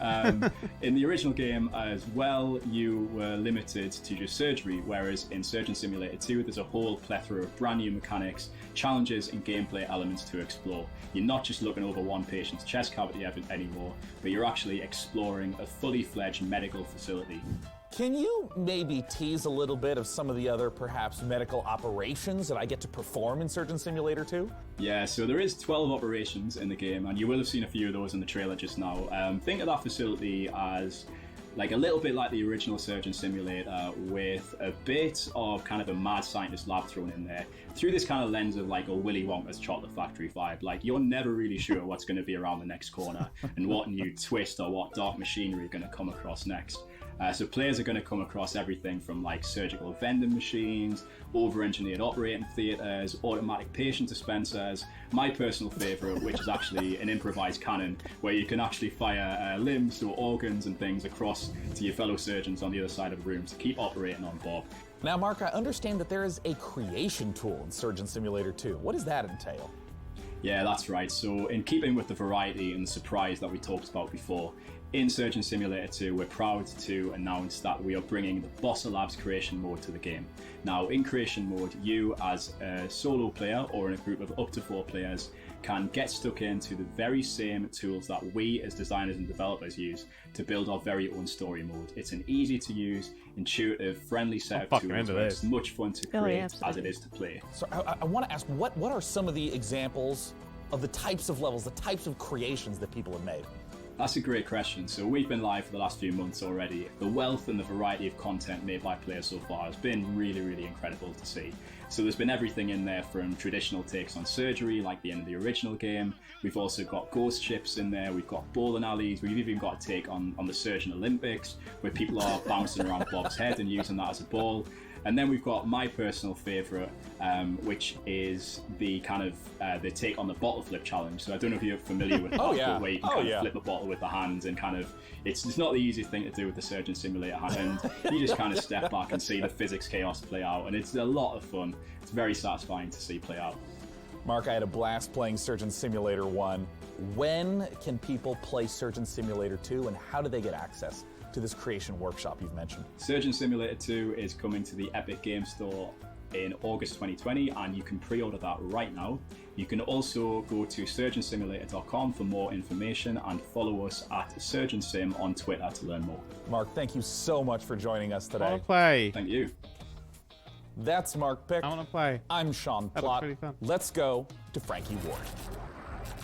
In the original game as well, you were limited to just surgery, whereas in Surgeon Simulator 2, there's a whole plethora of brand new mechanics, challenges, and gameplay elements to explore. You're not just looking over one patient's chest cavity anymore, but you're actually exploring a fully fledged medical facility. Can you maybe tease a little bit of some of the other, perhaps, medical operations that I get to perform in Surgeon Simulator 2? Yeah, so there is 12 operations in the game, and you will have seen a few of those in the trailer just now. Think of that facility as like a little bit like the original Surgeon Simulator, with a bit of kind of a mad scientist lab thrown in there, through this kind of lens of like a Willy Wonka's Chocolate Factory vibe. Like, you're never really sure what's going to be around the next corner, and what new twist or what dark machinery are going to come across next. So players are going to come across everything from like surgical vending machines, over-engineered operating theaters, automatic patient dispensers. My personal favorite, which is actually an improvised cannon, where you can actually fire limbs or organs and things across to your fellow surgeons on the other side of the room to keep operating on Bob. Now, Mark, I understand that there is a creation tool in Surgeon Simulator 2. What does that entail? Yeah, that's right. So in keeping with the variety and the surprise that we talked about before, in Surgeon Simulator 2, we're proud to announce that we are bringing the Bossa Labs creation mode to the game. Now, in creation mode, you as a solo player or in a group of up to 4 players can get stuck into the very same tools that we as designers and developers use to build our very own story mode. It's an easy to use, intuitive, friendly set of tools. It's much fun to create as it is to play. So I want to ask, what are some of the examples of the types of levels, the types of creations that people have made? That's a great question. So we've been live for the last few months already. The wealth and the variety of content made by players so far has been really, really incredible to see. So there's been everything in there from traditional takes on surgery, like the end of the original game. We've also got ghost ships in there. We've got bowling alleys. We've even got a take on the Surgeon Olympics, where people are bouncing around Bob's head and using that as a ball. And then we've got my personal favourite, which is the kind of the take on the bottle flip challenge. So I don't know if you're familiar with that, but where you can kind of flip a bottle with the hands and kind of, it's not the easiest thing to do with the Surgeon Simulator hand. And you just kind of step back and see the physics chaos play out. And it's a lot of fun. It's very satisfying to see play out. Mark, I had a blast playing Surgeon Simulator 1. When can people play Surgeon Simulator 2, and how do they get access to this creation workshop you've mentioned? Surgeon Simulator 2 is coming to the Epic Game Store in August 2020, and you can pre-order that right now. You can also go to surgeonsimulator.com for more information and follow us at SurgeonSim on Twitter to learn more. Mark, thank you so much for joining us today. I want to play. Thank you. That's Mark Pick. I want to play. I'm Sean Plott. Let's go to Frankie Ward.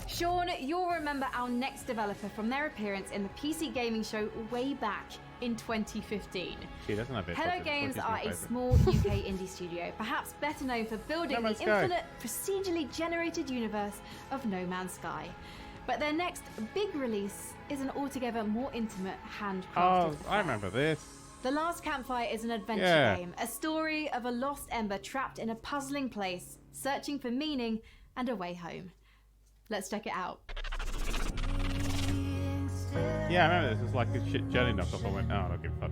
Sean, you'll remember our next developer from their appearance in the PC Gaming Show way back in 2015. She doesn't have it. Hello Games are a small UK indie studio, perhaps better known for building the infinite, procedurally generated universe of No Man's Sky. But their next big release is an altogether more intimate, handcrafted affair. I remember this. The Last Campfire is an adventure game, a story of a lost ember trapped in a puzzling place, searching for meaning and a way home. Let's check it out. Yeah, I remember this was like a shit jelly knockoff. I went, oh, I don't give a fuck.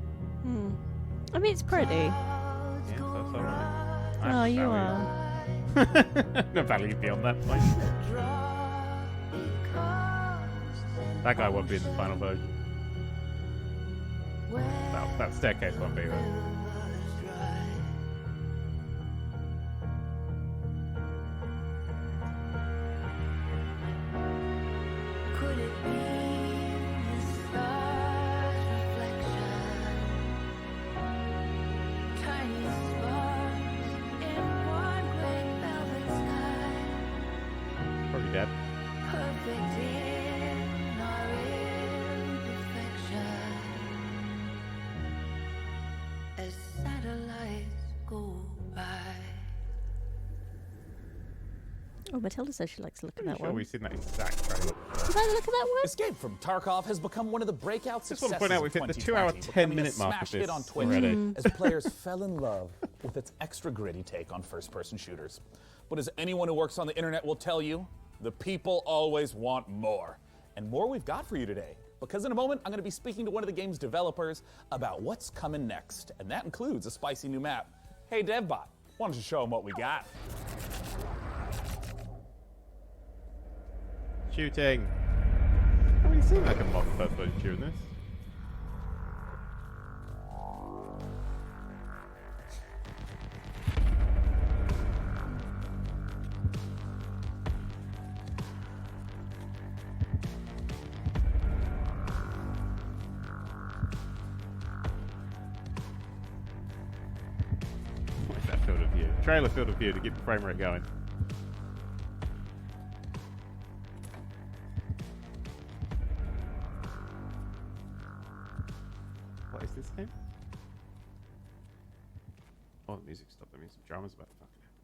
I mean, it's pretty. Yeah, that's alright. Oh, you are. No value beyond that point. That guy won't be in the final version. That staircase won't be there. Probably dead. Oh, Matilda says she likes to look at that one. We've seen that exact trailer. Did I look at that one? Escape from Tarkov has become one of the breakout Just successes want to point out we've hit the 2 hour 10 minute mark of this on Twitch already. as players fell in love with its extra gritty take on first-person shooters. But as anyone who works on the internet will tell you, the people always want more. And more we've got for you today. Because in a moment, I'm going to be speaking to one of the game's developers about what's coming next. And that includes a spicy new map. Hey, DevBot, why don't you show them what we got? Shooting. I mean, it seemed like a mock first person shooting this. What's that field of view? Trailer field of view to keep the frame rate going. What is this game? Oh, the music stopped. That means some drama's about to fucking happen.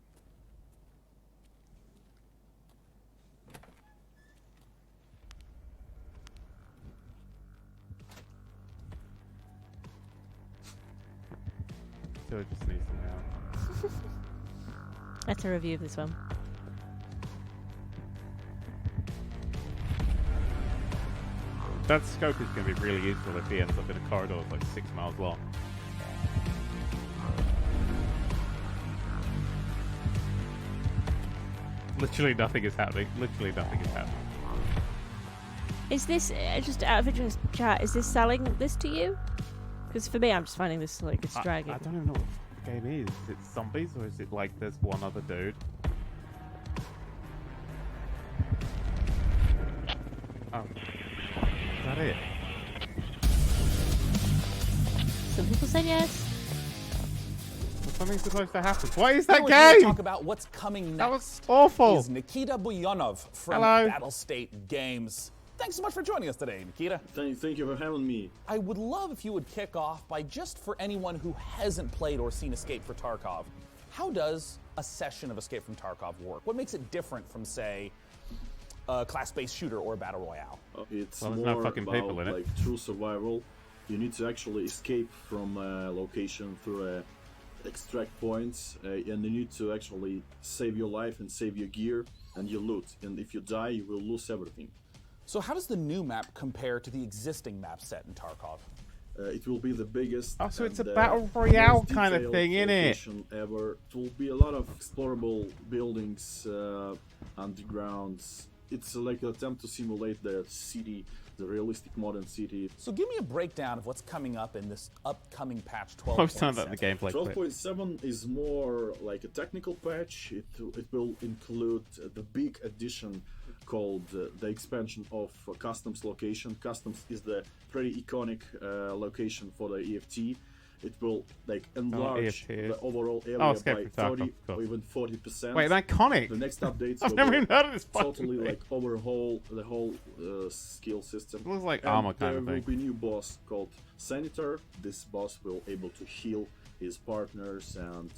still just needs some help. That's a review of this one. That scope is going to be really useful if he ends up in a corridor that's like 6 miles long. Literally nothing is happening. Literally nothing is happening. Is this, just out of interest, chat, is this selling this to you? Because for me, I'm just finding this like it's dragging. I don't even know what the game is. Is it zombies or is it like there's one other dude? Oh. Is that it? Some people say yes. Something's supposed to happen. What is that Now we're here to game? talk about what's coming next. That was awful. Is Nikita Buyanov from Hello. Battlestate Games. Thanks so much for joining us today, Nikita. Thank you for having me. I would love if you would kick off by just for anyone who hasn't played or seen Escape from Tarkov, how does a session of Escape from Tarkov work? What makes it different from, say, a class-based shooter or a battle royale? It's Well, there's more no fucking about people in it. like true survival. You need to actually escape from a location through extract points, and you need to actually save your life and save your gear and your loot. And if you die, you will lose everything. So how does the new map compare to the existing map set in Tarkov? It will be the biggest. Oh, so it's a and, battle royale most kind of detailed thing, innit? location ever. It will be a lot of explorable buildings, undergrounds. It's like an attempt to simulate the city, the realistic modern city. So give me a breakdown of what's coming up in this upcoming patch 12.7. Most time about the gameplay clip. 12.7 is more like a technical patch. It will include the big addition called the expansion of Customs location. Customs is the pretty iconic location for the EFT. It will like enlarge the overall area by 30 or even 40%. Wait, iconic? The next updates I've will never even heard of this totally fucking like overhaul the whole skill system. It looks like And armor kind of there will thing. be new boss called Senator. This boss will able to heal his partners and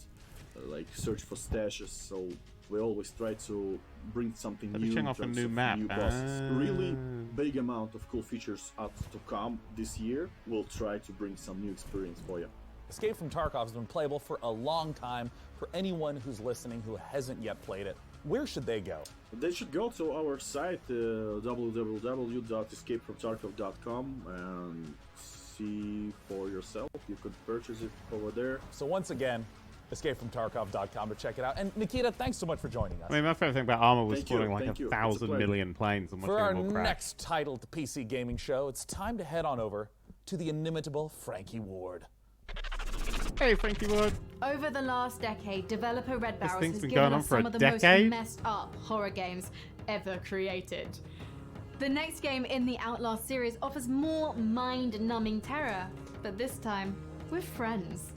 like search for stashes. So we always try to bring something They're new in showing terms off a new of map. new bosses. Really big amount of cool features up to come this year. We'll try to bring some new experience for you. Escape from Tarkov has been playable for a long time. For anyone who's listening who hasn't yet played it, where should they go? They should go to our site, www.escapefromtarkov.com, and see for yourself. You could purchase it over there. So once again, escapefromtarkov.com to check it out. And Nikita, thanks so much for joining us. I mean, my favorite thing about armor was Thank you, spawning like thank you. It's a 1,000 pleasure. million planes and watching For our them all crash. next titled PC gaming show, it's time to head on over to the inimitable Frankie Ward. Hey, Frankie Ward. Over the last decade, developer Red This Barrels thing's has been given going on us for some a of the decade? most messed up horror games ever created. The next game in the Outlast series offers more mind-numbing terror, but this time with friends.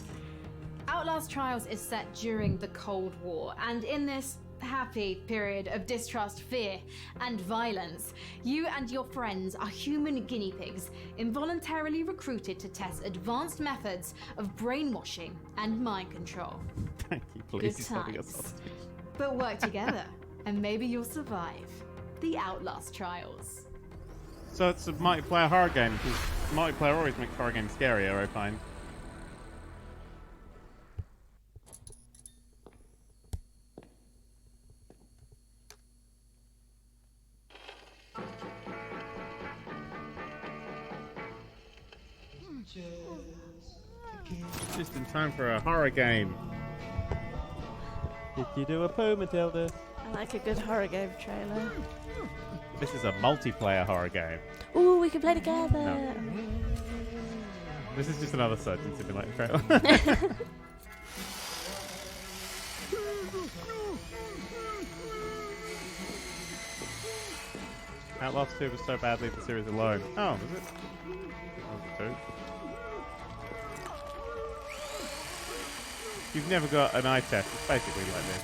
Outlast Trials is set during the Cold War, and in this happy period of distrust, fear, and violence, you and your friends are human guinea pigs involuntarily recruited to test advanced methods of brainwashing and mind control. Thank you, please. Good He's holding us times. hostage. But work together, and maybe you'll survive the Outlast Trials. So it's a multiplayer horror game, because multiplayer always makes horror games scarier, I find. Just in time for a horror game. Did you do a poo, Matilda? I like a good horror game trailer. This is a multiplayer horror game. Ooh, we can play together. No. This is just another Surgeon Simulator trailer. Outlast 2 was so badly the series alone. Oh, was it? Oh, 2. You've never got an eye test. It's basically like this.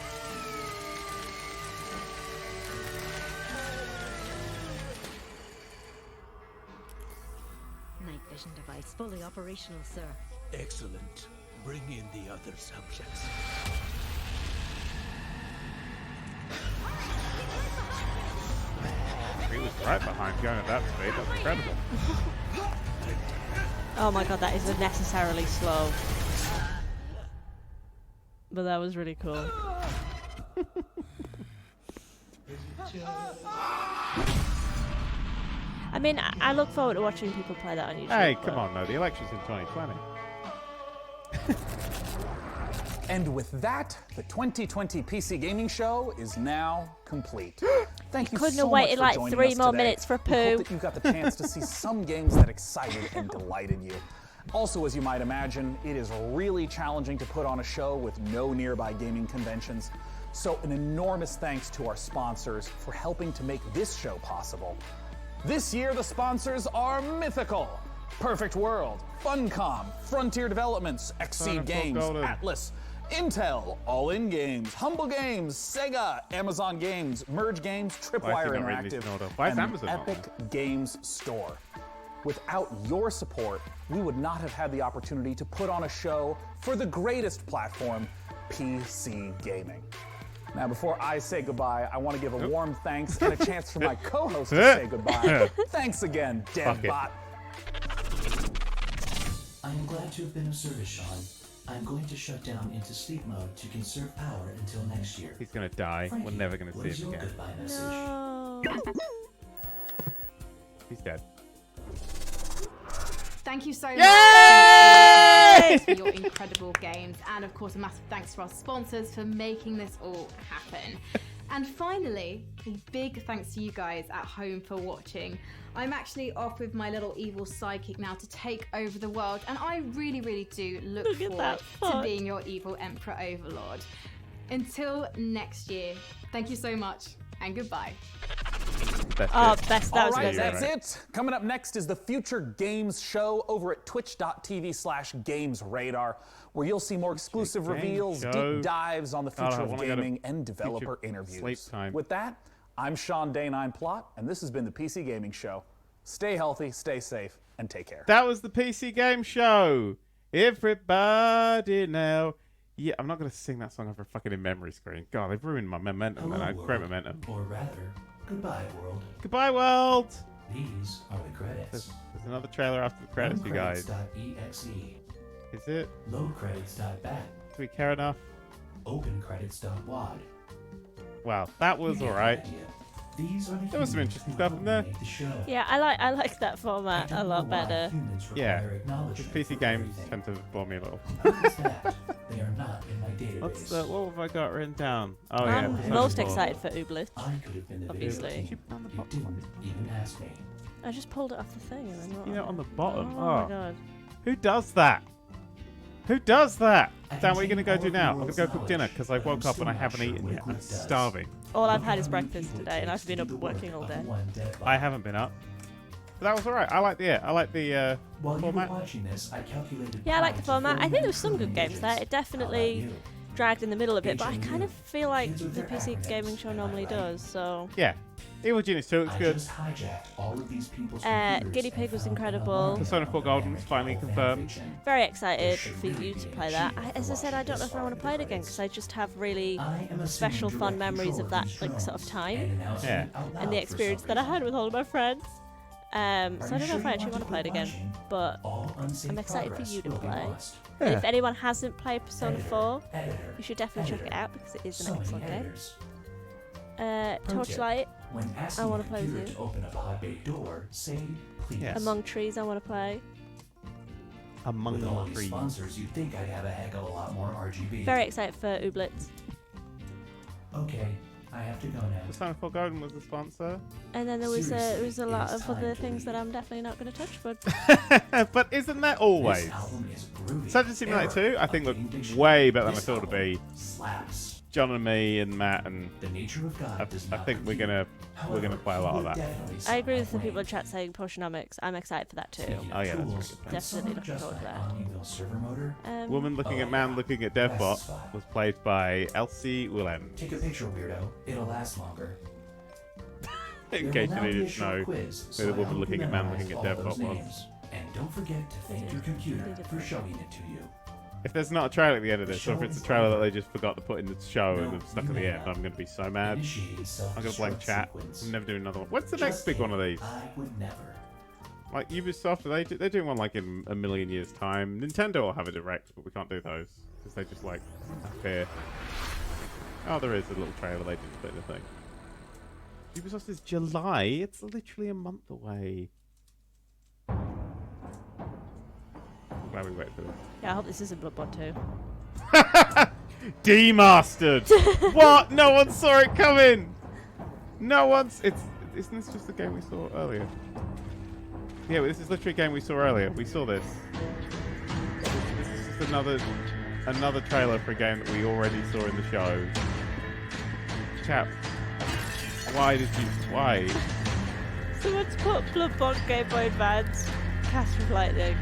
Night vision device fully operational, sir. Excellent. Bring in the other subjects. He was right behind going at that speed. That's incredible. Oh my god, that is unnecessarily slow. But that was really cool. I mean, I look forward to watching people play that on YouTube. Hey, come on, no, the election's in 2020. And with that, the 2020 PC Gaming Show is now complete. Thank you Couldn't so have much waited for like joining 3 us more today. minutes for a We hope poo. that you got the chance to see some games that excited and delighted you. Also, as you might imagine, it is really challenging to put on a show with no nearby gaming conventions. So an enormous thanks to our sponsors for helping to make this show possible. This year, the sponsors are Mythical, Perfect World, Funcom, Frontier Developments, Exceed Games, Atlas, Intel, All In Games, Humble Games, Sega, Amazon Games, Merge Games, Tripwire Interactive, and the Epic Games Store. Without your support, we would not have had the opportunity to put on a show for the greatest platform, PC gaming. Now, before I say goodbye, I want to give a warm thanks and a chance for my co-host to say goodbye. Thanks again, DevBot. I am glad to have been of service, Sean. I'm going to shut down into sleep mode to conserve power until next year. He's gonna die. Frankie, We're never gonna what see is him your again. goodbye message? No. He's dead. Thank you so Yay! much for your incredible games, and of course a massive thanks to our sponsors for making this all happen. And finally, a big thanks to you guys at home for watching. I'm actually off with my little evil sidekick now to take over the world, and I really, really do look forward to being your evil emperor overlord. Until next year, thank you so much, and goodbye. Best. All right, that's it. Coming up next is the Future Games Show over at twitch.tv/GamesRadar, where you'll see more exclusive reveals, deep dives on the future of gaming, and developer interviews. With that, I'm Sean Day9 Plot, and this has been the PC Gaming Show. Stay healthy, stay safe, and take care. That was the PC Game Show. Everybody now. Yeah, I'm not going to sing that song over a fucking in-memory screen. God, they've ruined my momentum. Hello, And great momentum. Or rather, goodbye, world. Goodbye, world. These are the credits. There's another trailer after the credits, you guys. Credits.exe. Is it? Load credits.bat. Do we care enough? Open credits.wad. Wow, that was alright. These are the There was some interesting stuff in there. Yeah, I like that format a lot better. Yeah, PC games tend to bore me a little. They are not in my database. What have I got written down? Oh yeah. I'm most excited for Ooblet, I could have been the obviously. You didn't even ask me. I just pulled it off the thing and then You know, on the bottom. Oh my god. Who does that? Who does that? Dan, what are you going to go do now? I'm going to go cook dinner because I woke up and I haven't eaten yet. I'm starving. All I've had is breakfast today, and I've been up working all day. I haven't been up. But that was alright. I like the format. Yeah, I like the format. I think there was some good games there. It definitely dragged in the middle a bit, but I kind of feel like the PC gaming show normally does, so... Yeah. Evil Genius 2 looks good. Guinea Pig was incredible. Persona 4 Golden was finally confirmed. Very excited for you to play that. As I said, I don't know if I want to play it again because I just have really special fun memories of that like sort of time. Yeah. And the experience that I had with all of my friends. So I don't know if I actually want to play it again, but I'm excited for you to play. And if anyone hasn't played Persona 4, you should definitely check it out because it is an excellent game. Torchlight, I want to play with you. Open up a hot bay door, say please. Yes. Among Trees, I want to play. With all Among these Trees. sponsors, you'd think I'd have a heck of a lot more RGB. Very excited for Ooblets. Okay, I have to go now. Persona 4 Golden was the sponsor. And then there was a lot of other things that I'm definitely not going to touch, but But isn't that always? Surgeon Simulator 2, I think looked way better than I thought it'd be. Slaps. John and me and Matt and The nature of God I think we're gonna play a lot of that. I agree with the people in chat saying Portionomics. I'm excited for that too. Oh yeah, that's pretty good. Definitely looking forward to that. Woman looking at man looking at DevBot was played by Elsie Willem. Take a picture, weirdo. It'll last longer. In case you needed to know who the woman looking at man looking at DevBot was. And don't forget to thank your computer for showing it to you. If there's not a trailer at the end of this, or if it's a trailer that they just forgot to put in the show and have stuck at the end, I'm going to be so mad. I'm going to blame chat. I'm never doing another one. What's the next big one of these? I would never. Like Ubisoft, they're doing one like in a million years' time. Nintendo will have a direct, but we can't do those. because they just like appear. Oh, there is a little trailer they just put in the thing. Ubisoft is July. It's literally a month away. I'm glad we waited for this. Yeah, I hope this isn't Bloodborne 2. Demastered. What? No one saw it coming. No one's. Isn't this just the game we saw earlier? Yeah, this is literally a game we saw earlier. We saw this. This is just another trailer for a game that we already saw in the show. Chap, why? Someone's put Bloodborne Game Boy Advance, Cast with Lightning.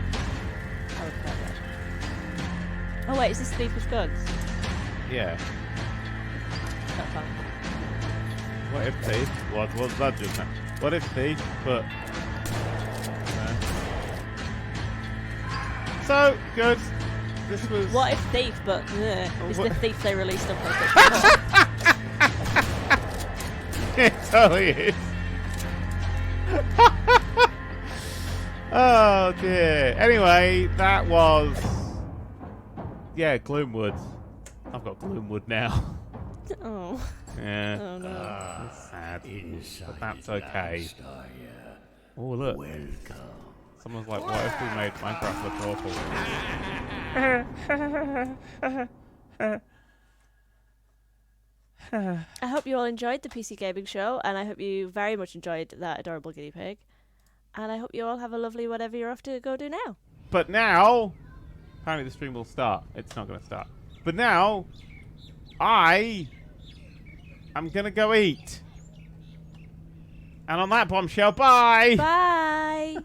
I would play that. Oh wait, is this Thief with Guns? Yeah. That's fun. What if Thief? What was that just now? What if Thief put... So, good. This was... What if Thief, but is the Thief they released on PlayStation 4? It totally is. Oh dear. Anyway, that was... Yeah, Gloomwood. I've got Gloomwood now. Oh. Yeah. Oh no. That's sad. But that's okay. Oh look. Someone's like, what if we made Minecraft look awful? I hope you all enjoyed the PC Gaming Show, and I hope you very much enjoyed that adorable guinea pig. And I hope you all have a lovely whatever you're off to go do now. But now, apparently the stream will start. It's not going to start. But now, I'm going to go eat. And on that bombshell, bye! Bye!